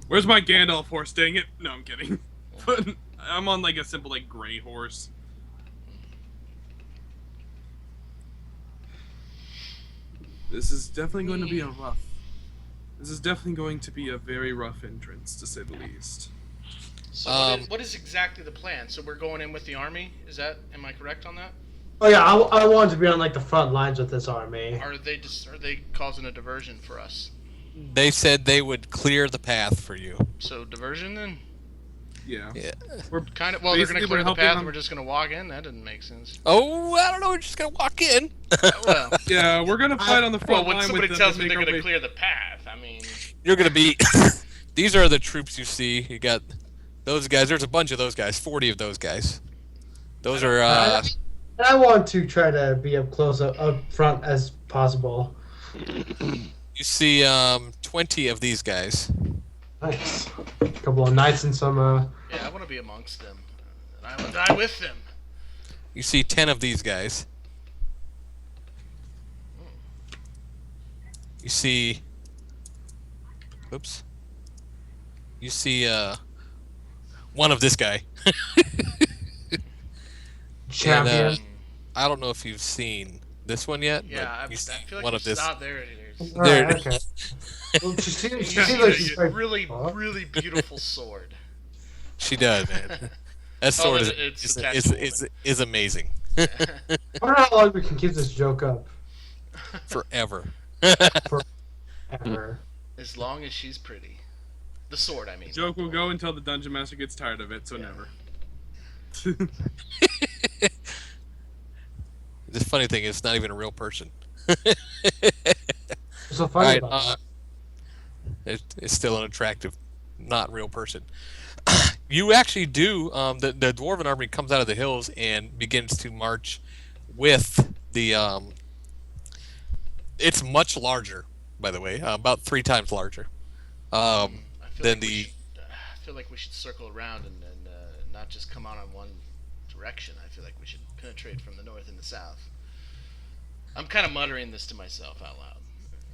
Where's my Gandalf horse? Dang it! No, I'm kidding. But I'm on like a simple like gray horse. This is definitely going to be a rough. This is definitely going to be a very rough entrance, to say the least. So what is exactly the plan? So we're going in with the army? Am I correct on that? Oh yeah, I want to be on like the front lines with this army. Are they causing a diversion for us? They said they would clear the path for you. So diversion then? Yeah. Yeah. We're Kind of. Well, they're going basically to clear we're the helping path, them- and we're just going to walk in. That didn't make sense. Oh, I don't know. We're just gonna walk in. Well, Yeah, we're gonna fight on the well, front when line somebody with tells them me and they're make going our to way- clear the path, I mean, You're gonna be. These are the troops you see. You got those guys. There's a bunch of those guys. 40 of those guys. Those are. And I want to try to be up close up front as possible. You see 20 of these guys. Nice. A couple of knights and some. yeah, I want to be amongst them, and I will die with them. You see 10 of these guys. You see. Oops. You see one of this guy. Champion. And, I don't know if you've seen this one yet. Yeah, but I you see feel like one we of this. stopped there. there- Alright, okay. Well, she You seems see like a she's very. really, Huh? really beautiful sword. She does, man. That sword it's attached to a is amazing. I wonder how long we can keep this joke up. Forever. Ever. As long as she's pretty. The sword, I mean. Joke will go until the dungeon master gets tired of it, so Yeah. never. The funny thing is, it's not even a real person. So All funny right, about it's still an attractive, not real person. You actually do. The dwarven army comes out of the hills and begins to march with the. It's much larger, by the way, about 3 times larger. I feel Then like we the- should, I feel like we should circle around and not just come out on one direction. I feel like we should penetrate from the north and the south. I'm kind of muttering this to myself out loud.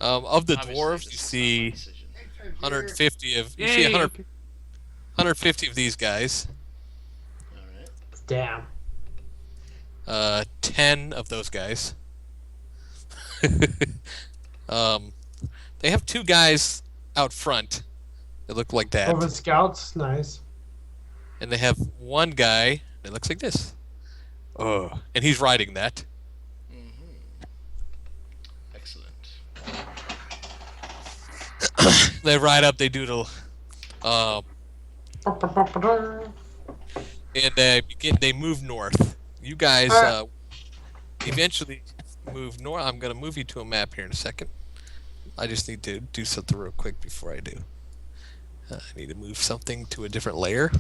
Of the Obviously, dwarves, this you is not my see decision. 150 of you see 150 of these guys. All right. Damn. 10 of those guys. They have 2 guys out front that look like that, Over scouts, nice. and they have 1 guy that looks like this. And he's riding that. Hmm. Excellent. They ride up. They do the, um, and they begin. They move north. You guys Alright. eventually move north. I'm gonna move you to a map here in a second. I just need to do something real quick before I do. I need to move something to a different layer.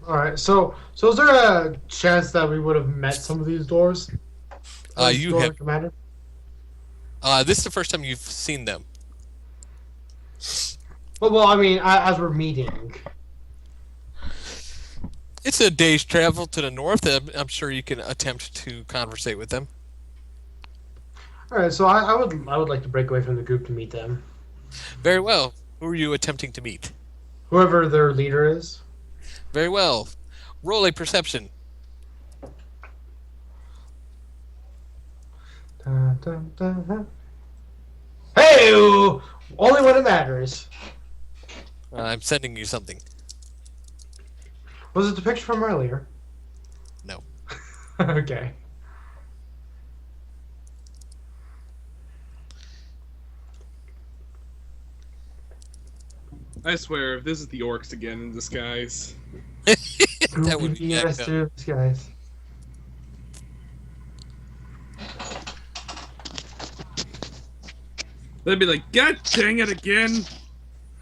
All right. So is there a chance that we would have met some of these doors? You have. Door commander. This is the first time you've seen them. Well, I mean, as we're meeting. It's a day's travel to the north. I'm sure you can attempt to conversate with them. All right. So I would like to break away from the group to meet them. Very well. Who are you attempting to meet? Whoever their leader is. Very well. Roll a perception. Dun, dun, dun, dun. Hey, only when it matters. I'm sending you something. Was it the picture from earlier? No. Okay. I swear, if this is the orcs again in disguise. That would be Yes, jacked up. dude, guys. They'd be like, God dang it again!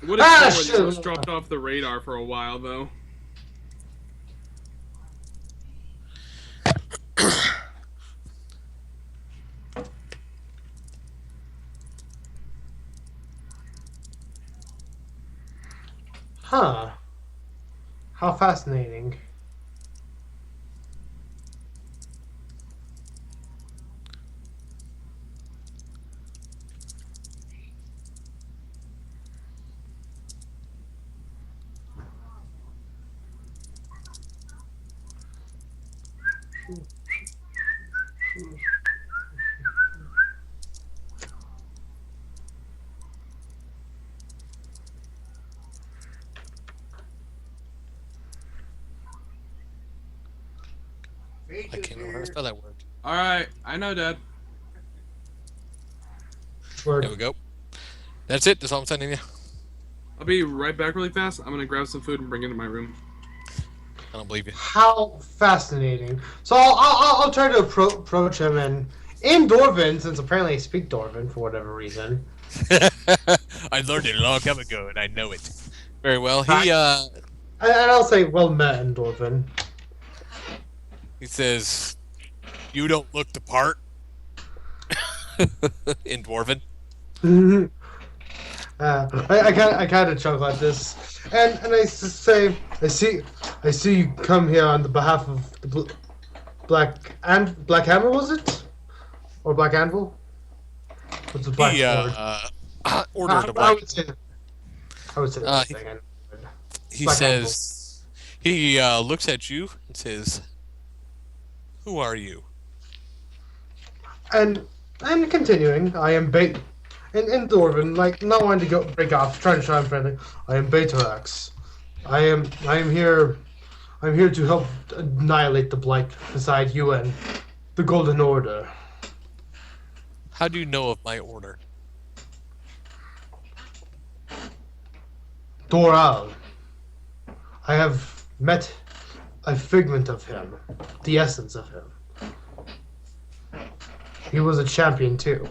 It would have shit. just dropped off the radar for a while, though. Huh. How fascinating. I can't remember how to spell that word. Alright, I know, Dad. Word. There we go. That's it. That's all I'm sending you. I'll be right back really fast. I'm gonna grab some food and bring it to my room. I don't believe you. How fascinating. So I'll try to approach him and in Dwarven, since apparently I speak Dwarven for whatever reason. I learned it a long time ago, and I know it very well. And I'll say, well met in Dwarven. He says, "You don't look the part." In Dwarven. I kind of chuckle at this, and I say, I see you come here on the behalf of the Black Hammer, was it, or Black Anvil? What's the Black He Sword? ordered a I black. would say the Uh, same thing. He Black says, he looks at you and says, "Who are you?" And continuing, I am bait in Dwarven, like not wanting to go break off, trying to try and friendly. I am Batorax. I am here. I'm here to help annihilate the blight beside you and the Golden Order. How do you know of my order? Doral. I have met a figment of him, the essence of him. He was a champion too.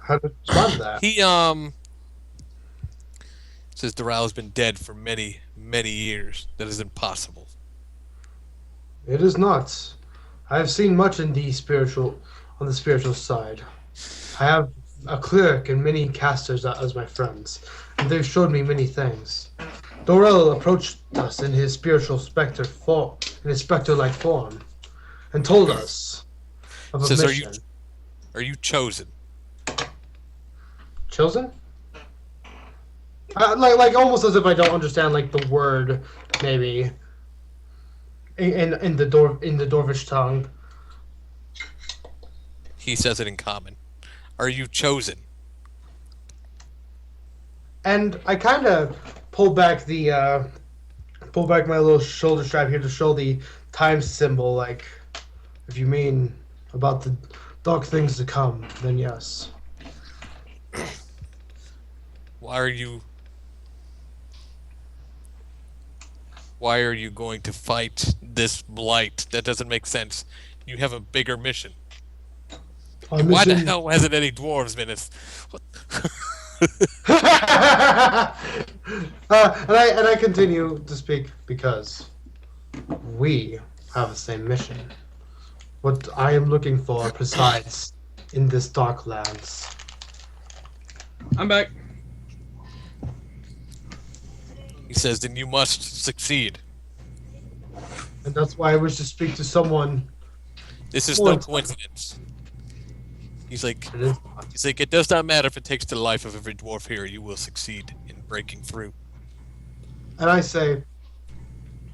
How to respond to that? He says Doral has been dead for many, many years. That is impossible. It is not. I have seen much in the spiritual, on the spiritual side. I have a cleric and many casters as my friends, and they've showed me many things. Dorel approached us in his spiritual specter form, in his specter-like form, and told us of a Says, mission. Are you chosen? Chosen? Like almost as if I don't understand like the word, maybe. In the Dorvish tongue. He says it in common. Are you chosen? And I kind of pull back pull back my little shoulder strap here to show the time symbol. Like, if you mean about the dark things to come, then yes. Why are you? Why are you going to fight this blight? That doesn't make sense. You have a bigger mission. Our And why the mission- hell hasn't any dwarves been? What? And I continue to speak because we have the same mission. What I am looking for presides in this dark lands. I'm back. He says, then you must succeed. And that's why I wish to speak to someone. This is Well, no coincidence. He's like, It is- it does not matter if it takes the life of every dwarf here. You will succeed in breaking through. And I say,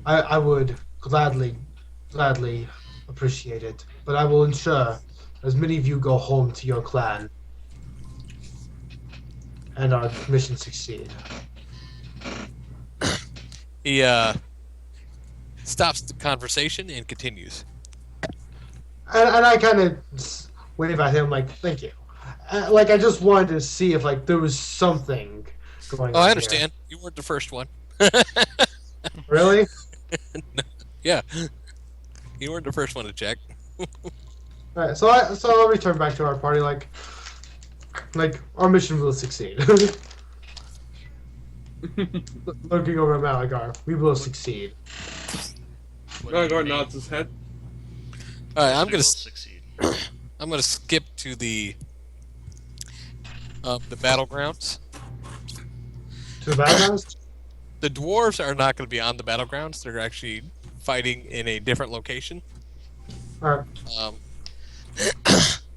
I would gladly appreciate it, but I will ensure as many of you go home to your clan and our mission succeed. He stops the conversation and continues. And I kind of wave at him like, thank you. Like, I just wanted to see if, like, there was something going Oh, on I here. understand. You weren't the first one. Really? Yeah. You weren't the first one to check. Alright, so I'll return back to our party, like our mission will succeed. Looking over at Malagar, we will succeed. What do you Gargar mean? nods his head. All right, We will succeed. I'm gonna skip to the battlegrounds. To the battlegrounds? The dwarves are not going to be on the battlegrounds. They're actually fighting in a different location. Alright. Um,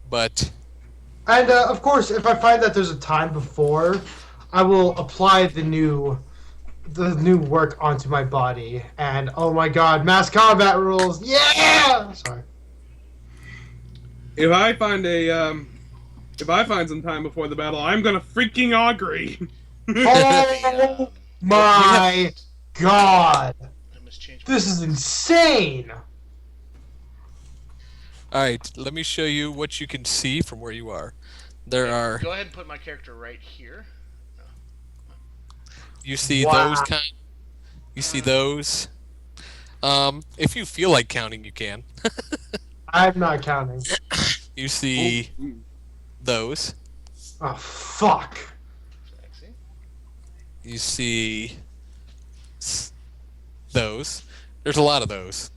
but And of course, if I find that there's a time before, I will apply the new work onto my body. And oh my god, mass combat rules! Yeah! Sorry. If I find some time before the battle, I'm gonna freaking augury. Oh my god! I must change my This is insane! all right, let me show you what you can see from where you are. There are Go ahead and put my character right here. you see Wow. those kind. You see those. If you feel like counting, you can. I'm not counting. You see those. Oh, fuck. Sexy. You see those. There's a lot of those.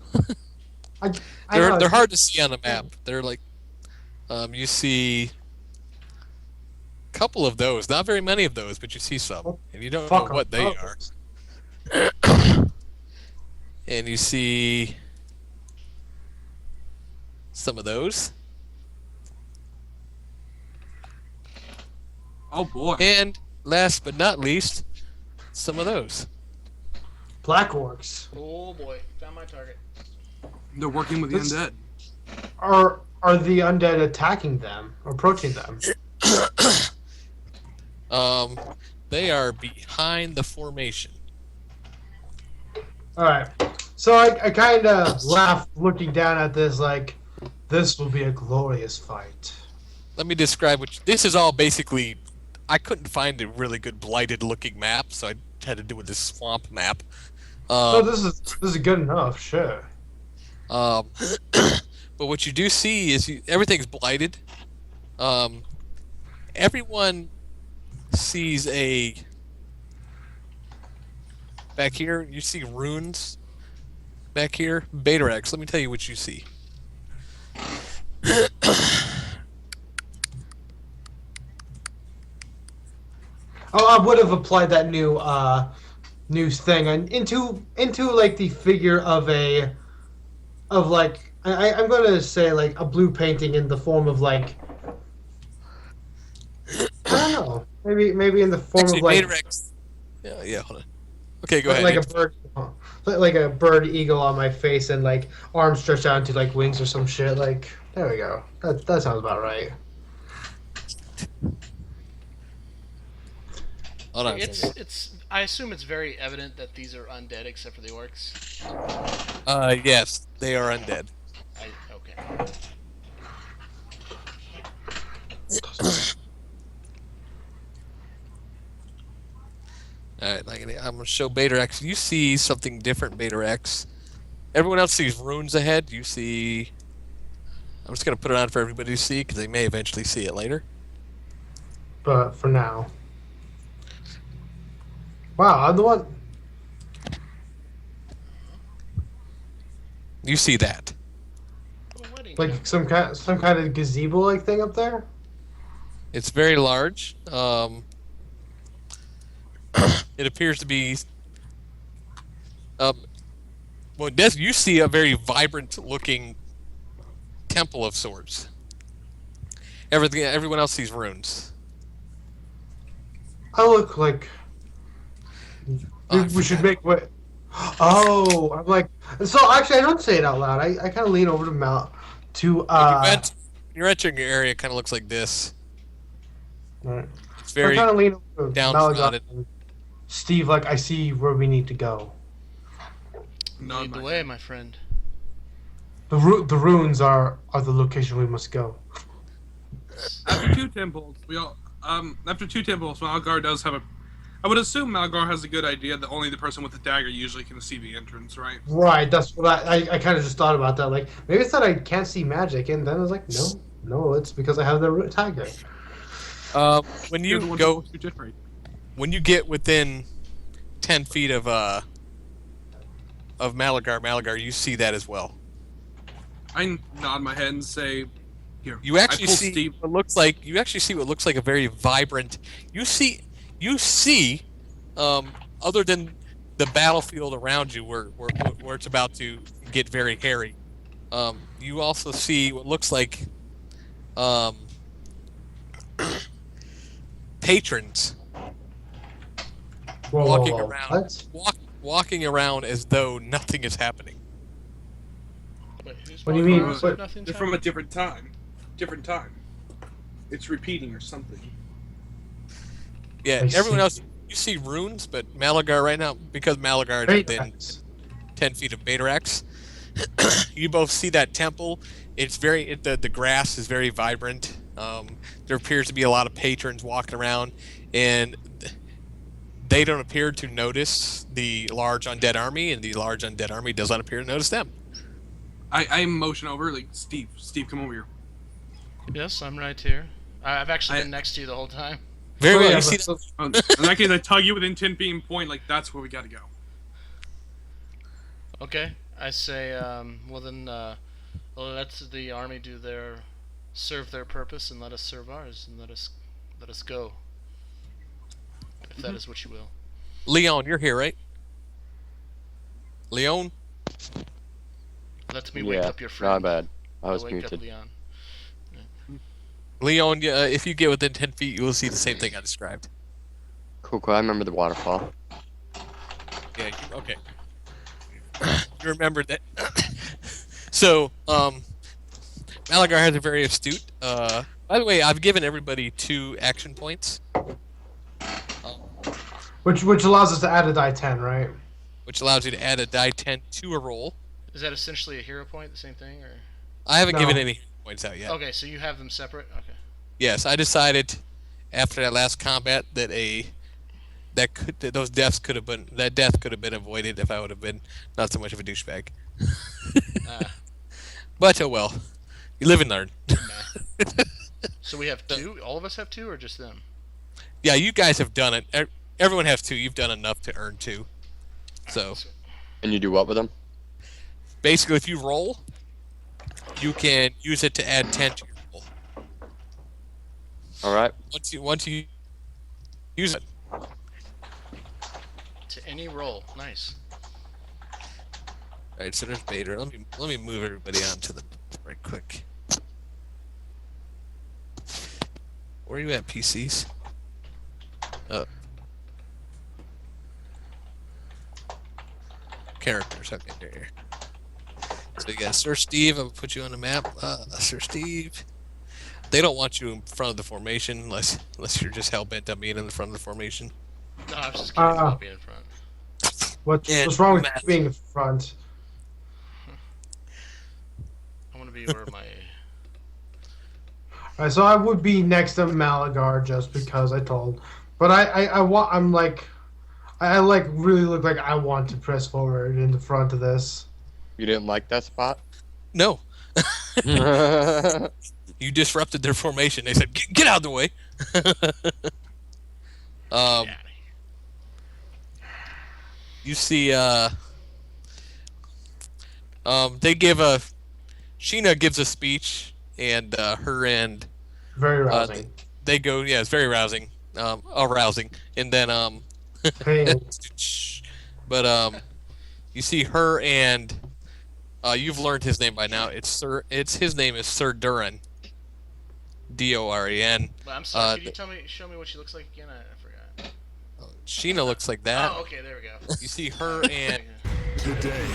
I They're know, they're hard to see on the map. They're like, you see a couple of those. Not very many of those, but you see some, and you don't know fuck what they are. And you see some of those, Oh boy. and last but not least, some of those. Black orcs. Oh boy, found my target. They're working with the This- undead. Are the undead attacking them? Approaching them? They are behind the formation. Alright. So I kind of laugh looking down at this like, this will be a glorious fight. Let me describe this is all basically. I couldn't find a really good blighted-looking map, so I had to do with this swamp map. Oh, this is good enough, sure. But what you do see is everything's blighted. Everyone sees back here. You see runes back here. Betarex. Let me tell you what you see. Oh, I would have applied that new thing and into like the figure of like I'm gonna say like a blue painting in the form of like I don't know, maybe in the form Actually, of like Betarex. Yeah. Hold on. Okay, go ahead. like a Nate. bird, like a bird eagle on my face and like arms stretched out into like wings or some shit. Like there we go. That sounds about right. Hold on. a second. It's I assume it's very evident that these are undead except for the orcs. Yes, they are undead. Okay. All right, I'm gonna show Beta X. You see something different, Beta X. Everyone else sees runes ahead. You see. I'm just gonna put it on for everybody to see because they may eventually see it later. But for now. Wow, I'm the one. You see that? Like some kind of gazebo like thing up there. It's very large. It appears to be. Well, Des, you see a very vibrant-looking temple of sorts. Everyone else sees runes. I look like Oh, we should make what. Oh, I'm like. So actually, I don't say it out loud. I kind of lean over to Mal. Your entering area kind of looks like this. Right. It's I very kind of lean over to downtrodden. Malaga. Steve, like I see where we need to go. Lead the way, my friend. The ruins are the location we must go. After two temples, Malgar does have a. I would assume Malgar has a good idea that only the person with the dagger usually can see the entrance, right? Right. That's what I kind of just thought about that. Like maybe it's that I can't see magic, and then I was like, no, it's because I have the tiger. When you get within 10 feet of Malagar, you see that as well. I nod my head and say, "Here." You actually see Steve. what looks like a very vibrant. You see, other than the battlefield around you, where it's about to get very hairy. You also see what looks like patrons walking around, walking around as though nothing is happening. Wait, who's What do you walking mean? around as if nothing's They're from a happening? different time. It's repeating or something. Yeah, I everyone see. else, you see runes, but Malagar right now, because Malagar is within 10 feet of Batarax, you both see that temple. It's the grass is very vibrant. There appears to be a lot of patrons walking around, and they don't appear to notice the large undead army, and the large undead army does not appear to notice them. I motion over, like, Steve, come over here. Yes, I'm right here. I've actually been next to you the whole time. Very well. yeah, You see In that case, I tug you within 10 feet and point, like, that's where we gotta go. Okay, I say, well then, let the army serve their purpose, and let us serve ours, and let us go, if that is what you will. Leon, you're here, right? Leon? Let me wake up your Not friend. bad. I was Wake up muted. Leon. Leon, if you get within 10 feet, you will see the same thing I described. Cool. I remember the waterfall. Yeah, okay. You remembered that. So, Malagar has a very astute. By the way, I've given everybody 2 action points. Which allows us to add a die 10, right? Which allows you to add a die 10 to a roll. Is that essentially a hero point, the same thing, or? I haven't No. given any points out yet. Okay, so you have them separate. Okay. Yes, I decided after that last combat that that death could have been avoided if I would have been not so much of a douchebag. But oh well, you live and learn. So we have 2. All of us have 2, or just them? Yeah, you guys have done it. Everyone has 2. You've done enough to earn 2. So And you do what with them? basically, if you roll, you can use it to add 10 to your roll. All right. Once you use it. To any roll. Nice. All right, so there's Bader. Let me move everybody on to the right quick. Where are you at, PCs? Characters. Okay, there. Here. So you got Sir Steve. I'm gonna put you on the map. Sir Steve. They don't want you in front of the formation unless you're just hell bent on being in the front of the formation. No, I was just kidding Uh, about being in front. And what's wrong with Matt. being in front? I want to be where my. Alright, so I would be next to Malagar just because I told. But I'm like, I like really look like I want to press forward in the front of this. You didn't like that spot? No, Yeah. you disrupted their formation. They said, "Get out of the way." um, Yeah. you see, they give a Sheena gives a speech, and her and Very uh, rousing. they go. Yeah, it's very rousing, arousing, and then Pain. but you see her and you've learned his name by now. It's Sir. It's his name is Sir Duran. Doren. But I'm sorry. Could you show me what she looks like again? I forgot. Sheena looks like that. Oh, okay. There we go. You see her and Today,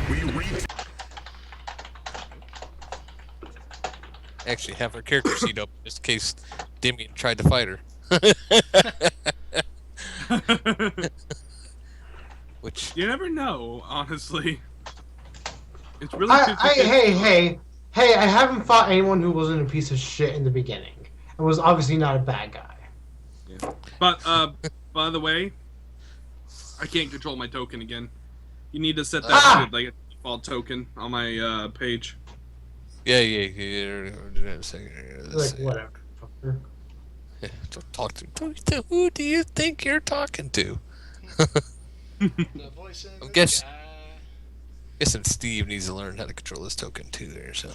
we read actually have her character sheet up just in case Demian tried to fight her. Which You never know, honestly. It's really Hey! I haven't fought anyone who wasn't a piece of shit in the beginning. And was obviously not a bad guy. But by the way, I can't control my token again. You need to set that shit like a default token on my page. yeah. Like, whatever. Fucker. Yeah, don't talk to who do you think you're talking to? The voice in I the guess- sky. Guessing Steve needs to learn how to control his token too. There, so.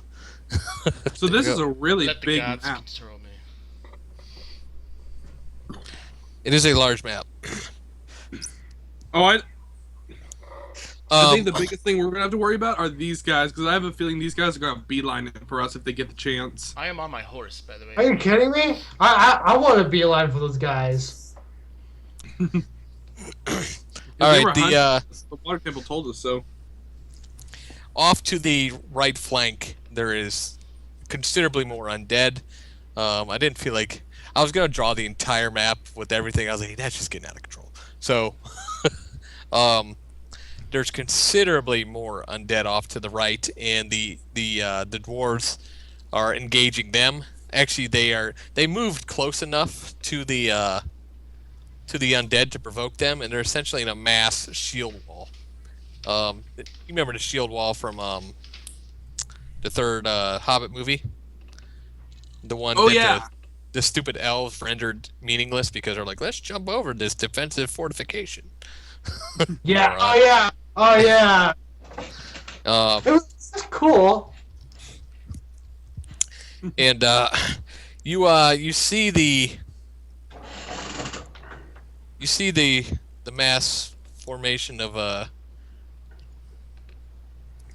So There this you is go. a really Let the big gods map. control me. It is a large map. Oh, I think the Um, biggest thing we're gonna have to worry about are these guys, because I have a feeling these guys are gonna beeline it for us if they get the chance. I am on my horse, by the way. Are you kidding me? I want to be alive for those guys. If All they right, were the hunting, the water temple told us so. off to the right flank, there is considerably more undead. I didn't feel like I was gonna draw the entire map with everything. I was like, that's just getting out of control. So, there's considerably more undead off to the right, and the dwarves are engaging them. Actually, they moved close enough to the undead to provoke them, and they're essentially in a mass shield wall. You remember the shield wall from the third Hobbit movie? The one Oh, that yeah. the stupid elves rendered meaningless because they're like, let's jump over this defensive fortification. Yeah. Alright. Oh yeah. Oh yeah. It was cool. And you see the mass formation of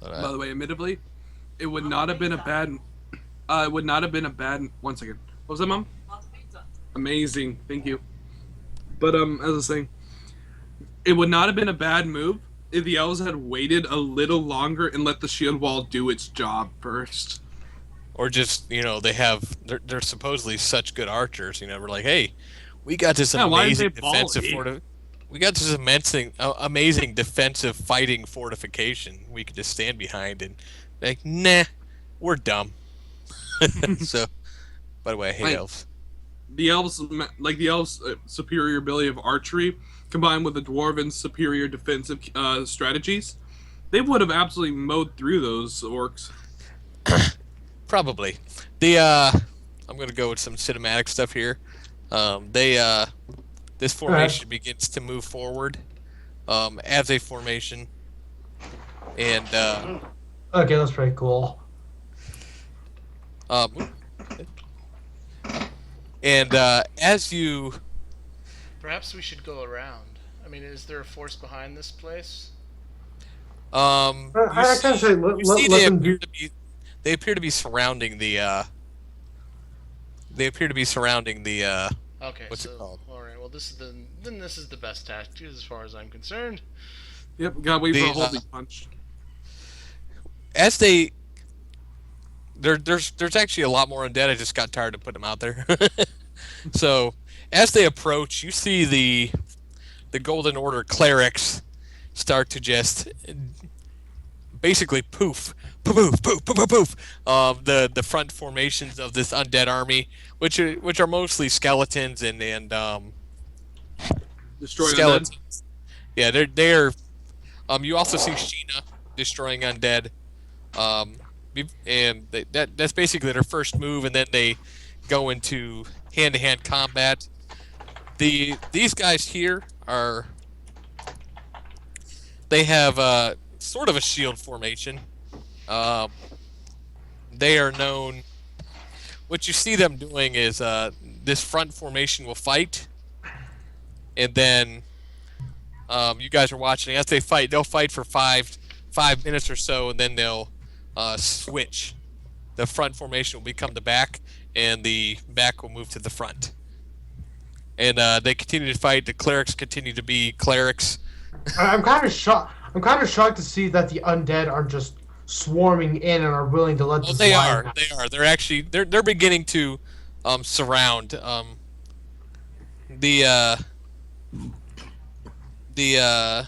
By the way, admittedly, it would not have been a bad. It would not have been a bad. 1 second. What was that, Mom? Amazing, thank you. But as I was saying, it would not have been a bad move if the elves had waited a little longer and let the shield wall do its job first. or just they're supposedly such good archers. We're like, hey, we got this Yeah, why didn't amazing they defensive volley? we got this amazing defensive fighting fortification we could just stand behind and like, nah, we're dumb. So, by the way, I hate Like- elves. The elves' superior ability of archery combined with the dwarven superior defensive strategies, they would have absolutely mowed through those orcs. Probably. I'm gonna go with some cinematic stuff here. This formation begins to move forward as a formation, and Okay, that's pretty cool. as you Perhaps we should go around. I mean, is there a force behind this place? you I can say you see let they them appear do. to be they appear to be surrounding the Okay, What's it so called? all right. Well, this is the best tactic as far as I'm concerned. Yep, gotta wait for The, a holding punch. as there's actually a lot more undead. I just got tired of putting them out there. So as they approach, you see the Golden Order clerics start to just basically poof, poof, poof, poof, poof, poof, the front formations of this undead army, which are mostly skeletons and Destroy undead. skeletons. Yeah, they're. You also see Sheena destroying undead, um, and that's basically their first move, and then they go into hand-to-hand combat. These guys here are they have sort of a shield formation. Um, they are known. What you see them doing is this front formation will fight, and then you guys are watching as they fight. They'll fight for 5 minutes or so, and then they'll switch. The front formation will become the back, and the back will move to the front. And they continue to fight. The clerics continue to be clerics. I'm kind of shocked. I'm kind of shocked to see that the undead are just swarming in and are willing to let Well, this they line are. happen. They are. They're actually they're beginning to surround the the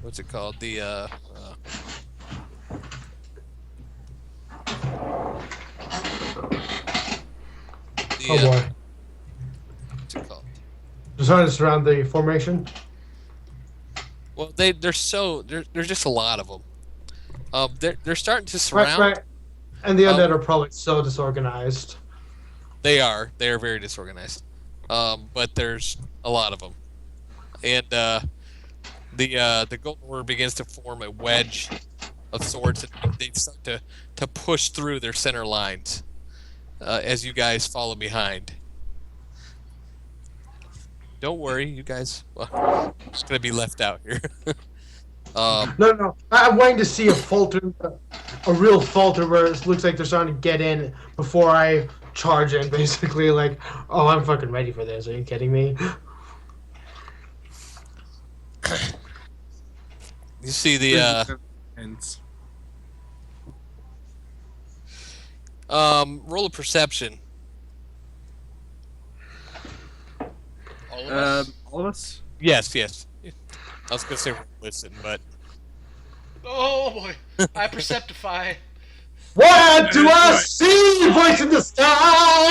what's it called? Oh boy. What's it called? Just trying to surround the formation. Well, there's just a lot of them. They're starting to Right, surround. right. And the undead Um, are probably so disorganized. They are very disorganized. But there's a lot of them, and the Golden Order begins to form a wedge of sorts, and they start to push through their center lines as you guys follow behind. Don't worry, you guys. Well, I'm just gonna be left out here. No. I'm waiting to see a real falter where it looks like they're starting to get in before I charge in. Basically, like, oh, I'm fucking ready for this. Are you kidding me? You see the Hence. roll of perception. All of us. All of us. Yes. I was gonna say listen, but Oh boy, I perceptify. What do I Right. see? Voice in the sky.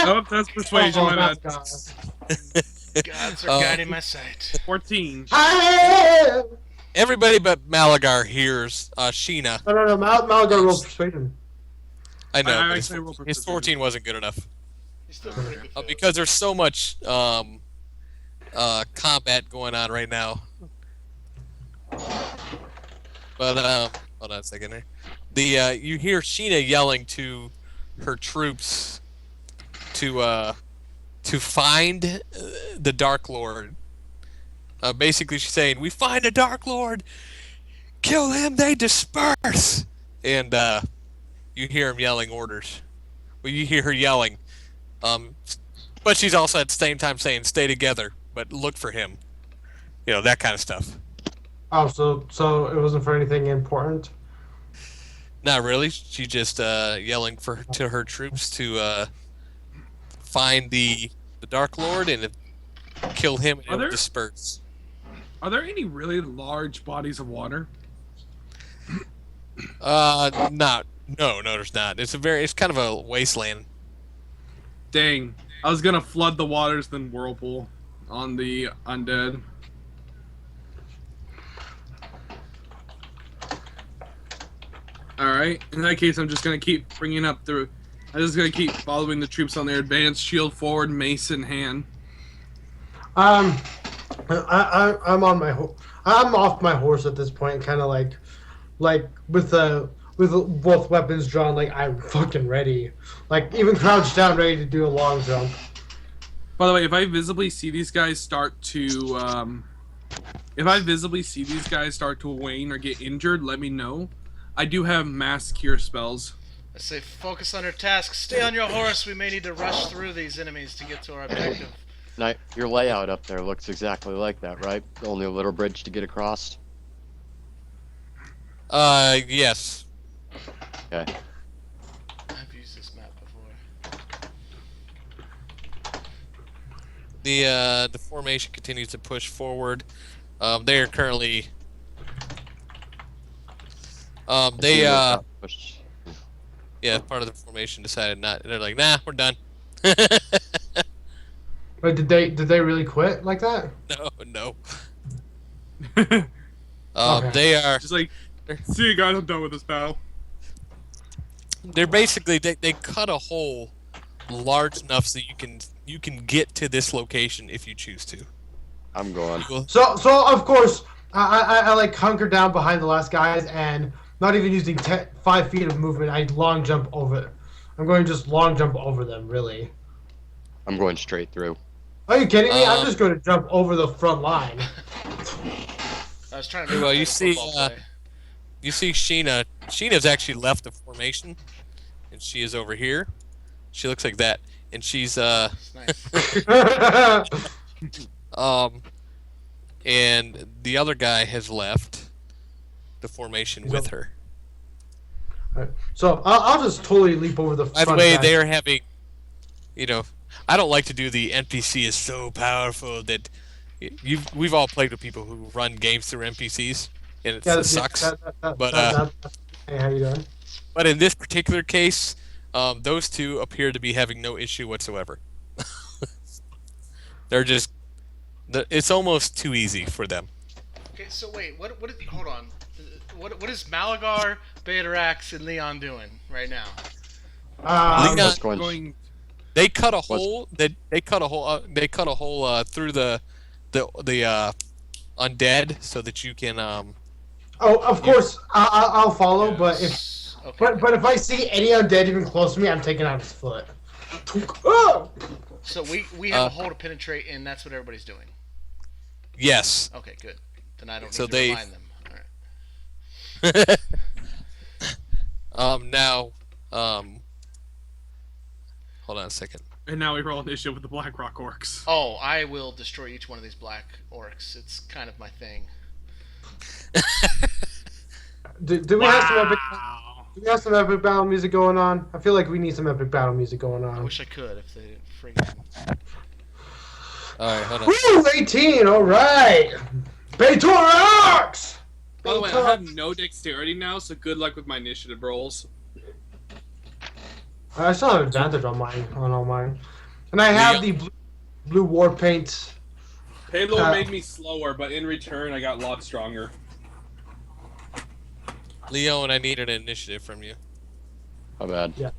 Oh, that's persuasion. Oh, My that's bad. God. Gods are Uh, guiding my sight. 14. I am. everybody but Malagar hears Sheena. No. Malaga rolls persuasion. I know, I but actually rolled for his perception. 14 wasn't good enough He's still pretty good. Phil. because there's so much combat going on right now. But hold on a second there. You hear Sheena yelling to her troops to find the Dark Lord. Basically, she's saying, "We find a Dark Lord, kill him, they disperse." And you hear him yelling orders. Well, you hear her yelling, but she's also at the same time saying, "Stay together, but look for him." That kind of stuff. Oh, so it wasn't for anything important. Not really. She just yelling to her troops to find the Dark Lord and kill him and Are there- disperse. Are there any really large bodies of water? Not. No, there's not. It's kind of a wasteland. Dang. I was gonna flood the waters, then whirlpool on the undead. Alright, in that case, I'm just gonna keep bringing up the. I'm just gonna keep following the troops on their advance, shield forward, mace in hand. I'm on my I'm off my horse at this point, kind of like with both weapons drawn, like I'm fucking ready, like even crouched down, ready to do a long jump. By the way, if I visibly see these guys start to, wane or get injured, let me know. I do have mass cure spells. I say focus on your task. Stay on your horse. We may need to rush through these enemies to get to our objective. Now, your layout up there looks exactly like that, right? Only a little bridge to get across. Yes. Okay. I've used this map before. the formation continues to push forward. They are currently See they you about push. yeah, part of the formation decided not. They're like, nah, we're done. Wait, did they really quit like that? No, no. Okay. They are. Just like, see you guys, I'm done with this battle. They're basically they cut a hole large enough so you can get to this location if you choose to. I'm going. You will- So of course I like hunker down behind the last guys and not even using 5 feet of movement. I long jump over. I'm going to just long jump over them. Really? I'm going straight through. Are you kidding me? I'm Um, just going to jump over the front line. I was trying to. Well, make you a see, football play. You see Sheena. Sheena's actually left the formation, and she is over here. She looks like that, and she's It's nice. um, and the other guy has left the formation with her. So I'll just totally leap over the By the front way, guy. they are having, I don't like to do the NPC is so powerful that we've all played with people who run games through NPCs, and it sucks. But Hey, how you doing? but in this particular case, those two appear to be having no issue whatsoever. They're just, it's almost too easy for them. Okay, so wait, hold on. What is Malagar, Betarax, and Leon doing right now? Leon- Just going. Going. They cut a hole. They cut a hole. They cut a hole through the undead so that you can Oh, of course I'll follow, but if Okay. but if I see any undead even close to me, I'm taking out his foot. Oh! So we have a hole to penetrate, and that's what everybody's doing. yes. Okay, good. Then I don't need So to they- remind them. All right. Now hold on a second. And now we roll initiative with the Black Rock Orcs. Oh, I will destroy each one of these black orcs. It's kind of my thing. Do we have some epic? Wow. Do we have some epic battle music going on? I feel like we need some epic battle music going I on. wish I could if they didn't freaking. All right, hold on. Woo! 18. All right. Baytorox! By the way, I have no dexterity now, so good luck with my initiative rolls. I still have advantage on all mine, and I have the blue war paint. Payload made me slower, but in return, I got a lot stronger. Leon, I need an initiative from you. How bad? Yeah.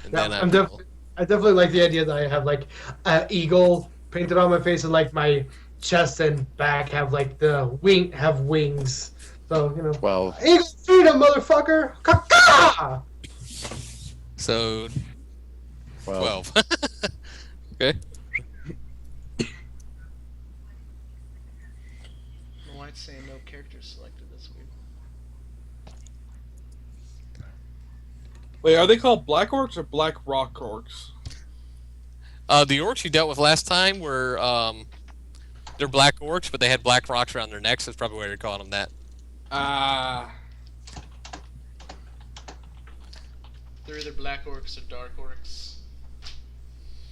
And Yeah, then I definitely like the idea that I have like an eagle painted on my face, and like my chest and back have like the wings. So 12. eagle freedom, motherfucker! Caca! So 12. 12. Okay. Why it's saying no characters selected? That's weird. Wait, are they called Black Orcs or Black Rock Orcs? The orcs you dealt with last time were they're black orcs, but they had black rocks around their necks. That's probably why you're calling them that. They're either black orcs or dark orcs.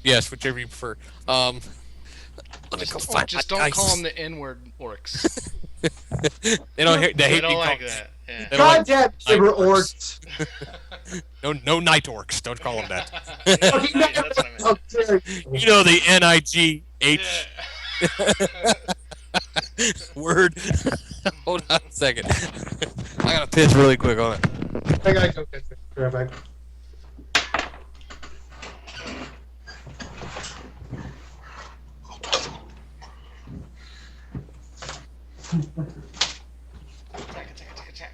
Yes, whichever you prefer. Let me go Just, find just my don't dice. call them the N-word orcs. They don't. They They hate don't me like calling- that. Yeah. They don't like Goddamn night saber orcs. orcs! No night orcs. Don't call them that. Fucking Yeah, that's what I meant. How dare you. You know the NIGH Yeah. word. Hold on a second. I gotta piss really quick on it. I gotta go get it. Be right back. Attack, attack, attack, attack.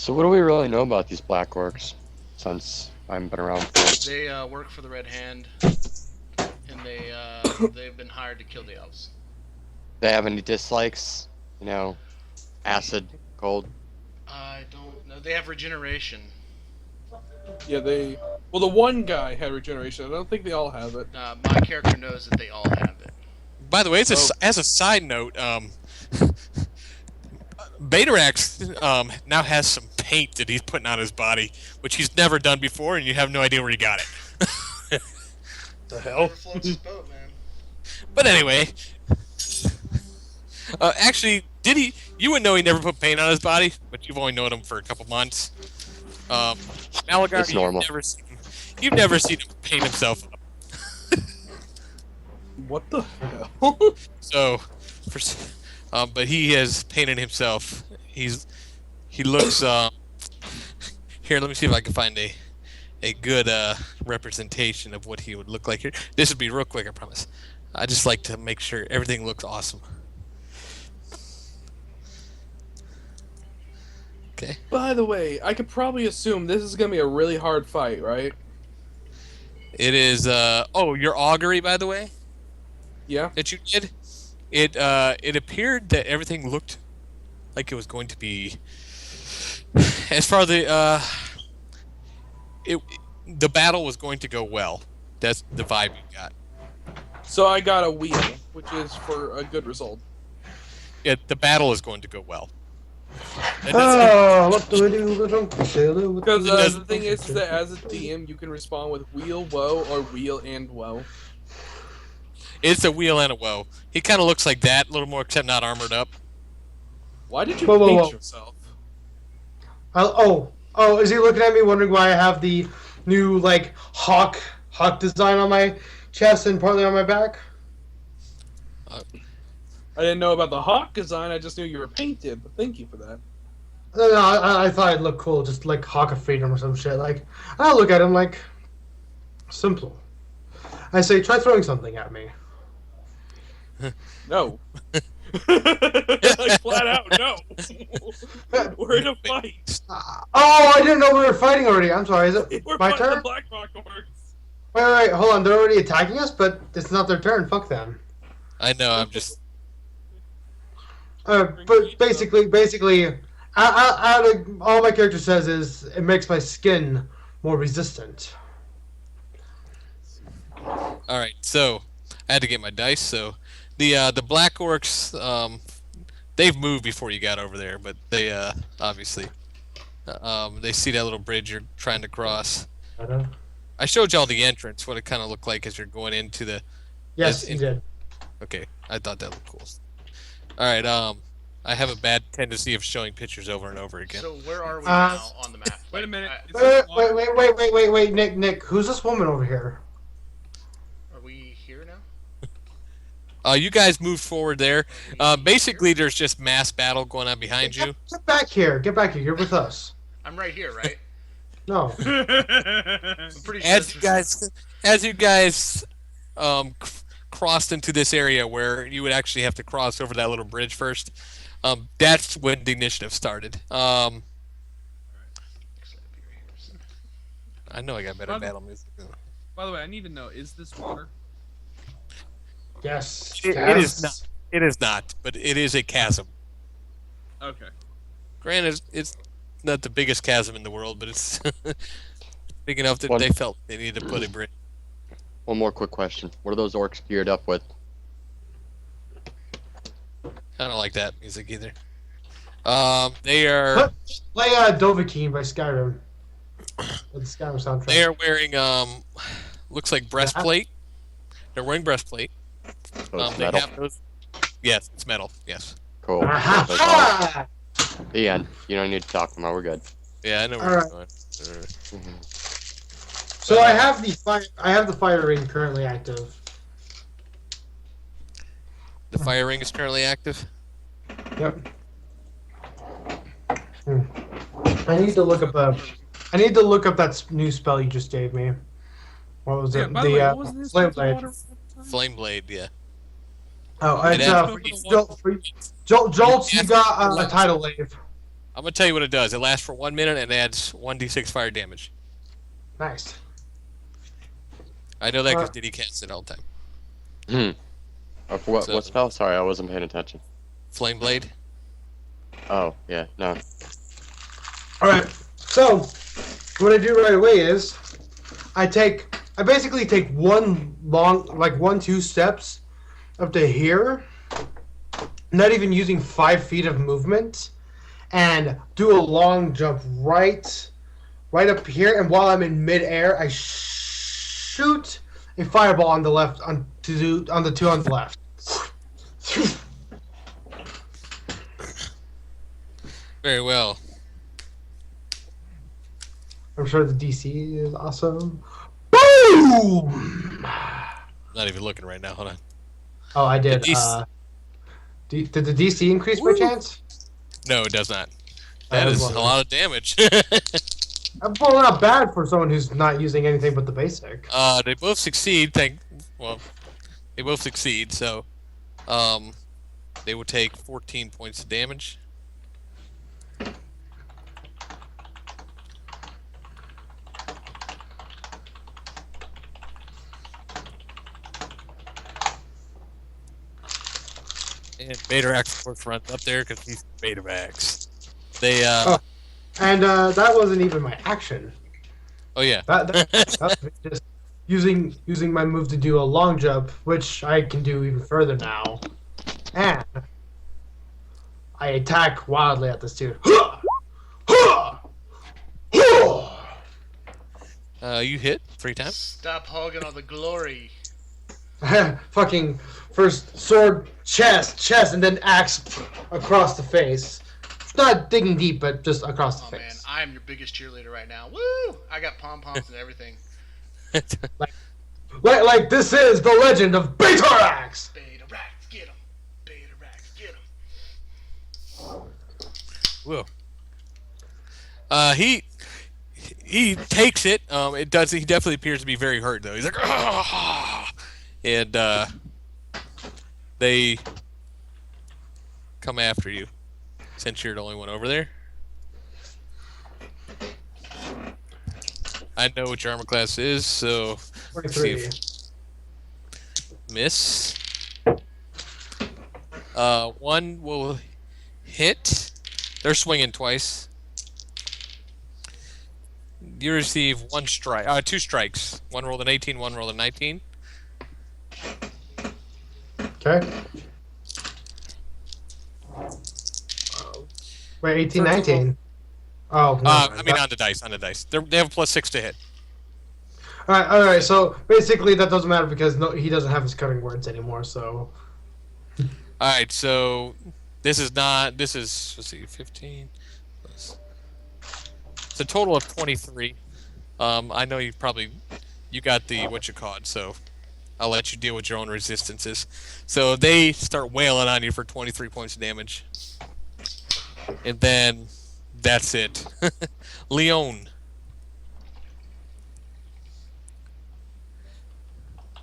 So what do we really know about these black orcs? Since I haven't been around for... They work for the Red Hand, and they've been hired to kill the elves. They have any dislikes? You know, acid, cold? I don't know. They have regeneration. Yeah, they. Well, the one guy had regeneration. I don't think they all have it. My character knows that they all have it. By the way, as a side note, Betarax now has some paint that he's putting on his body, which he's never done before, and you have no idea where he got it. The hell? Floats his boat, man. But anyway, actually, did he? You would know he never put paint on his body, but you've only known him for a couple months. Malagar, It's normal. You've never seen him paint himself up. What the hell? So, but he has painted himself. He looks. Here, let me see if I can find a good representation of what he would look like here. This would be real quick, I promise. I just like to make sure everything looks awesome. Okay. By the way, I could probably assume this is gonna be a really hard fight, right? It is. Oh, your augury, by the way, Yeah. that you did. It appeared that everything looked like it was going to be. As far as the battle was going to go well. That's the vibe you got. So I got a wheel, which is for a good result. Yeah, the battle is going to go well. Oh, what do we do with them? Because the thing is that as a DM, you can respond with wheel, woe, or wheel and woe. It's a wheel and a woe. He kind of looks like that, a little more, except not armored up. Why did you Whoa, whoa, paint whoa. yourself? Oh, is he looking at me wondering why I have the new, like, hawk design on my chest and partly on my back? I didn't know about the hawk design, I just knew you were painted, but thank you for that. No, I thought it'd look cool, just like Hawk of Freedom or some shit. Like, I look at him like, simple. I say, try throwing something at me. No. Like, flat out, no. We're in a fight. Oh, I didn't know we were fighting already. I'm sorry, is it We're my fighting turn? the Black Rock Orcs. Wait, hold on. They're already attacking us, but it's not their turn. Fuck them. I know, I'm just... But basically, all my character says is it makes my skin more resistant. Alright, so, I had to get my dice, so... The Black Orcs, they've moved before you got over there, but they, obviously... they see that little bridge you're trying to cross. I showed y'all the entrance, what it kind of looked like as you're going into the... Yes, you did. Okay, I thought that looked cool. Alright, I have a bad tendency of showing pictures over and over again. So where are we now on the map? Wait a minute. Wait, Nick, who's this woman over here? Are we here now? You guys moved forward there. Basically, there's just mass battle going on behind you. Get back here, you're with us. I'm right here, right? No. I'm pretty sure As you guys crossed into this area where you would actually have to cross over that little bridge first, that's when the initiative started. I know I got better battle music. By the way, I need to know, is this water? Yes. It is not. It is not, but it is a chasm. Okay. Granted, it's not the biggest chasm in the world, but it's big enough that they felt they needed to put a bridge. One more quick question. What are those orcs geared up with? I don't like that music either. They are. Play Dovahkiin by Skyrim. The Skyrim soundtrack. They are wearing looks like breastplate. They're wearing breastplate. So it's They metal. have those. Yes, it's metal. Yes. Cool. Ah! The end. You don't need to talk more. We're good. Yeah, I know where you're going. So I have the fire ring currently active. The fire ring is currently active. Yep. I need to look up that new spell you just gave me. What was Yeah, it? by the way, what was this Flame with the Blade. water? Flame blade. Yeah. Oh, It it's has- Jolts. You got a tidal wave. I'm gonna tell you what it does. It lasts for 1 minute and adds 1d6 fire damage. Nice. I know that because Diddy casts it all the time. What So- what spell? Sorry, I wasn't paying attention. Flame blade. Oh yeah, no. All right. So, what I do right away is, I basically take one 2 steps up to here, not even using 5 feet of movement, and do a long jump right up here. And while I'm in midair, I shoot a fireball on the left on the 2 on the left. Very well. I'm sure the DC is awesome. Boom! Not even looking right now. Hold on. Oh, I did. The DC Did the DC increase by Woo! chance? No, it does not. I That was is a wondering. lot of damage. Well, not bad for someone who's not using anything but the basic. They both succeed. They both succeed. So, they will take 14 points of damage. And Betarax, of course, runs up there because he's Betamax. They, And that wasn't even my action. oh yeah. That was just using my move to do a long jump, which I can do even further now. And I attack wildly at this dude. You hit 3 times. Stop hogging all the glory. Fucking first sword, chest, and then axe across the face. It's not digging deep, but just across the Oh man, face. I am your biggest cheerleader right now. Woo! I got pom poms and everything. Like this is the legend of Betarax! Beta Rax, get him! Beta Rax, get him! Whoa. He takes it. It does. He definitely appears to be very hurt though. He's like, ah! And they come after you since you're the only one over there. I know what your armor class is, so let's see 23. if miss. One will hit. They're swinging twice. You receive 2 strikes. One rolled an 18, one rolled a 19. Okay. Wait, 18, 19. Oh, no. I mean on the dice. They have a +6 to hit. All right. So basically, that doesn't matter because he doesn't have his cutting words anymore. So All right, so this is let's see, 15 plus. It's a total of 23. I know you got the what you call it, so I'll let you deal with your own resistances. So they start wailing on you for 23 points of damage, and then that's it. Leon.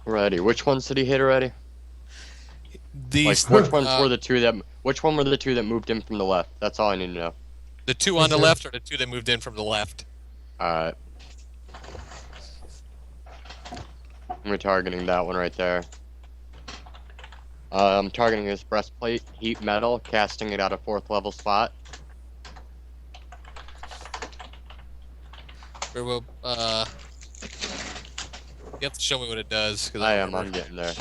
Alrighty, which ones did he hit already? These Which ones were the two that? Which one were the two that moved in from the left? That's all I need to know. the 2 on the left are the 2 that moved in from the left. Alright. I'm retargeting that one right there. I'm targeting his breastplate, heat metal, casting it at a 4th level spot. Very well. You have to show me what it does. Cause I'm remember. getting there.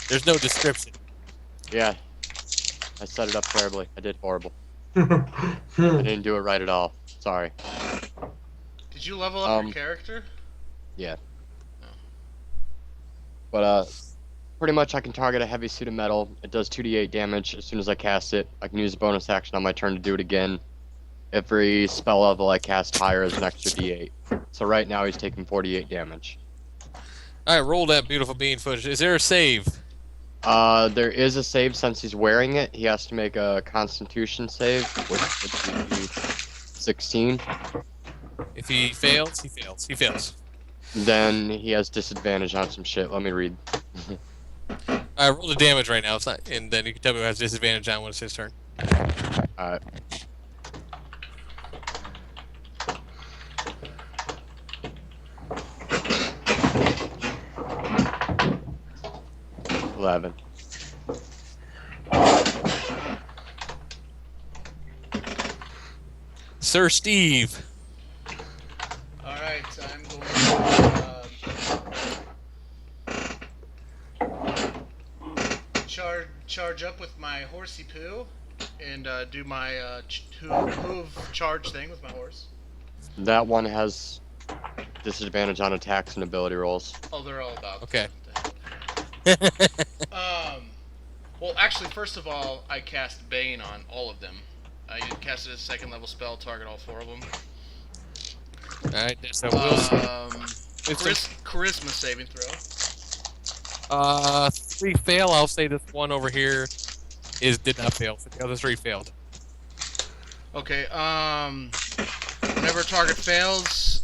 There's no description. Yeah. I set it up terribly. I did horrible. I Hmm. didn't do it right at all. Sorry. Did you level up your character? Yeah. But, pretty much I can target a heavy suit of metal. It does 2d8 damage as soon as I cast it. I can use a bonus action on my turn to do it again. Every spell level I cast higher is an extra d8. So right now he's taking 48 damage. All right, roll that beautiful bean footage. Is there a save? There is a save since he's wearing it. He has to make a Constitution save, which would be 16. If he fails, he fails. He fails. Then he has disadvantage on some shit. Let me read. I roll the damage right now. It's not, and then you can tell me who has disadvantage on when it's his turn. Alright. $11. Sir Steve. Alright, I'm going to charge up with my horsey poo and do my hoof charge thing with my horse. That one has disadvantage on attacks and ability rolls. Oh, they're all about. Okay. Well, actually, first of all, I cast Bane on all of them. I cast it as a 2nd level spell, target all 4 of them. Alright, so Will. Charisma saving throw. 3 fail. I'll say this one over here did not fail. So the other 3 failed. Okay, whenever target fails,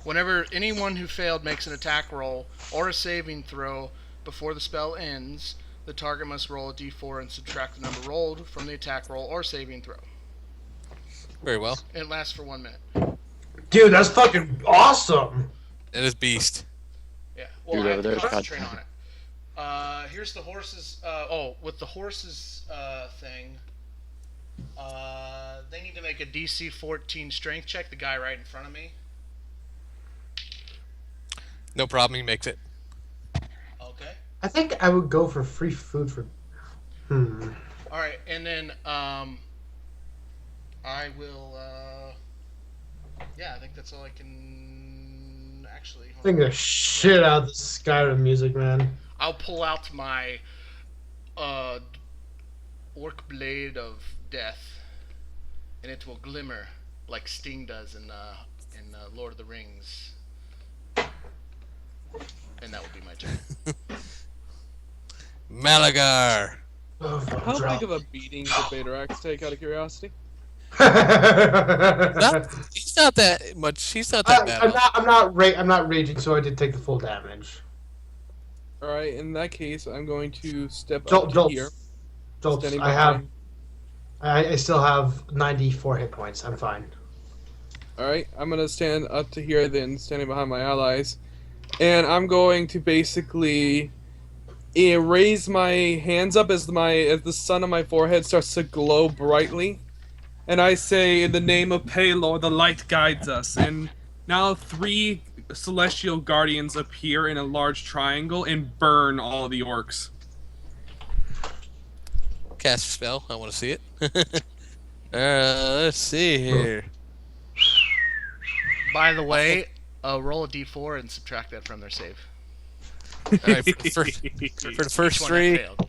whenever anyone who failed makes an attack roll or a saving throw before the spell ends, the target must roll a d4 and subtract the number rolled from the attack roll or saving throw. Very well. And it lasts for 1 minute. Dude, that's fucking awesome. That is beast. Yeah, well, Dude, I over have to there's concentrate got- on it. Here's the horses. With the horses thing, they need to make a DC 14 strength check. The guy right in front of me. No problem. He makes it. Okay. I think I would go for free food for. All right, and then I will. Yeah, I think that's all I can actually. I think the shit out of the Skyrim music, man. I'll pull out my orc blade of death, and it will glimmer like Sting does in Lord of the Rings. And that will be my turn. Malagar. Oh, How drop. big of a beating did Betarex take, out of curiosity? He's not that much. He's not that bad. I'm not raging, so I did take the full damage. Alright, in that case, I'm going to step Jolts, up to jolts. here. Jolts, standing I have. behind- I still have 94 hit points. I'm fine. Alright, I'm gonna stand up to here, then standing behind my allies. And I'm going to basically raise my hands up as the sun on my forehead starts to glow brightly. And I say, in the name of Paylor, the light guides us. And now 3 celestial guardians appear in a large triangle and burn all the orcs. Cast a spell. I want to see it. Let's see here. By the way, roll a d4 and subtract that from their save. All right, for the first Each one 3. that failed.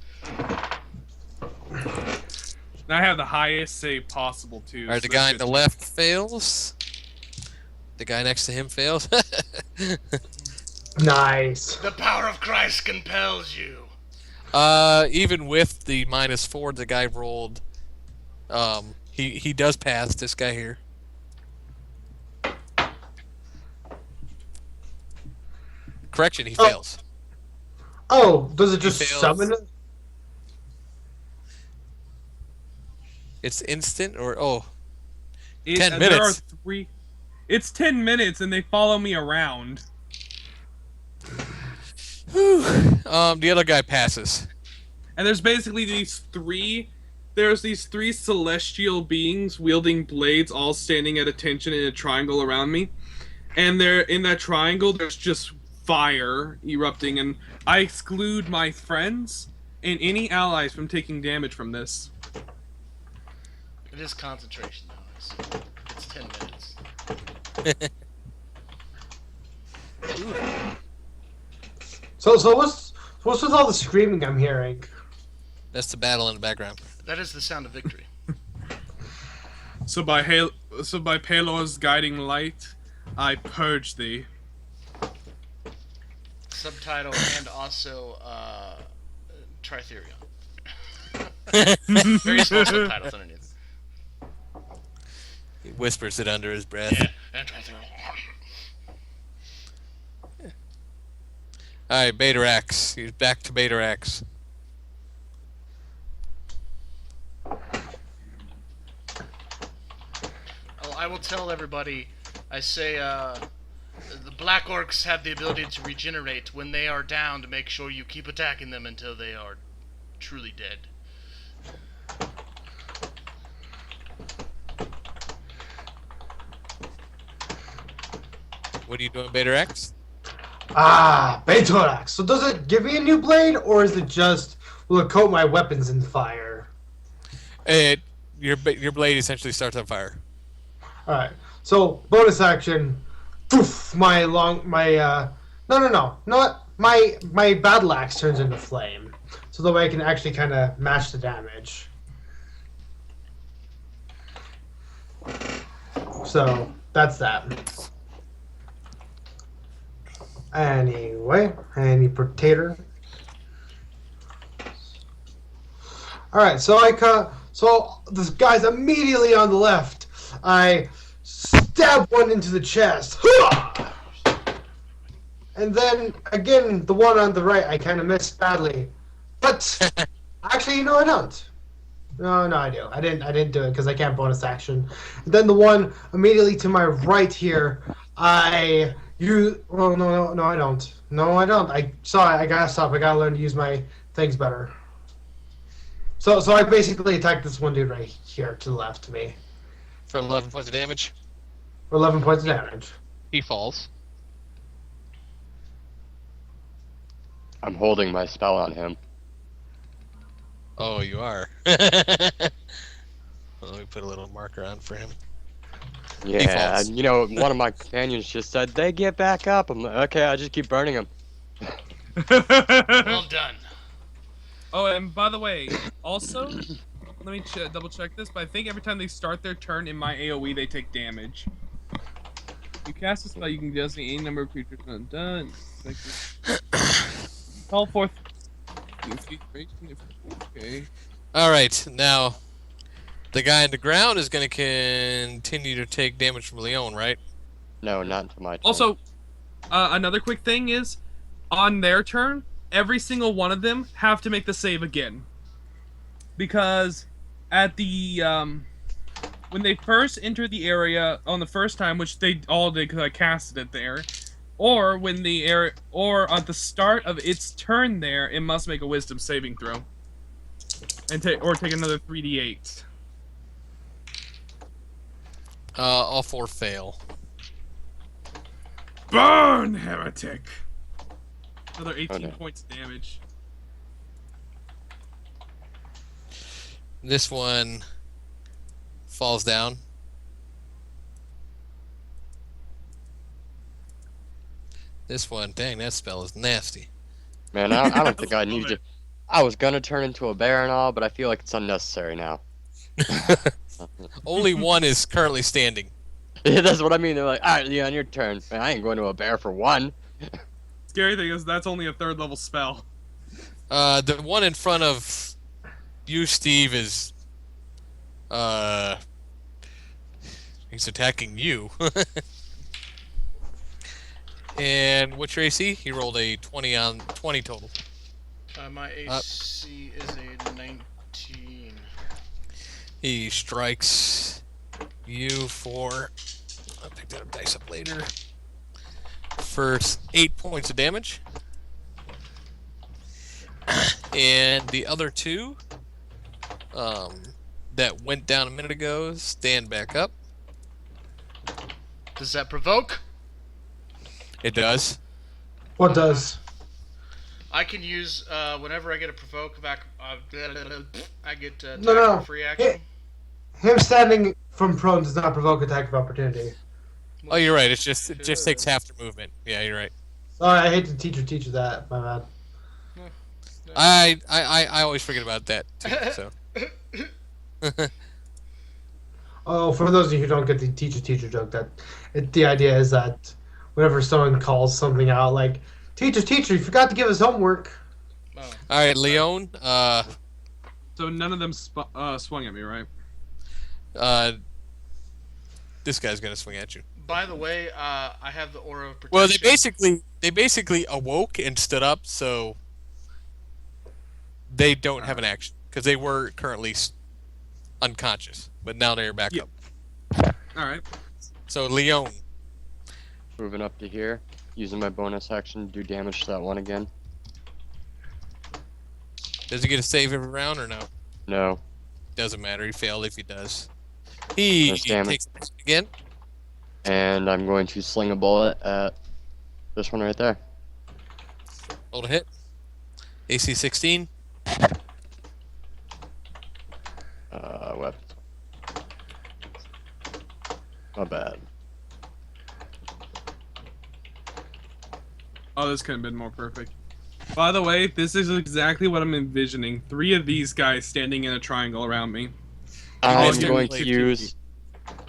And I have the highest save possible too. All right, the so guy that's on the good. left fails. The guy next to him fails. Nice. The power of Christ compels you. Even with the -4 the guy rolled, he does pass this guy here. Correction, he Oh. fails. Oh, does it just fails. summon it? It's instant or 10 There are minutes. 3. It's 10 minutes, and they follow me around. Whew. The other guy passes. And there's basically these 3. There's these 3 celestial beings wielding blades, all standing at attention in a triangle around me. And they're in that triangle. There's just fire erupting, and I exclude my friends and any allies from taking damage from this. It is concentration, though. It's 10 minutes. So what's with all the screaming I'm hearing? That's the battle in the background. That is the sound of victory. So by Pelor's guiding light, I purge thee. subtitle and also Tritherion. Very small subtitles underneath. He whispers it under his breath. Yeah, and Tritherion. All right, Betarax. He's back to Betarax. I will tell everybody. I say the Black Orcs have the ability to regenerate when they are down. To make sure you keep attacking them until they are truly dead. What are you doing, Betarax? Betorax. So does it give me a new blade, or is it just will it coat my weapons in fire? Your blade essentially starts on fire. All right. So bonus action. Poof! No, my battle axe turns into flame, so that way I can actually kind of match the damage. So that's that. Anyway, any potato. All right, so this guy's immediately on the left. I stab one into the chest, and then again the one on the right I kind of missed badly. But actually, I don't. No, I do. I didn't do it because I can't bonus action. And then the one immediately to my right here, no, I don't. No, I don't. I gotta stop. I gotta learn to use my things better. So I basically attacked this one dude right here to the left of me For 11 points of damage. for 11 points of damage. He falls. I'm holding my spell on him. Oh, you are. Let me put a little marker on for him. Yeah, falls. you know, one of my companions just said, they get back up. I'm like, okay, I'll just keep burning them. Well done. Oh, and by the way, also, let me double check this, but I think every time they start their turn in my AoE, they take damage. You cast a spell, you can designate any number of creatures undone. Call forth. Okay. All right, now the guy on the ground is going to continue to take damage from Leon, right? No, not until my turn. Also, another quick thing is, on their turn, every single one of them have to make the save again. Because at the, when they first enter the area on the first time, which they all did because I casted it there, or when or at the start of its turn there, it must make a wisdom saving throw. And take another 3d8. All four fail. Burn, heretic! Another 18 no. points of damage. This one falls down. This one, dang, that spell is nasty. Man, I don't think I need to. I was gonna turn into a bear and all, but I feel like it's unnecessary now. Only one is currently standing. Yeah, that's what I mean. They're like, alright, Leon, your turn. Man, I ain't going to a bear for one. Scary thing is that's only a 3rd level spell. The one in front of you, Steve, is he's attacking you. And what's your AC? He rolled a 20 on 20 total. My AC is a 19. He strikes you for, I'll pick that dice up later, for 8 points of damage. And the other two that went down a minute ago stand back up. Does that provoke? It does. What does? I can use whenever I get a provoke back. I get No. for free action. Him standing from prone does not provoke attack of opportunity. Oh, you're right. It just takes half the movement. Yeah, you're right. Sorry, I hate to teach you that. My bad. I always forget about that too. So. Oh, for those of you who don't get the teacher joke, the idea is that whenever someone calls something out, like Teacher, you forgot to give us homework. Oh. All right, Leon. So none of them swung at me, right? This guy's gonna swing at you. By the way, I have the aura of protection. Well, they basically awoke and stood up, so they don't have an action because they were currently unconscious, but now they're back Yeah. up. All right. So Leon, Moving up to here, using my bonus action to do damage to that one again. does he get a save every round or no? No. Doesn't matter. He failed if he does. He That's damage. takes a hit again. And I'm going to sling a bullet at this one right there. Hold a hit. AC 16. Weapon. Not bad. Oh, this could have been more perfect. By the way, this is exactly what I'm envisioning. 3 of these guys standing in a triangle around me. I'm missed going it. to use.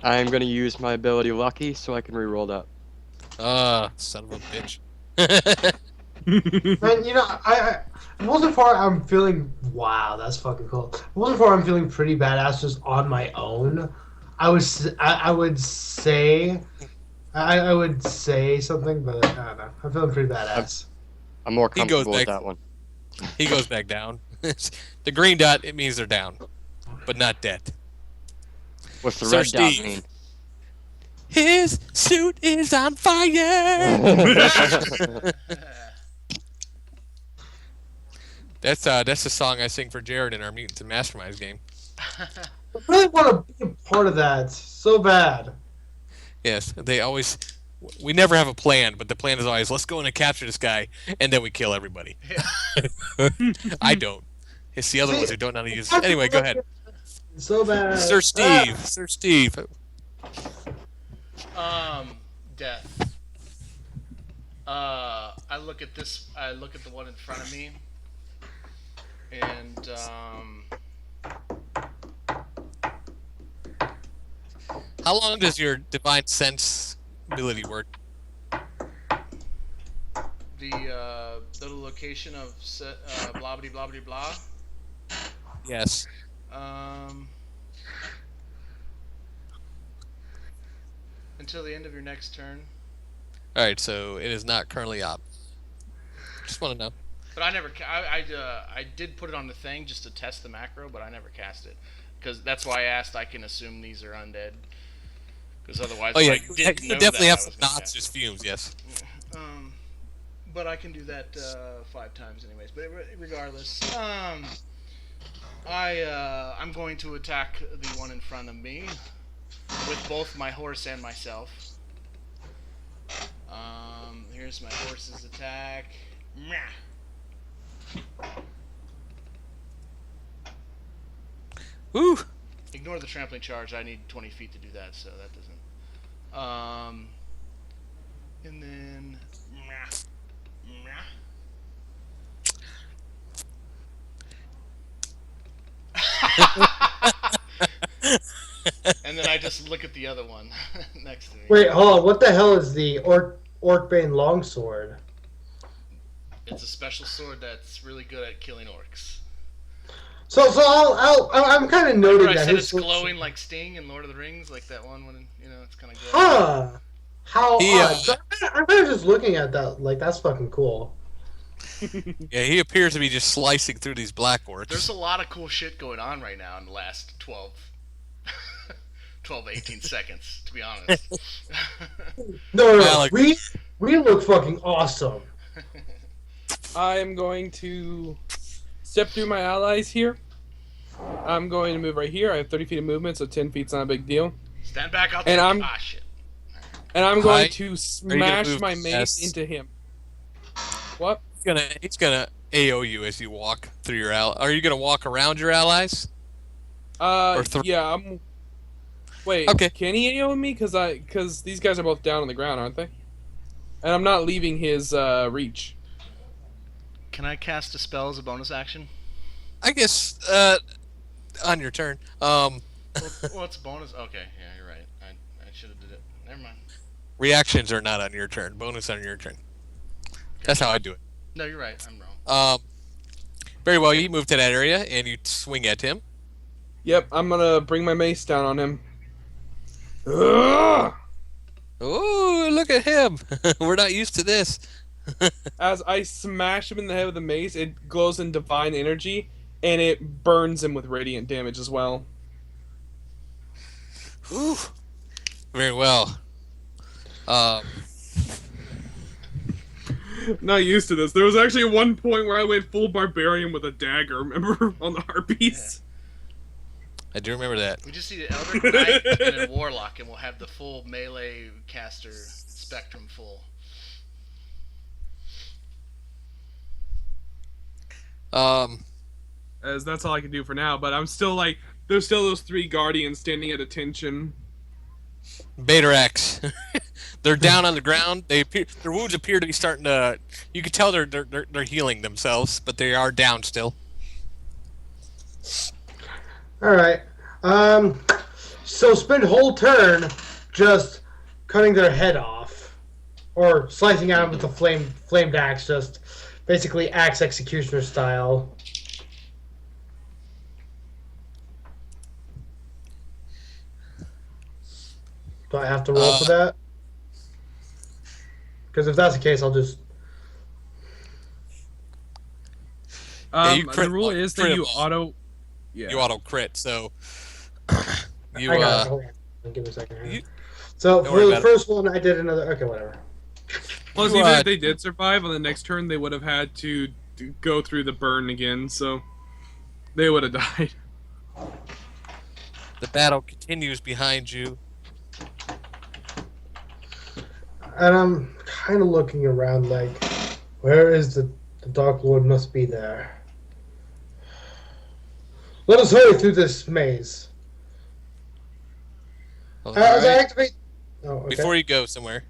I'm going to use my ability Lucky so I can reroll that. Son of a bitch. Man, you know, I wasn't far. I'm feeling. Wow, that's fucking cool. Wasn't far. I'm feeling pretty badass just on my own. I would say something, but I don't know. I'm feeling pretty badass. I'm more He goes comfortable with back. that one. He goes back down. The green dot, it means they're down, but not dead. What's the Sir red dot Steve. mean? His suit is on fire. That's the song I sing for Jared in our Mutants and Masterminds game. I really want to be a part of that so bad. Yes, they always. We never have a plan, but the plan is always let's go in and capture this guy, and then we kill everybody. I don't. It's the other ones who don't know how to use. Anyway, go ahead, So bad. Sir Steve. Sir Steve. Death. I look at this. I look at the one in front of me, and How long does your divine sense ability work? the location of blah blah blah blah blah. Yes. Until the end of your next turn. All right, so it is not currently up. Just want to know. But I never. I did put it on the thing just to test the macro, but I never cast it because that's why I asked. I can assume these are undead. Because otherwise, Oh yeah, I didn't you know definitely that, have I some was gonna knots, cast just fumes. Yes. it. But I can do that 5 times anyways. But regardless, I'm going to attack the one in front of me with both my horse and myself. Here's my horse's attack. Woo. Ignore the trampling charge. I need 20 feet to do that, so that doesn't. And then. And then I just look at the other one next to me. Wait, hold on. What the hell is the Orcbane longsword? It's a special sword that's really good at killing orcs. So I'm kind of noted Remember I that said his it's glowing like Sting in Lord of the Rings, like that one when it's kind of glowing. Huh? How He, odd. So I'm kind of just looking at that. Like that's fucking cool. Yeah, he appears to be just slicing through these black orcs. There's a lot of cool shit going on right now in the last 12 to 18 seconds, to be honest. No, Alex. we look fucking awesome. I am going to step through my allies here. I'm going to move right here. I have 30 feet of movement, so 10 feet's not a big deal. Stand back out And there. I'm- Ah, shit. And I'm going Hi. to gonna smash move my to mace S? into him. What? He's gonna AO you as you walk through your Are you gonna walk around your allies? Or Yeah, Wait, Okay. can he AO me? Because these guys are both down on the ground, aren't they? And I'm not leaving his reach. Can I cast a spell as a bonus action? I guess on your turn. Well, it's a bonus. Okay, yeah, you're right. I should have did it. Never mind. Reactions are not on your turn. Bonus on your turn. That's how I do it. No, you're right. I'm wrong. Very well. You move to that area and you swing at him. Yep, I'm gonna bring my mace down on him. Ugh! Oh, look at him! We're not used to this. As I smash him in the head with the mace, it glows in divine energy, and it burns him with radiant damage as well. Ooh. Very well. Um, Not used to this. There was actually one point where I went full barbarian with a dagger, remember? On the harpies. I do remember that. We just need an Elder Knight and a Warlock, and we'll have the full melee caster spectrum full. As that's all I can do for now, but I'm still like, there's still those 3 guardians standing at attention. Baterax. They're down on the ground. Their wounds appear to be starting to. You can tell they're healing themselves, but they are down still. All right. So spend whole turn just cutting their head off, or slicing at them with a flamed axe, just basically axe executioner style. Do I have to roll for that? Because if that's the case, I'll just. You The crit- rule is that crit you them. auto. Yeah. You auto crit, so you I got it. Hold on. Give me a second. Here. you- So don't for worry the about first one, I did another. Okay, whatever. Plus, You, even uh, if they did survive on the next turn, they would have had to go through the burn again, so they would have died. the battle continues behind you. And I'm kind of looking around, like, where is the Dark Lord? Must be there. Let us hurry through this maze. All As I right. activate. Oh, okay. Before you go somewhere.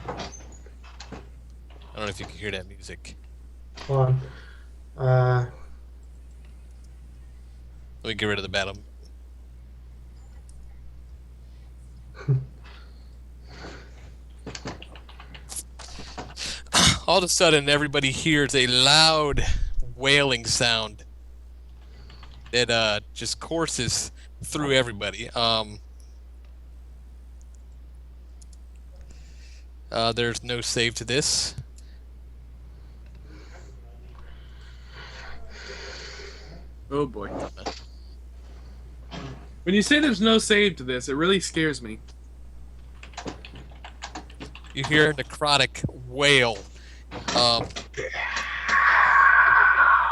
I don't know if you can hear that music. Hold on. Let me get rid of the battle. All of a sudden, everybody hears a loud wailing sound that just courses through everybody. There's no save to this. Oh boy. When you say there's no save to this, it really scares me. You hear a necrotic wail.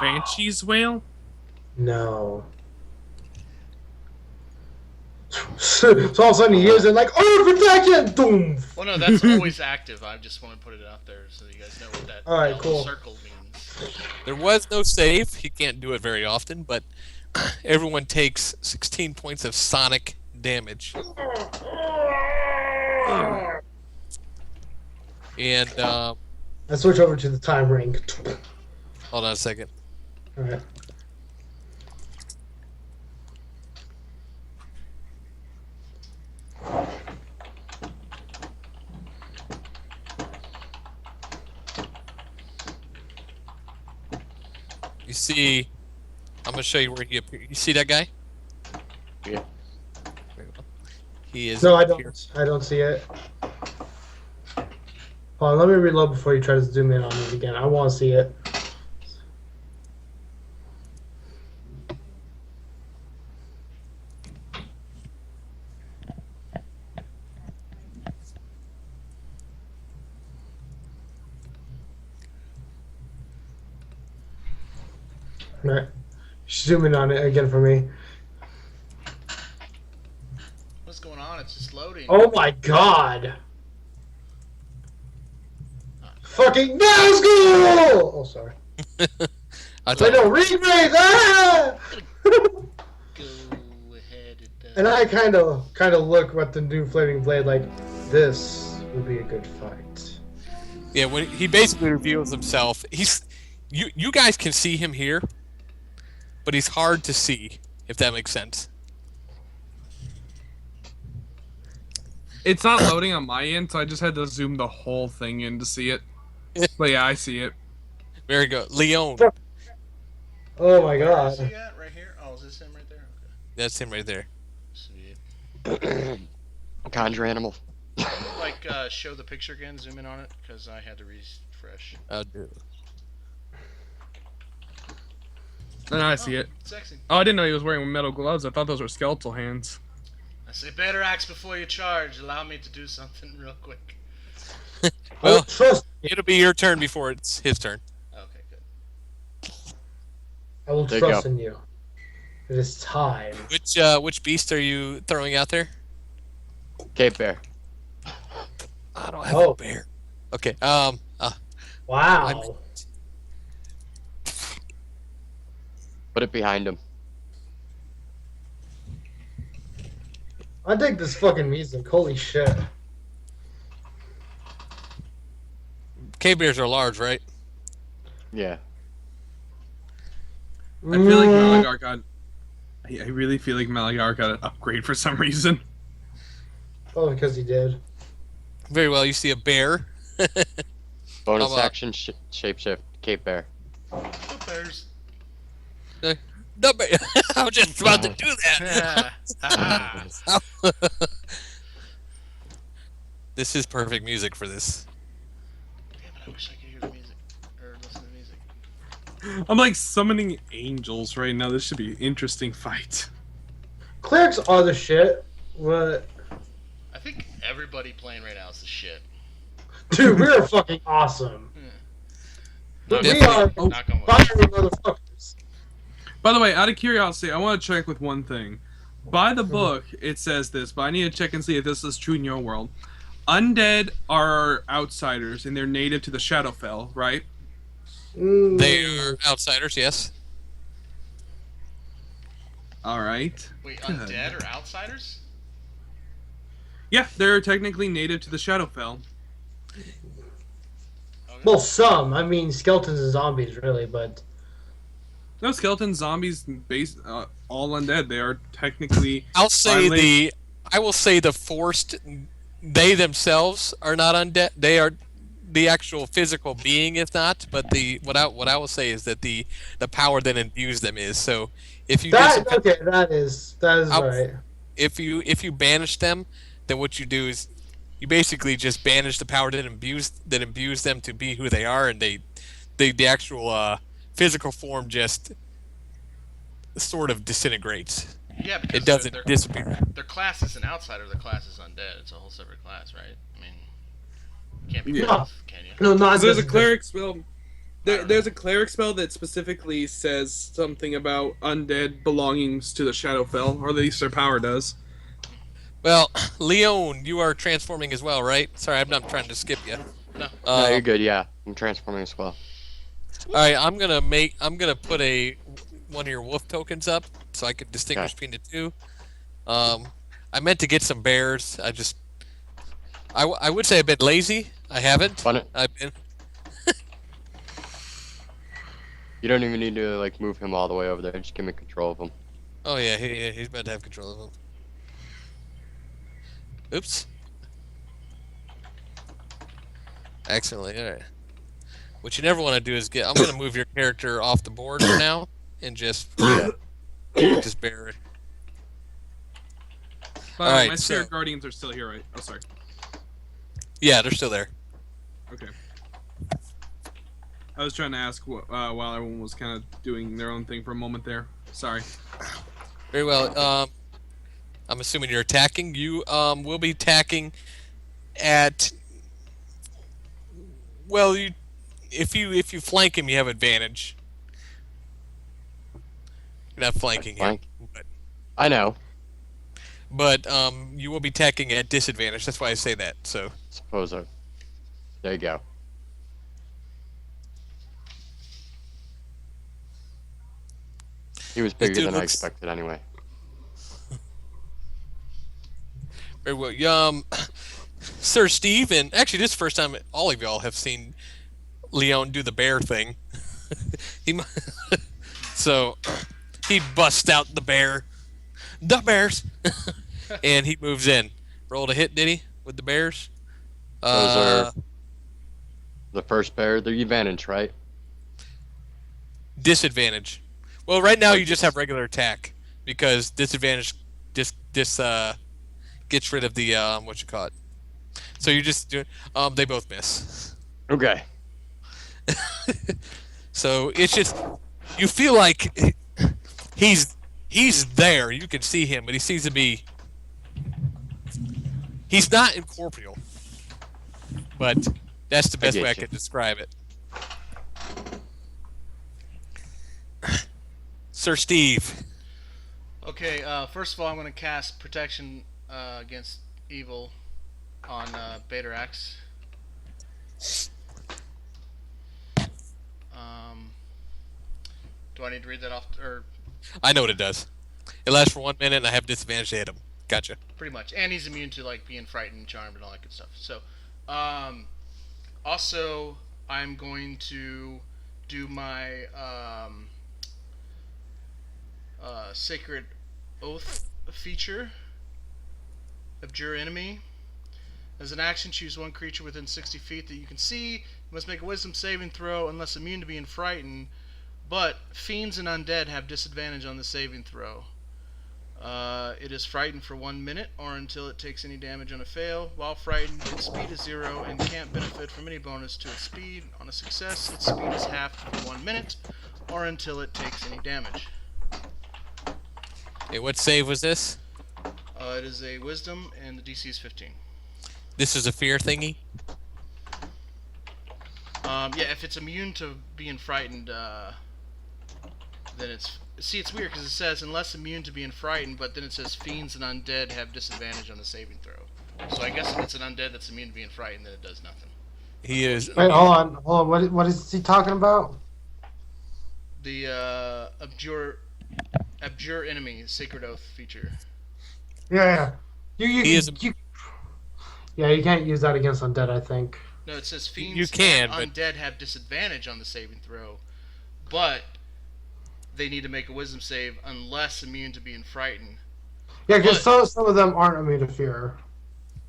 Banshee's wail? No. So all of a sudden he hears it like, oh, protection! Doom! Well, no, that's always active. I just want to put it out there so you guys know what that All right, yellow cool. circle means. There was no save. He can't do it very often, but everyone takes 16 points of sonic damage. And I switch over to the time ring. hold on a second. Alright. You see, I'm gonna show you where he appears. You see that guy? Yeah. Very well. He is. No, I here. don't. I don't see it. Hold on, let me reload before you try to zoom in on it again. I want to see it. Right. Zoom in on it again for me. What's going on? It's just loading. Oh my god! Fucking no school! Oh, sorry. I I thought, don't read race! Ah! Go ahead. And I kind of look at the new flaming blade like, this would be a good fight. yeah, when he basically reveals himself, you guys can see him here, but he's hard to see, if that makes sense. It's not loading on my end, so I just had to zoom the whole thing in to see it. But yeah, I see it. Very good. Leon. Oh my Where is god. he at? Right here? Oh, is this him right there? Okay. That's him right there. Sweet. Conjure animal. Like, show the picture again, zoom in on it, because I had to refresh. I'll do it. And I see it. Sexy. Oh, I didn't know he was wearing metal gloves. I thought those were skeletal hands. I say, better act before you charge. Allow me to do something real quick. Well, Trust. it'll be your turn before it's his turn. Okay, good. I will There you trust go. in you. It is time. Which beast are you throwing out there? Cape Bear. I don't have Oh. a bear. Okay. Wow. Put it behind him. I dig this fucking music. Holy shit. Cave bears are large, right? Yeah. I feel like Malagar got. I really feel like Malagar got an upgrade for some reason. Oh, because he did. Very well. You see a bear. Bonus How about- action shapeshift. Cape Bear. Go Bears. No bear. I was just about to do that. Ah. This is perfect music for this. Damn it, I wish I could hear the music. Or listen to the music. I'm like summoning angels right now. This should be an interesting fight. Clerics are the shit. What? I think everybody playing right now is the shit. Dude, we are fucking awesome. Not We gonna- are Knock on wood. fiery motherfuckers. By the way, out of curiosity, I want to check with one thing. By the book, it says this, but I need to check and see if this is true in your world. Undead are outsiders, and they're native to the Shadowfell, right? They are outsiders, yes. All right. Wait, undead or outsiders? Yeah, they're technically native to the Shadowfell. Okay. Well, some. I mean, skeletons and zombies, really, but No, skeletons, zombies, all undead. They are technically. I'll say violate- I will say the forced. They themselves are not undead. They are the actual physical being is not, but what I will say is that the power that imbues them is. So if you that just, okay, that is I'll- right. if you banish them, then what you do is you basically just banish the power that imbues them to be who they are, and the actual physical form just sort of disintegrates. Yeah, because It doesn't their, disappear. their class is an outsider, their class is undead. It's a whole separate class, right? I mean, you can't be Yeah. both, can you? No, not There's a this- cleric spell. don't There's know. a cleric spell that specifically says something about undead belongings to the Shadowfell, or at least their power does. Well, Leon, you are transforming as well, right? Sorry, I'm not trying to skip you. No. No, you're good. Yeah, I'm transforming as well. All right, I'm gonna put one of your wolf tokens up so I can distinguish between the two. I meant to get some bears. I would say I've been lazy. I haven't. Fun. I've been. You don't even need to like move him all the way over there. Just give me control of him. Oh yeah, he's about to have control of him. Oops. Accidentally. All right. What you never want to do is I'm gonna move your character off the board for now and just bear it. By the way, Alright, my spirit so- guardians are still here, right? Oh, sorry. Yeah, they're still there. Okay. I was trying to ask while everyone was kind of doing their own thing for a moment there. Sorry. Very well. I'm assuming you're attacking. You will be attacking at. Well, if you flank him, you have advantage. You're not flanking him, Flank. I know. but you will be attacking at disadvantage. That's why I say that. So Suppose I. There you go. He was bigger dude than I looks- expected anyway. very well. Sir Steve, and actually this is the first time all of y'all have seen Leon do the bear thing. So he busts out the bears, and he moves in. Rolled a hit, did he? with the bears. Those are the first bear. They're advantage, right? Disadvantage. Well, right now Oh, you just have regular attack because disadvantage gets rid of the what you call it. So you just do they both miss. Okay. So it's just you feel like he's there. You can see him, but he seems to be he's not incorporeal. But that's the best get way I you. can describe it. Sir Steve. Okay, first of all, I'm going to cast Protection against Evil on Betarax. Do I need to read that off? Or I know what it does. It lasts for 1 minute, and I have disadvantage to hit him. Gotcha. pretty much. And he's immune to like being frightened, charmed, and all that good stuff. So, also, I'm going to do my Sacred Oath feature. Abjure enemy. As an action, choose one creature within 60 feet that you can see. You must make a Wisdom saving throw unless immune to being frightened. But fiends and undead have disadvantage on the saving throw. It is frightened for 1 minute or until it takes any damage on a fail. While frightened, its speed is 0 and can't benefit from any bonus to its speed. On a success, its speed is halved for 1 minute or until it takes any damage. Okay, what save was this? It is a Wisdom and the DC is 15. This is a fear thingy? Yeah, if it's immune to being frightened, then it's... See, it's weird because it says unless immune to being frightened, but then it says fiends and undead have disadvantage on the saving throw. So I guess if it's an undead that's immune to being frightened, then it does nothing. He is. Wait, hold on. What is he talking about? The Abjure enemy Sacred Oath feature. Yeah. He is. Yeah, you can't use that against undead, I think. No, it says fiends You can, and but undead have disadvantage on the saving throw, but they need to make a Wisdom save unless immune to being frightened. Yeah, because some of them aren't immune to fear.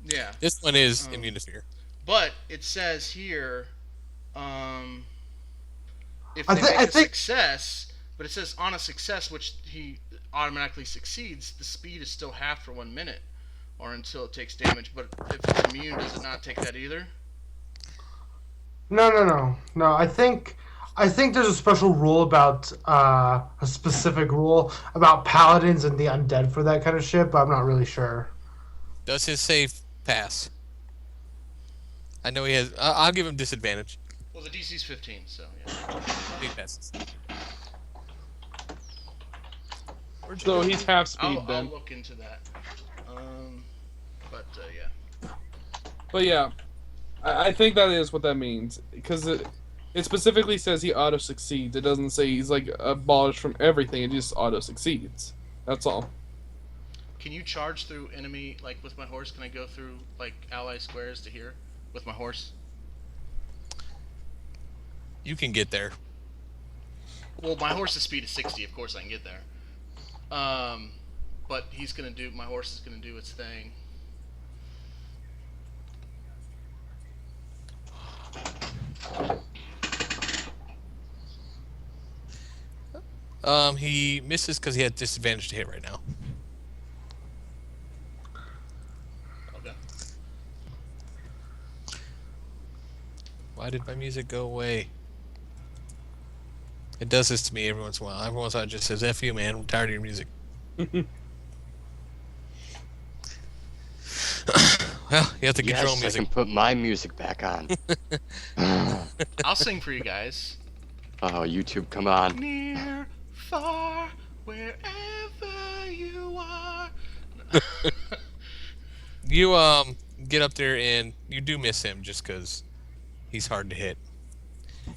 Yeah. this one is immune to fear. But it says here, if I they thi- make I a think- success, but it says on a success, which he automatically succeeds, the speed is still half for 1 minute, or until it takes damage. But if it's immune, does it not take that either? No. I think there's a special rule about a specific rule about paladins and the undead for that kind of shit, but I'm not really sure. Does his save pass? I know he has. I'll give him disadvantage. Well, the DC's 15, so yeah. He passes. So he's half speed I'll then. look into that. Yeah. But yeah, I think that is what that means because it specifically says he auto succeeds. It doesn't say he's like abolished from everything. It just auto succeeds. That's all. Can you charge through enemy, like with my horse? Can I go through like ally squares to here with my horse? You can get there. Well, my horse's speed is 60. Of course, I can get there. But my horse is gonna do its thing. He misses because he had disadvantage to hit right now. Okay. Why did my music go away? It does this to me every once in a while. Every once in a while it just says, F you, man. I'm tired of your music. Well, you have to control Yes, I music. can put my music back on. I'll sing for you guys. Oh, YouTube, come on. Near, far, wherever you are. You get up there and you do miss him just because he's hard to hit.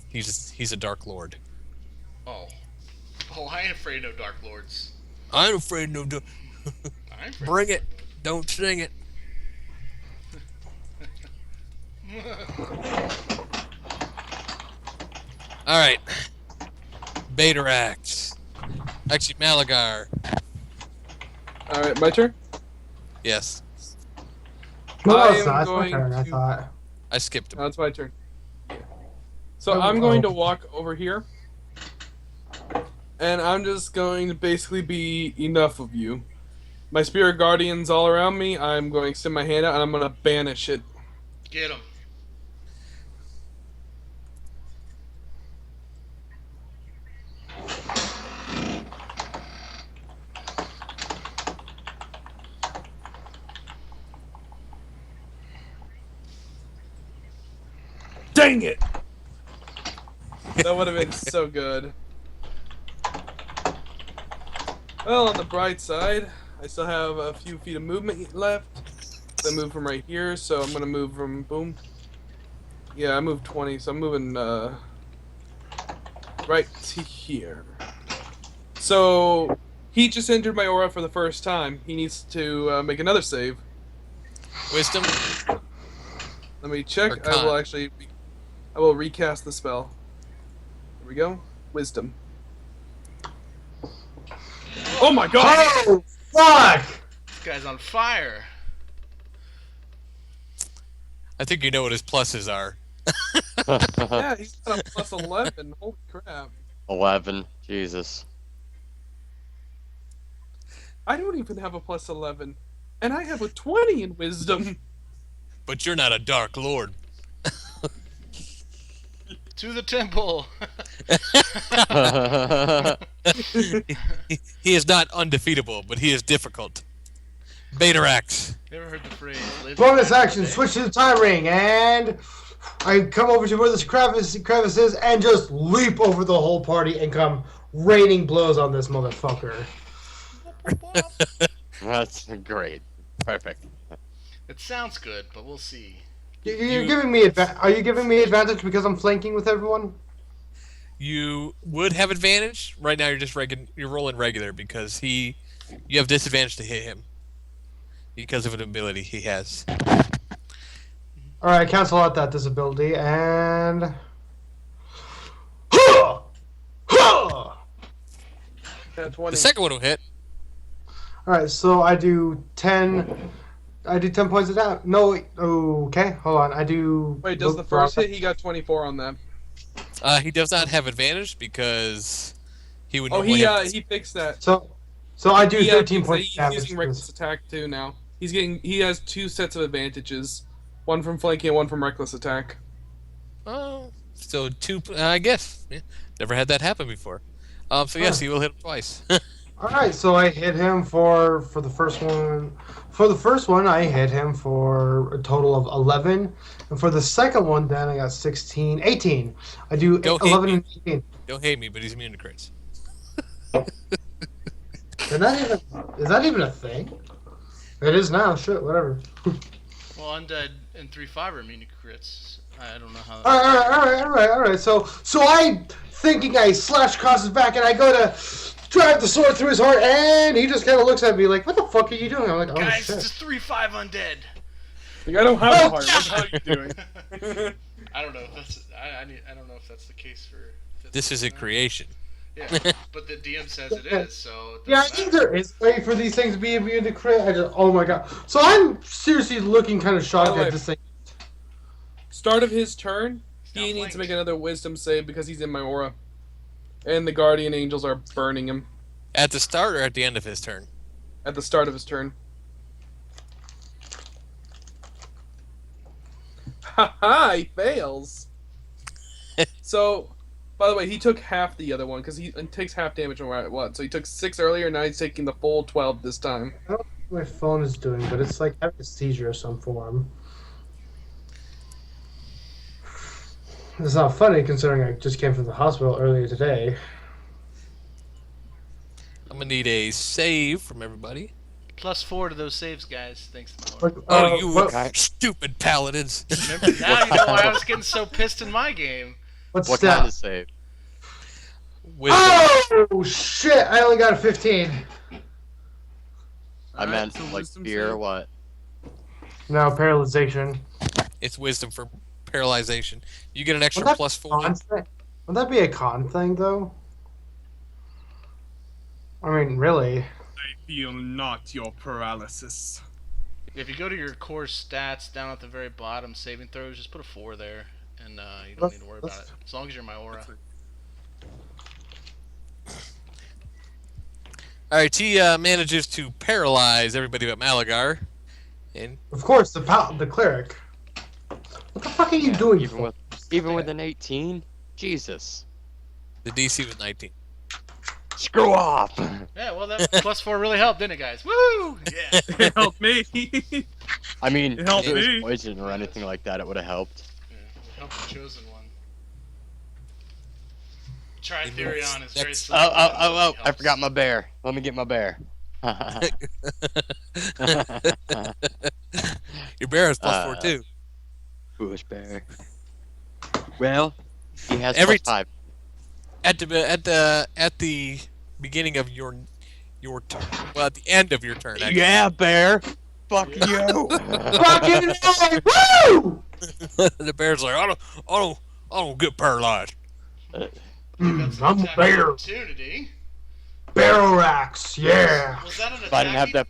He's a Dark Lord. Oh, I ain't afraid of no Dark Lords. I'm afraid no. I ain't afraid Bring of it. Don't sing it. All right. Betarax. Actually, Malagar. All right, my turn. Yes. No, I it's am not. It's my going turn, I to. thought. I skipped him. No, it's my turn. So Oh, I'm going oh. to walk over here. And I'm just going to basically be enough of you. My spirit guardians all around me. I'm going to send my hand out and I'm going to banish it. Get him. Dang it! That would have been so good. Well, on the bright side, I still have a few feet of movement left. I move from right here, so I'm gonna move from boom. Yeah, I moved 20, so I'm moving right to here. So he just entered my aura for the first time. He needs to make another save. Wisdom. Let me Or check. con. I will recast the spell. Here we go. Wisdom. Oh my god! Oh, fuck! This guy's on fire. I think you know what his pluses are. Yeah, he's got a plus 11. Holy crap. 11. Jesus. I don't even have a plus 11. And I have a 20 in wisdom. But you're not a Dark Lord. To the temple. He is not undefeatable, but he is difficult. Betarax. Never heard the phrase. Live Bonus forever, action, eh? switch to the time ring, and I come over to where this crevice is and just leap over the whole party and come raining blows on this motherfucker. That's great. Perfect. It sounds good, but we'll see. You're giving me Are you giving me advantage because I'm flanking with everyone? You would have advantage. Right now, you're just you're rolling regular because you have disadvantage to hit him because of an ability he has. All right, cancel out that disability and. Yeah, 20. The second one will hit. All right, so I do 10. I do 10 points of damage. No, wait, okay, hold on. I do. Wait, does the first hit? He got 24 on that. He does not have advantage because he would. Oh, normally have he fixed that. So I do He 13 thinks that points he's of damage. using reckless attack too now. He has 2 sets of advantages, one from flanking and one from reckless attack. Oh, so 2. I guess. Yeah, never had that happen before. So yes, he will hit him twice. All right, so I hit him for the first one. For the first one, I hit him for a total of 11, and for the second one, then I got 16, 18. I do Go 11 hate and 18. Don't hate me, but he's immune to crits. Is that even a thing? It is now. Shit, whatever. Well, Undead and 3-5 are immune to crits. I don't know how. All right. So I thinking I slash across his back, and I go to drive the sword through his heart, and he just kind of looks at me like, "What the fuck are you doing?" I'm like, "Oh Guys, shit." it's just 3-5 Undead. Like, I don't have a heart. What are you doing? I don't know if that's. I don't know if that's the case for. This is a creation. Yeah, but the DM says it is, so. It Yeah, I doesn't think matter. there is a way for these things to be immune to crit. Oh my god. So I'm seriously looking kind of shocked By the way, at this thing. Start of his turn, Now he needs flanked. to make another wisdom save because he's in my aura. And the guardian angels are burning him At the start or at the end of his turn? at the start of his turn. Haha, he fails. So, by the way, he took half the other one because he takes half damage no matter what. So he took 6 earlier, now he's taking the full 12 this time. I don't know what my phone is doing, but it's like having a seizure of some form. It's not funny considering I just came from the hospital earlier today. I'm gonna need a save from everybody. +4 to those saves, guys. Thanks to my Lord. Oh, you what- stupid paladins! Remember, now you know why I was getting so pissed in my game. What's What that? kind of save? Wisdom. Oh shit! I only got a 15. I meant so like wisdom fear or save. what? No, paralyzation. It's wisdom for paralyzation. You get an extra Would that +4. Con thing? Would that be a con thing, though? I mean, really? I feel not your paralysis. If you go to your core stats down at the very bottom, saving throws, just put a 4 there, and you don't need to worry about it. As long as you're my aura. All right, he manages to paralyze everybody but Malagar, and Of course, the cleric. What the fuck are you doing? Even with an 18, Jesus. the DC was 19. Screw off. Yeah, well, that +4 really helped, didn't it, guys? Woo! Yeah. It helped me. I mean, It if helped it was me. poison or anything like that, it would have helped. Yeah, it helped the chosen one. Try Therion is very Oh, I forgot my bear. Let me get my bear. Your bear has +4 too. Foolish bear. Well, he has Every +5. At the beginning of your turn. Well, at the end of your turn. Actually. Yeah, bear. Fuck you. Fucking A! Woo! The bear's like, I don't get paralyzed. I'm a bear. Opportunity. Barrel racks, yeah. Was that an If I didn't have attack?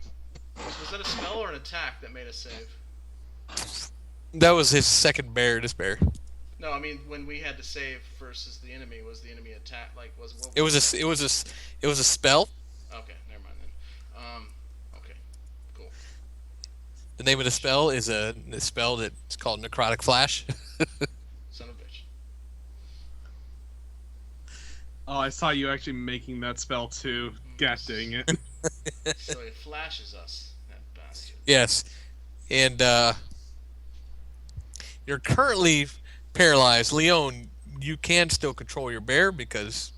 that, Was that a spell or an attack that made us save? That was his second bear. This bear. No, I mean when we had to save versus the enemy, was the enemy attack what It was a spell. Okay, never mind then. Okay, cool. The name of the spell is a spell that's called Necrotic Flash. Son of a bitch. Oh, I saw you actually making that spell too. God dang it. So it flashes us, that bastard. Yes, and you're currently paralyzed. Leon, you can still control your bear because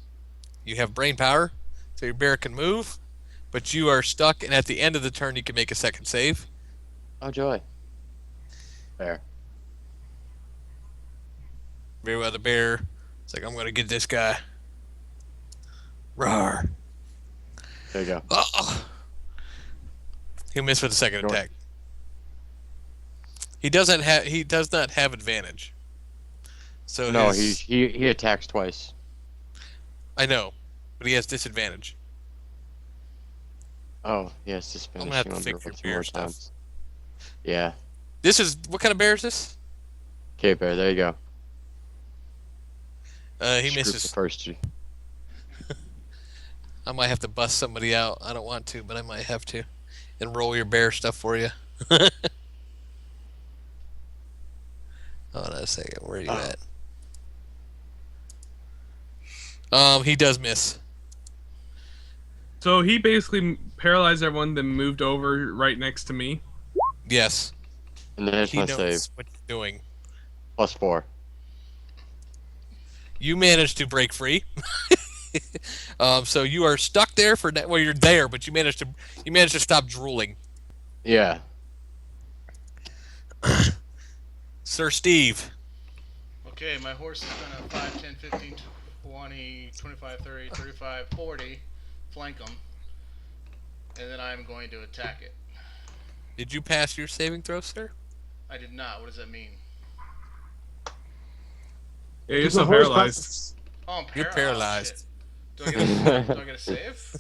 you have brain power, so your bear can move, but you are stuck, and at the end of the turn you can make a second save. oh joy. Bear. Very well, the bear. It's like, I'm gonna get this guy. Roar. There you go. Oh. He'll miss with the second Sure. attack. He does not have advantage. So No, he attacks twice. I know, but he has disadvantage. Oh, yes, just I'm gonna have finishing to under fix your 2 bear more stuff. times. Yeah. This is what kind of bear is this? Okay, bear. There you go. He Screw the misses. first two. I might have to bust somebody out. I don't want to, but I might have to, and roll your bear stuff for you. Hold on a second. Where are you at? He does miss. So he basically paralyzed everyone, then moved over right next to me. Yes, And there's he my knows save. what you're doing. +4. You managed to break free. So you are stuck there for well, you're there, but you managed to stop drooling. Yeah. Sir Steve. Okay, my horse is gonna 5, 10, 15, 20, 25, 30, 35, 40, flank him, and then I'm going to attack it. Did you pass your saving throw, sir? I did not. What does that mean? Yeah, you're The so horse paralyzed. Oh, I'm You're paralyzed. Shit. Do I get a save?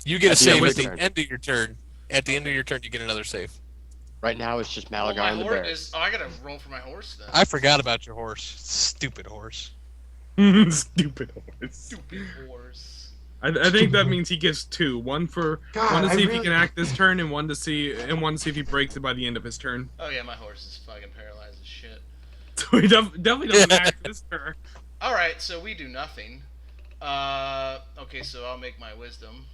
You get a At the end save of at your the turn. end of your turn. At the end of your turn, you get another save. Right now it's just Well, Malagar my and the horse bear. is. Oh, I gotta roll for my horse then. I forgot about your horse. Stupid horse. Stupid horse. Stupid horse. I think that means he gets 2. One to God, see I if he really- can act this turn, and one to see if he breaks it by the end of his turn. Oh yeah, my horse is fucking paralyzed as shit. So he definitely doesn't act this turn. All right, so we do nothing. Okay, so I'll make my wisdom.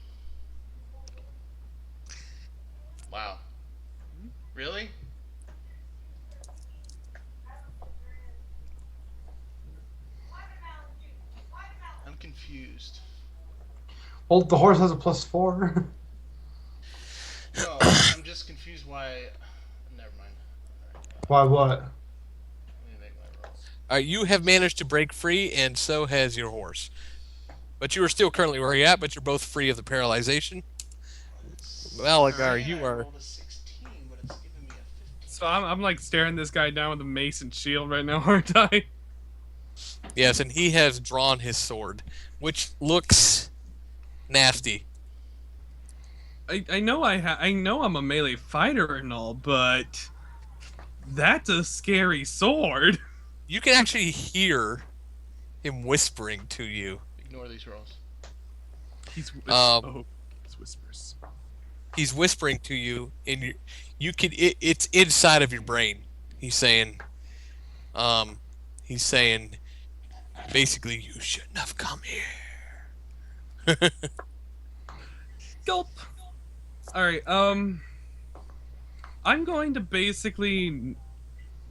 Wow. Really? I'm confused. Well, the horse has a +4. No, I'm just confused why. Never mind. Why what? Let me make my roll. You have managed to break free, and so has your horse. But you are still currently where you're at, but you're both free of the paralyzation. Malagar, you I are. rolled a 16, but it's giving me a 15. So I'm like staring this guy down with a mace and shield right now, aren't I? Yes, and he has drawn his sword, which looks nasty. I know I know I'm a melee fighter and all, but that's a scary sword. You can actually hear him whispering to you. Ignore these rolls. He's it's whispers. He's whispering to you, and you can. It's inside of your brain. He's saying, basically, you shouldn't have come here. Gulp. All right. I'm going to basically.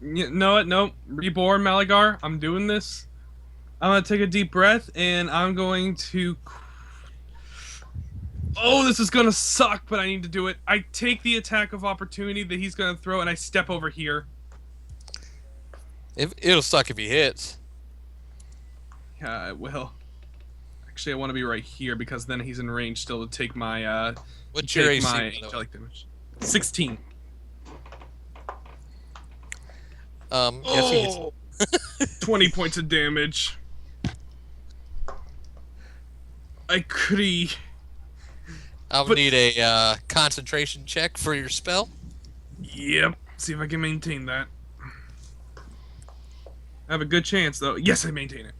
No, reborn Malagar. I'm doing this. I'm gonna take a deep breath, and I'm going to. Oh, this is gonna suck, but I need to do it. I take the attack of opportunity that he's gonna throw, and I step over here. It'll suck if he hits. Yeah, it will. Actually, I want to be right here because then he's in range still to take my What's your AC? my angelic damage. 16. Yes, he hits. Oh, 20 points of damage. I crit. I'll need a concentration check for your spell. Yep. See if I can maintain that. I have a good chance, though. Yes, I maintain it.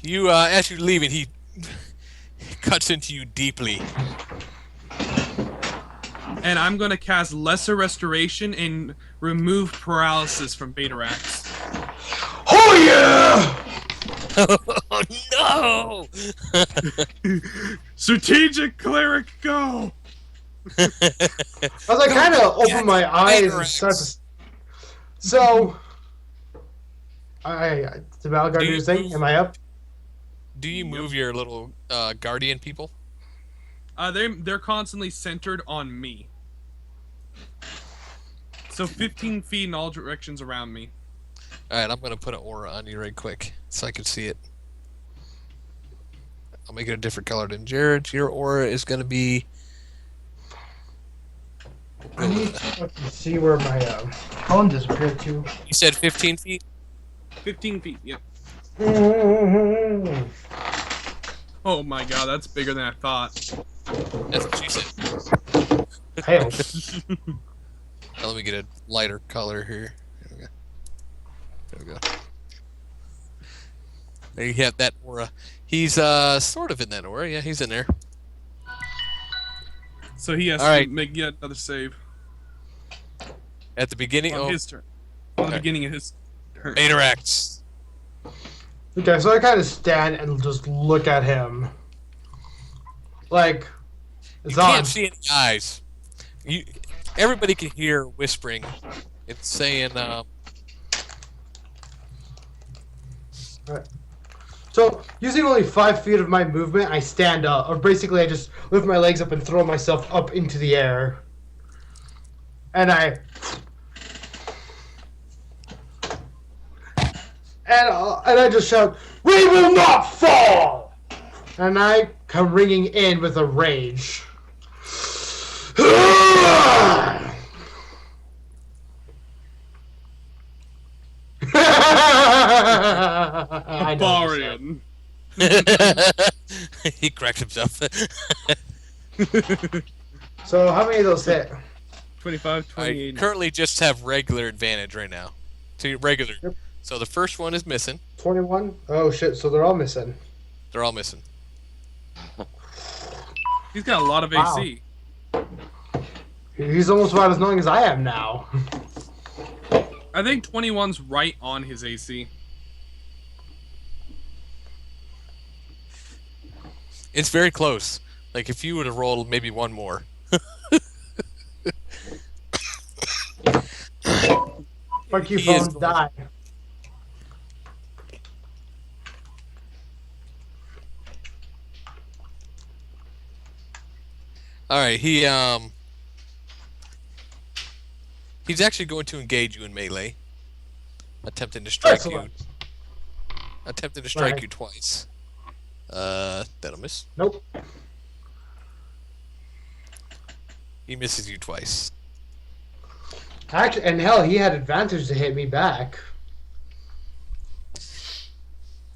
You, as you're leaving, he cuts into you deeply. And I'm going to cast Lesser Restoration and remove paralysis from Batarax. Oh yeah! Oh no! Strategic Cleric, go! As I kind of open my eyes and start to. So, the Malgar do his thing. Am I up? Do you move your little guardian people? They're constantly centered on me. So 15 feet in all directions around me. Alright, I'm gonna put an aura on you right quick so I can see it. I'll make it a different color than Jared's. Your aura is gonna be. I need to fucking see where my phone disappeared to. You said 15 feet? 15 feet, yep. Mm-hmm. Oh my god, that's bigger than I thought. That's what she said. Hell. Now let me get a lighter color here. There we go. There you have that aura. He's sort of in that aura. Yeah, he's in there. So he has All to right. make yet another save At the beginning, on his turn. On the beginning of his turn. Batarax. Okay, so I kind of stand and just look at him. Like, it's You on. can't see any eyes. Everybody can hear whispering. It's saying, Right. So, using only 5 feet of my movement, I stand up. Or basically, I just lift my legs up and throw myself up into the air. And I just shout, "We will not fall!" And I come ringing in with a rage. I know what you Barbarian. he cracks himself. said. So, how many of those hit? 25, I 28. currently just have regular advantage right now. So regular. Yep. So the first one is missing. 21? Oh shit, so they're all missing. They're all missing. He's got a lot of Wow. AC. He's almost about as annoying as I am now. I think 21's right on his AC. It's very close. Like if you would have rolled maybe one more. Fuck you, He is phone, die. All right, he's actually going to engage you in melee, attempting to strike Excellent. you. Attempting to strike Right. you twice. That'll miss. Nope. He misses you twice. Actually, and hell, he had advantage to hit me back.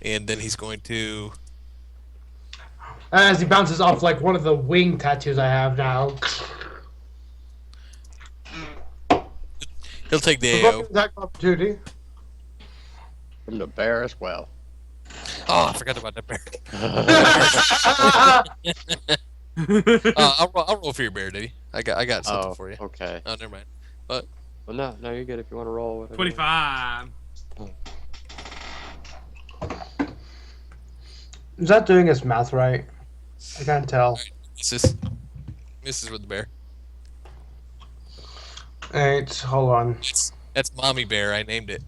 And then he's going to As he bounces off like one of the wing tattoos I have now. He'll take the Provoking AO. attack of opportunity. From the bear as well. Oh, I forgot about that bear. Oh, I'll roll for your bear, Diddy. I got something Oh, for you. okay. Oh, never mind. Well, no, you're good if you want to roll. Whatever. 25. Is that doing his math right? I can't tell. Misses with the bear. 8. Hold on. That's mommy bear. I named it.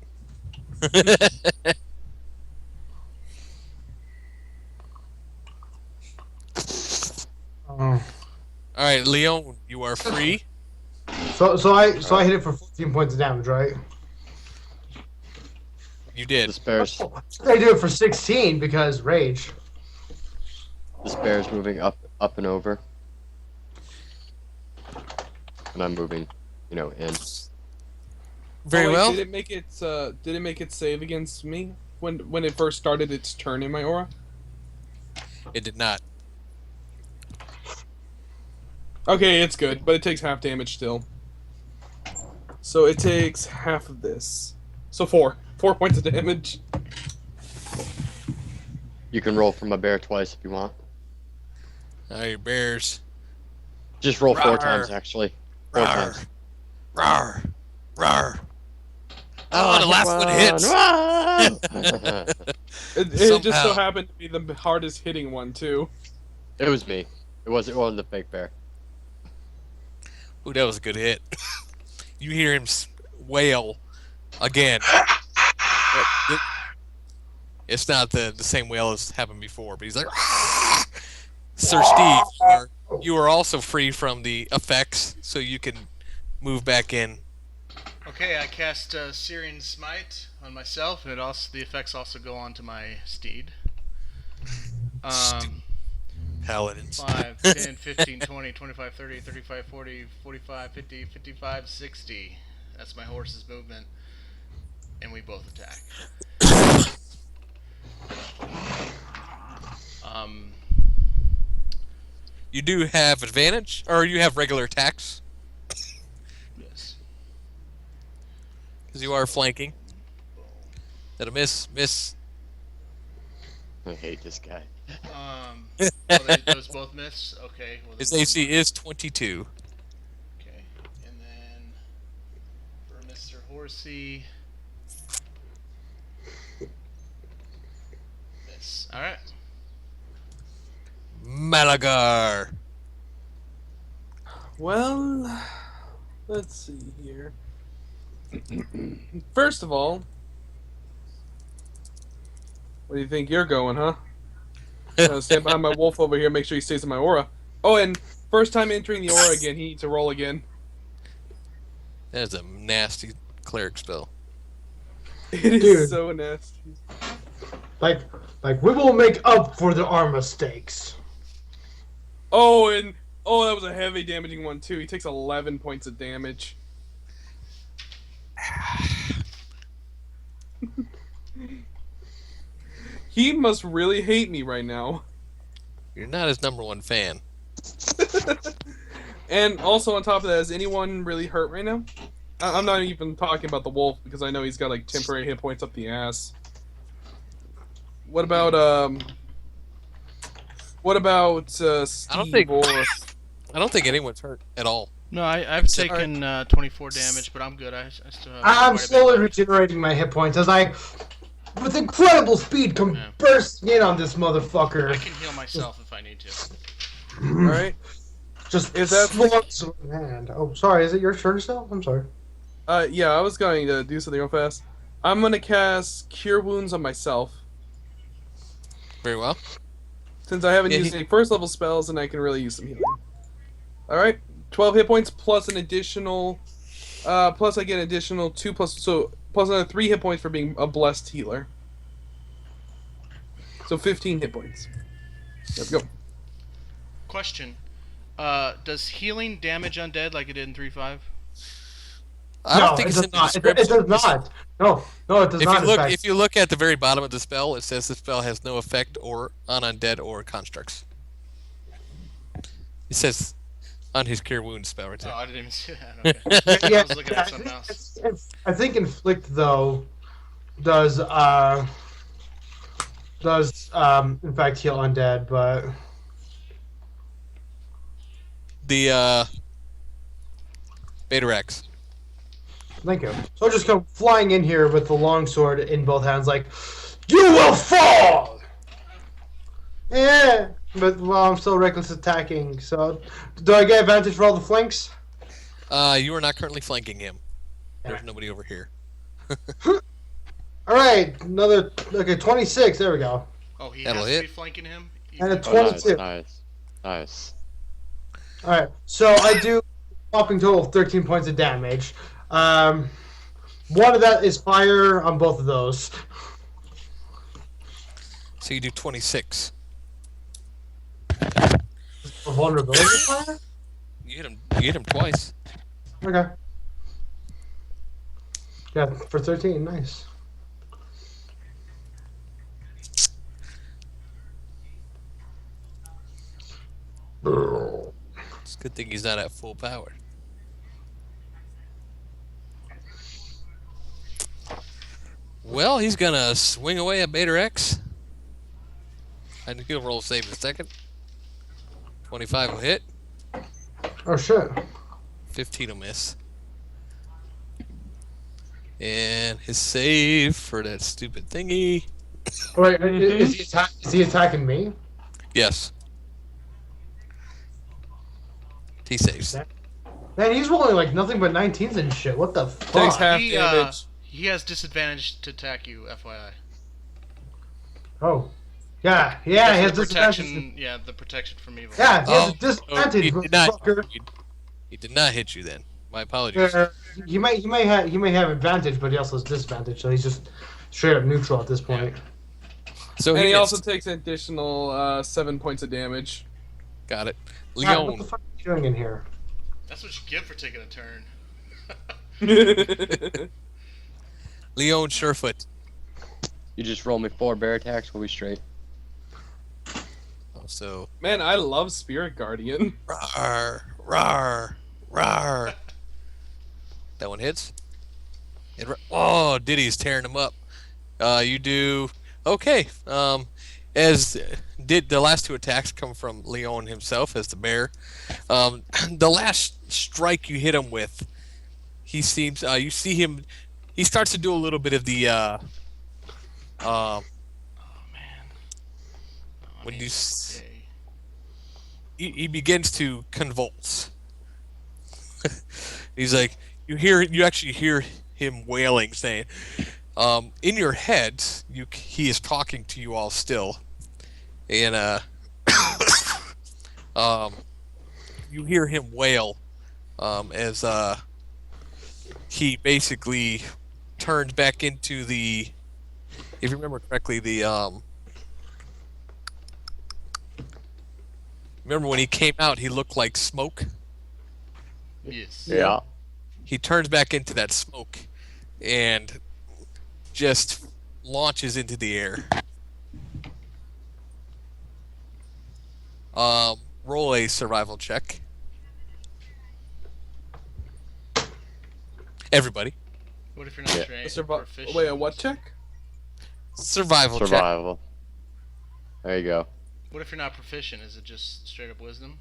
Oh. All right, Leon, you are free. So I hit it for 14 points of damage, right? You did. This bear's I do it for 16 because rage. moving up and over, and I'm moving, in. Very Oh, wait, well. Did it make it save against me when it first started its turn in my aura? It did not. Okay, it's good, but it takes half damage still. So it takes half of this. So 4 points of damage. You can roll from a bear twice if you want. All right, bears. Just roll 4 Rawr. times, actually. 4 Rawr. times. Rawr. Rawr. Oh, the last one hits. It just so Somehow. happened to be the hardest hitting one too. It was me. It wasn't the fake bear. Ooh, that was a good hit. You hear him wail again. It's not the same wail as happened before, but he's like, Sir Steve, you are also free from the effects, so you can move back in. Okay, I cast Syrian Smite on myself, and the effects also go on to my steed. Paladins. 5, 10, 15, 20, 25, 30, 35, 40, 45, 50, 55, 60. That's my horse's movement. And we both attack. You do have advantage, or you have regular attacks, Yes. because you are flanking. That'll miss. I hate this guy. Those both miss? Okay. Well, His then AC is 22. Okay. And then for Mr. Horsey. Miss. Alright. Malagar. Well, let's see here. First of all, where do you think you're going, huh? Stand behind my wolf over here, make sure he stays in my aura. Oh, and first time entering the aura again, he needs to roll again. That is a nasty cleric spell. It is Dude. so nasty. Like we will make up for the our mistakes. Oh, and that was a heavy damaging one too. He takes 11 points of damage. He must really hate me right now. You're not his #1 fan. And also on top of that, is anyone really hurt right now? I'm not even talking about the wolf because I know he's got like temporary hit points up the ass. What about Steve I don't think anyone's hurt at all. No, I've taken 24 damage, but I'm good. I still have I'm quite a bit slowly left. regenerating my hit points as I, with incredible speed, come Yeah. bursting in on this I motherfucker. can heal myself if I need to. All right. Just Is that slugs in hand. Oh, sorry. Is it your turn still? I'm sorry. Yeah, I was going to do something real fast. I'm gonna cast Cure Wounds on myself Very well. since I haven't Yeah, used any first level spells, and I can really use some healing. All right, 12 hit points plus an additional, plus I get an additional 2 plus another 3 hit points for being a blessed healer. So 15 hit points. Let's go. Question. Does healing damage undead like it did in 3.5? I don't No, think it it's does in the not. It description. does not. No, it does If not. you look, in fact. if you look at the very bottom of the spell, it says the spell has no effect or on undead or constructs. It says on his cure wounds spell right Oh, there. I didn't even see that. Okay. Yeah, I was looking at something else. I think inflict though does in fact heal undead, but The Beta Rex. thank you. So I just come flying in here with the longsword in both hands, like, you will fall. Yeah, but well, I'm still reckless attacking. So, do I get advantage for all the flanks? You are not currently flanking him. There's nobody over here. All right, another 26. There we go, Oh, he That'll has to hit. be flanking him. and a Oh, nice, 22. nice. All right, so I do a whopping total of 13 points of damage. One of that is fire on both of those. So you do 26. A vulnerability fire. You hit him. You hit him twice. Okay. Yeah, for 13, nice. It's a good thing he's not at full power. Well, he's gonna swing away at Beta X. I think he'll roll a save in a second. 25 will hit. Oh shit. 15 will miss. And his save for that stupid thingy. Oh, wait, is he attacking me? Yes. He saves. Man, he's rolling like nothing but 19s and shit. What the Takes fuck? half He, damage. he has disadvantage to attack you, FYI. Oh. Yeah, he has the disadvantage. protection. Yeah, the protection from evil. Yeah, he has a Oh, disadvantage, he did not. motherfucker. He did not hit you then. My apologies. He may have advantage, but he also has disadvantage, so he's just straight up neutral at this point. So And he missed. also takes an additional 7 points of damage. Got it. Matt, what Leon. the fuck are you doing in here? That's what you get for taking a turn. Leon Surefoot. You just roll me 4 bear attacks, we'll be straight. So Man, I love Spirit Guardian. rawr, rawr, rawr. That one hits. Oh, Diddy's tearing him up. You do okay. As did the last 2 attacks come from Leon himself as the bear. The last strike you hit him with, he seems. You see him. He starts to do a little bit of the. Oh man. When you Yay. he begins to convulse. He's like, you actually hear him wailing, saying, in your head, he is talking to you all still, and you hear him wail, as he basically turns back into the, if you remember correctly, remember when he came out, he looked like smoke. Yes. Yeah. He turns back into that smoke and just launches into the air. Roll a survival check. Everybody. What if you're not Yeah. proficient? Wait, a what check? Survival check. Survival. There you go. What if you're not proficient? Is it just straight up wisdom?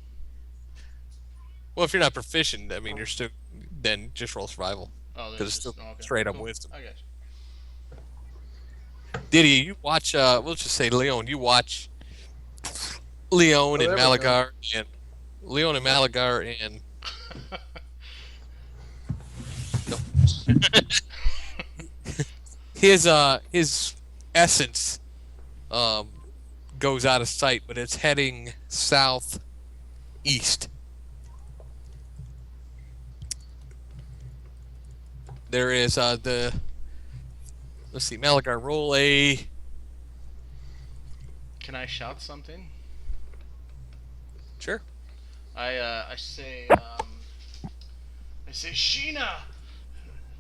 Well, if you're not proficient, I mean, you're still, then just roll survival. Oh, Because it's still okay. straight up Cool. wisdom. I got you. Diddy, you watch, we'll just say Leon, you watch Leon and there we go. Malagar and Leon and Malagar and his essence goes out of sight, but it's heading southeast. There is let's see, Malagar, roll a. Can I shout something? Sure. I say Sheena,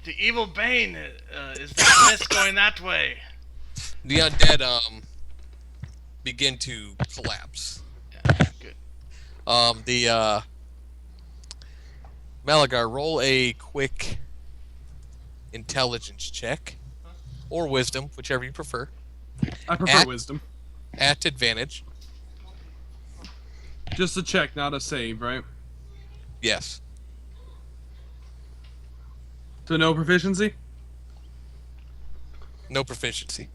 the evil Bane is that mist going that way? The undead begin to collapse. Yeah, good. The Malagar, roll a quick intelligence check or wisdom, whichever you prefer, I prefer At- wisdom. at advantage. Just a check, not a save, right? Yes. So no proficiency? No proficiency.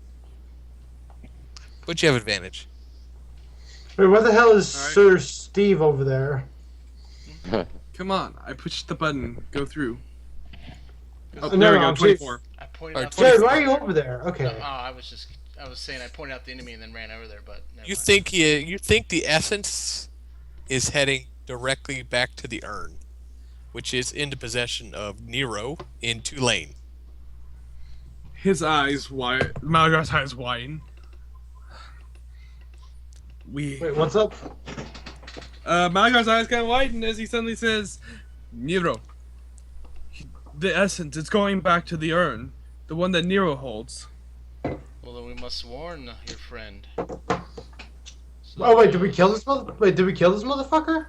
But you have advantage. Wait, what the hell is Alright. Sir Steve over there? Come on, I pushed the button. Go through. Oh, No, there we no, go, I'm 24. I pointed Alright, out. Jared, why are you over there? Okay. Oh, I was saying I pointed out the enemy and then ran over there, but never You mind. think the essence is heading directly back to the urn, which is into possession of Nero in Tulane. His eyes wide. Malagar's eyes widen. We. Wait, what's up? Malagar's eyes kind of widen as he suddenly says, Nero. The essence, it's going back to the urn. The one that Nero holds. Well, then we must warn your friend. So Oh wait, did we kill this motherfucker?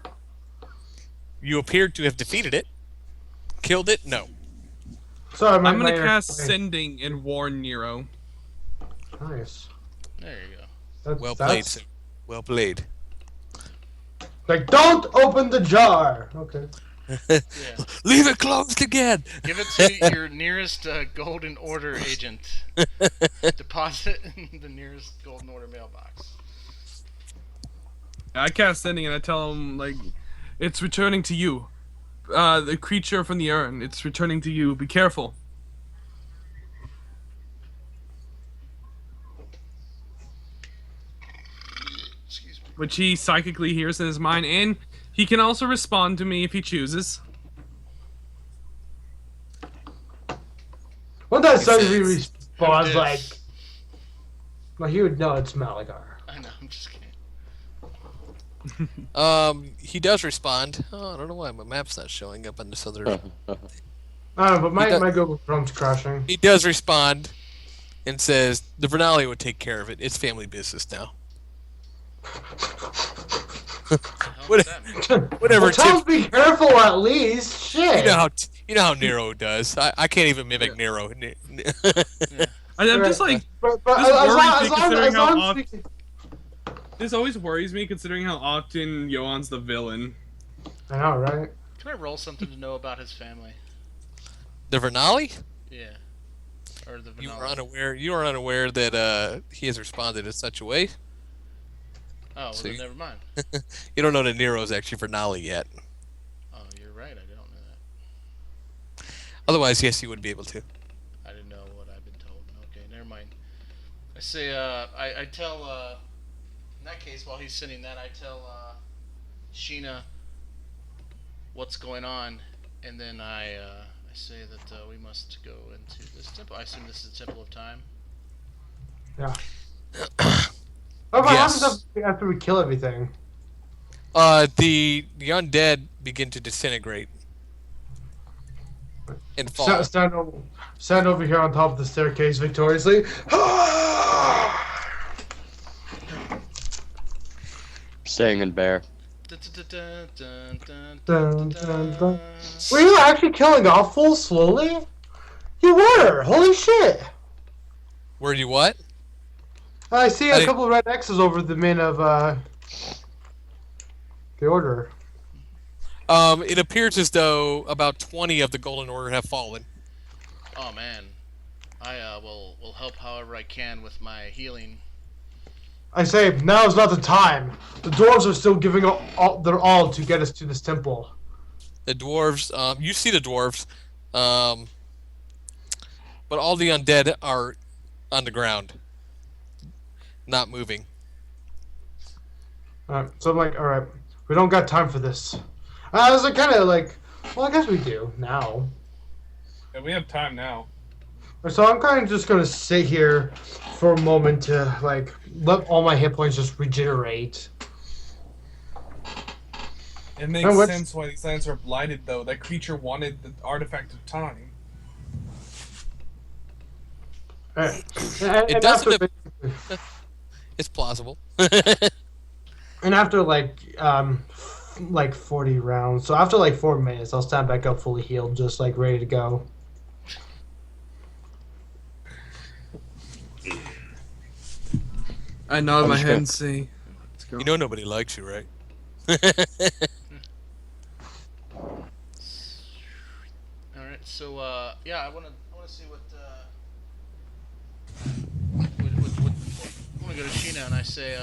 You appeared to have defeated it. Killed it? No. Sorry, I'm gonna cast Sending and warn Nero. Nice. There you go. Well played, sir. Well played. Like, don't open the jar. Okay. Yeah. Leave it closed again. Give it to your nearest Golden Order agent. Deposit in the nearest Golden Order mailbox. I cast Sending and I tell him, like, it's returning to you. The creature from the urn, it's returning to you. Be careful. Excuse me. Which he psychically hears in his mind, and he can also respond to me if he chooses. One time says- somebody responds Who like, dis? well, he would know it's Malagar. I know, I'm just kidding. He does respond. Oh, I don't know why my map's not showing up on this other. I don't know, but He does- my Google Chrome's crashing. He does respond and says the Vernali would take care of it. It's family business now. What the hell does that mean? Whatever. Well, tell him to be careful at least. Shit. You know how Nero does. I can't even mimic Nero. I'm just like, But this as worries long me as long considering as how long oft- as we can- this always worries me considering how often Johan's the villain. I know, right? Can I roll something to know about his family? The Vernali? Yeah. Or the You Vanilla. are unaware. You are unaware that he has responded in such a way. Oh, well, So then you- never mind. You don't know that Nero is actually Vernali yet. Oh, you're right. I don't know that. Otherwise, yes, you would be able to. I didn't know what I've been told. Okay, never mind. I say, I tell, in that case, while he's sending that, I tell, Sheena what's going on, and then I say that, we must go into this temple. I assume this is the Temple of Time. Yeah. Oh, what Yes. happens after we kill everything? The undead begin to disintegrate and fall. Stand over here on top of the staircase victoriously. Staying in bear. Dun, dun, dun, dun, Dun, dun, dun, dun. dun. Were you actually killing off full slowly? You were! Holy shit! Were you what? I see I a didn't- couple of red X's over the min of the order. It appears as though about 20 of the Golden Order have fallen. Oh man, I will help however I can with my healing. I say, now is not the time. The dwarves are still giving their all to get us to this temple. The dwarves, you see the dwarves, but all the undead are on the ground, not moving. So I'm like, alright, we don't got time for this. I was like, kind of like, well, I guess we do now. Yeah, we have time now. So I'm kind of just gonna sit here for a moment to like let all my hit points just regenerate. It makes And what's- sense why these lands are blighted, though. That creature wanted the artifact of time. And It doesn't after, It's plausible. and after like like 40 rounds. So after like 4 minutes, I'll stand back up fully healed, just like ready to go. I nod I'm my just head gonna- and say, "Let's go." You know nobody likes you, right? All right. So yeah, I wanna see what I wanna go to Sheena and I say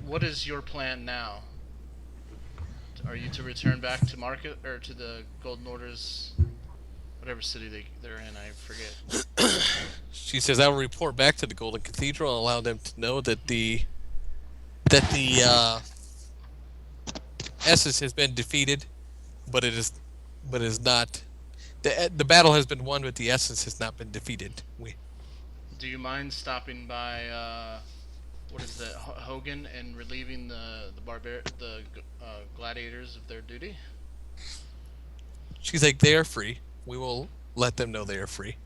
what is your plan now? Are you to return back to market or to the Golden Order's whatever city they're in? I forget. She says, "I will report back to the Golden Cathedral and allow them to know that the Essus has been defeated, but it is not. The battle has been won, but the Essence has not been defeated. Do you mind stopping by what is that Hogan and relieving the gladiators of their duty? She's like, they are free. We will let them know they are free.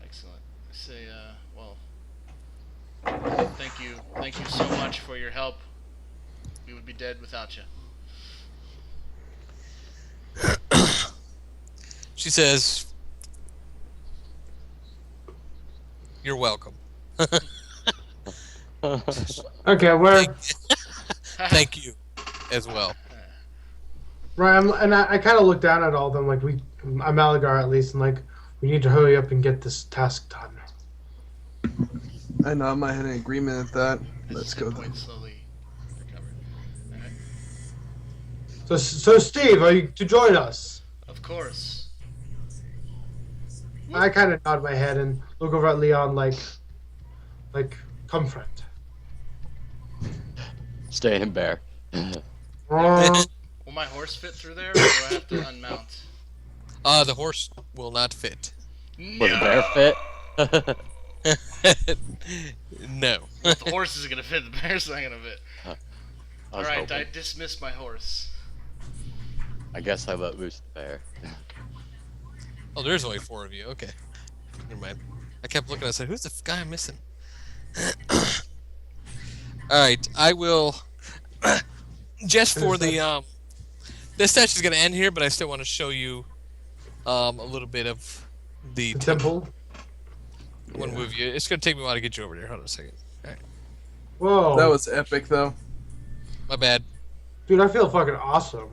Excellent. I say, well, thank you so much for your help. We would be dead without you. She says, "You're welcome." Okay, where? Thank you, as well. Right, I kind of look down at all of them, like I'm Malagar at least, and like we need to hurry up and get this task done. I nod my head in agreement at that. As Let's his go hit then. points slowly recovered. Alright. So Steve, are you to join us? Of course. I kind of nod my head and look over at Leon, like, come friend. Stay in bear. Will my horse fit through there, or do I have to unmount? The horse will not fit. Will the bear fit? No. Well, if the horse is gonna fit, the bear's not gonna fit. I was Alright, I hoping. dismiss my horse. I guess I let loose the bear. Oh, there's only 4 of you. Okay. Never mind. I kept looking. I said, "Who's the guy I'm missing?" All right. I will. Just for the this session is going to end here, but I still want to show you a little bit of the The temple. I want to move you. It's going to take me a while to get you over there. Hold on a second. All right. Whoa. That was epic, though. My bad. Dude, I feel fucking awesome.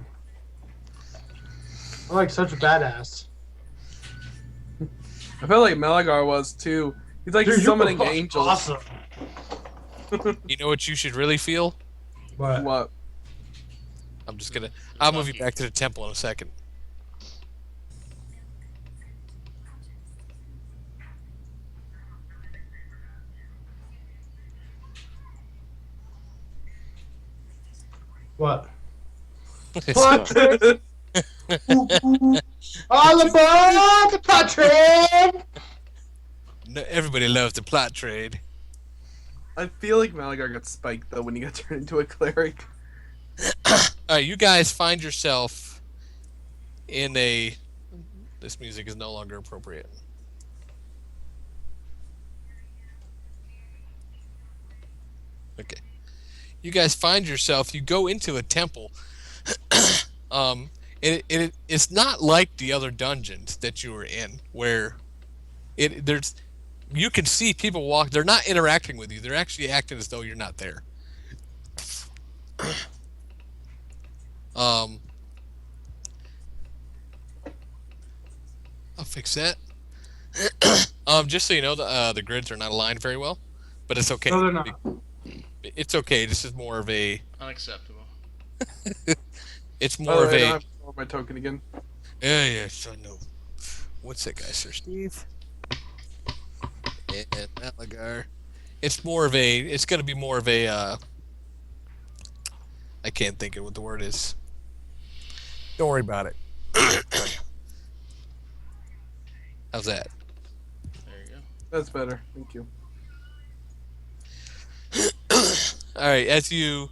I'm like such a badass. I felt like Malagar was too. He's like Dude, you summoning were fucking angels. Awesome. You know what you should really feel? But What? I'm just going to. I'll move you back to the temple in a second. what? What? All aboard the plot train! No, everybody loves the plot trade. I feel like Malagar got spiked though when he got turned into a cleric. All right, you guys find yourself in a. This music is no longer appropriate. Okay. You guys find yourself. You go into a temple. It's not like the other dungeons that you were in, where there's. You can see people walk. They're not interacting with you. They're actually acting as though you're not there. I'll fix that. Just so you know, the grids are not aligned very well, but it's okay. No, they're not. It's okay. This is more of a. Unacceptable. It's Oh, more of I don't a. have to throw my token again. Yeah, so no. What's that guy, Sir Steve? And Malagar. It's more of a. It's gonna be more of a. I can't think of what the word is. Don't worry about it. How's that? There you go. That's better. Thank you. All right, as you.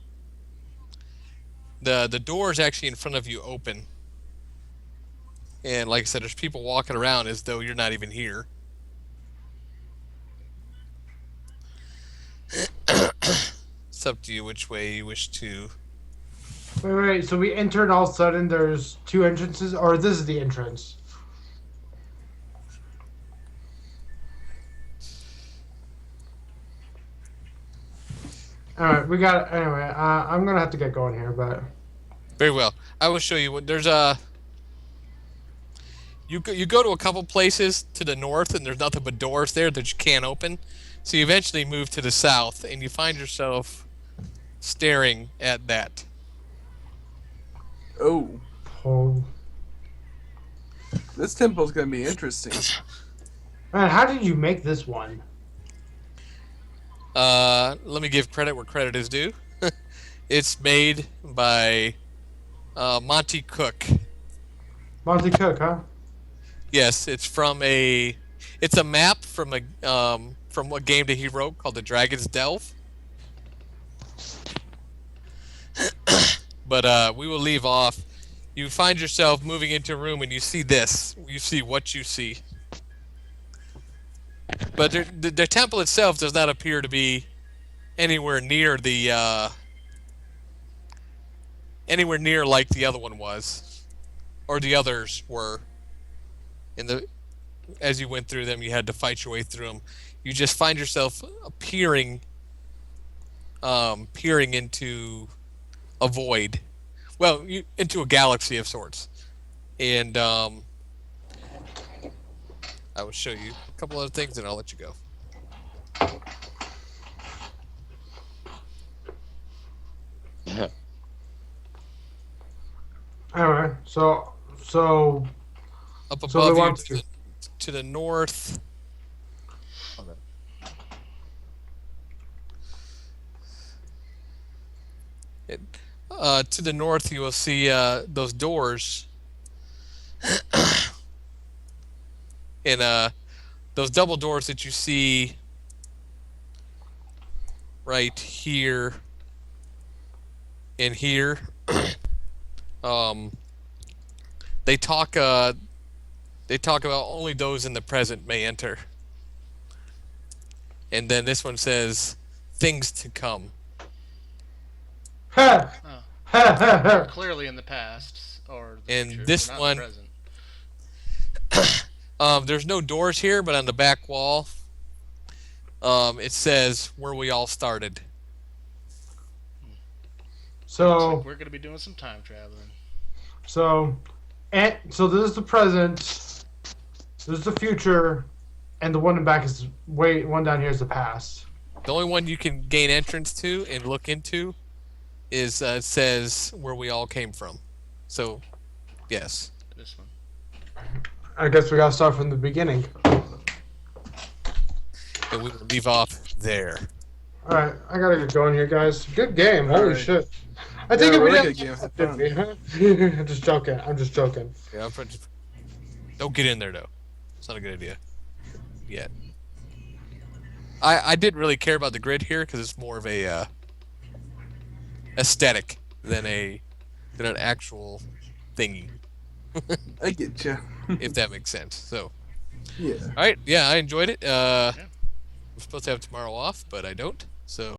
The door is actually in front of you open. And like I said, there's people walking around as though you're not even here. It's up to you which way you wish to Wait. So we enter, and all of a sudden there's two entrances, or this is the entrance. All right, we got it. Anyway, I'm gonna have to get going here, but Very well. I will show you what there's a. You go to a couple places to the north, and there's nothing but doors there that you can't open. So you eventually move to the south, and you find yourself staring at that. Oh, oh this temple's gonna be interesting. man, how did you make this one? Let me give credit where credit is due. It's made by Monty Cook. Monty Cook, huh? Yes, it's a map from a game that he wrote called The Dragon's Delve. But we will leave off. You find yourself moving into a room and you see this. You see what you see. But the temple itself does not appear to be anywhere near anywhere near like the other one was, or the others were. As you went through them, you had to fight your way through them. You just find yourself peering into a void. Well, into a galaxy of sorts. And I will show you a couple other things, and I'll let you go. Anyway, so Up So we above you want to the north. To the north, you will see those doors, and those double doors that you see right here and here. They talk about only those in the present may enter. And then this one says things to come. ha Oh. ha ha They're ha. clearly in the past or the And future, this but not one- in the present. There's no doors here, but on the back wall, it says where we all started. Looks So like we're gonna be doing some time traveling. so so this is the present. This is the future, and the one in back is one down here is the past. The only one you can gain entrance to and look into is it says where we all came from. So, yes. This one. I guess we gotta start from the beginning. And we will leave off there. All right, I gotta get going here, guys. Good game. Holy Alright. shit! I think Yeah, if we really didn't, good game. Had fun. I'm just joking. I'm just joking. Yeah, don't get in there though. It's not a good idea. Yet. I didn't really care about the grid here because it's more of a aesthetic than an actual thingy, I get you. if that makes sense. So, Yeah. all right, yeah, I enjoyed it. I'm supposed to have tomorrow off, but I don't. So.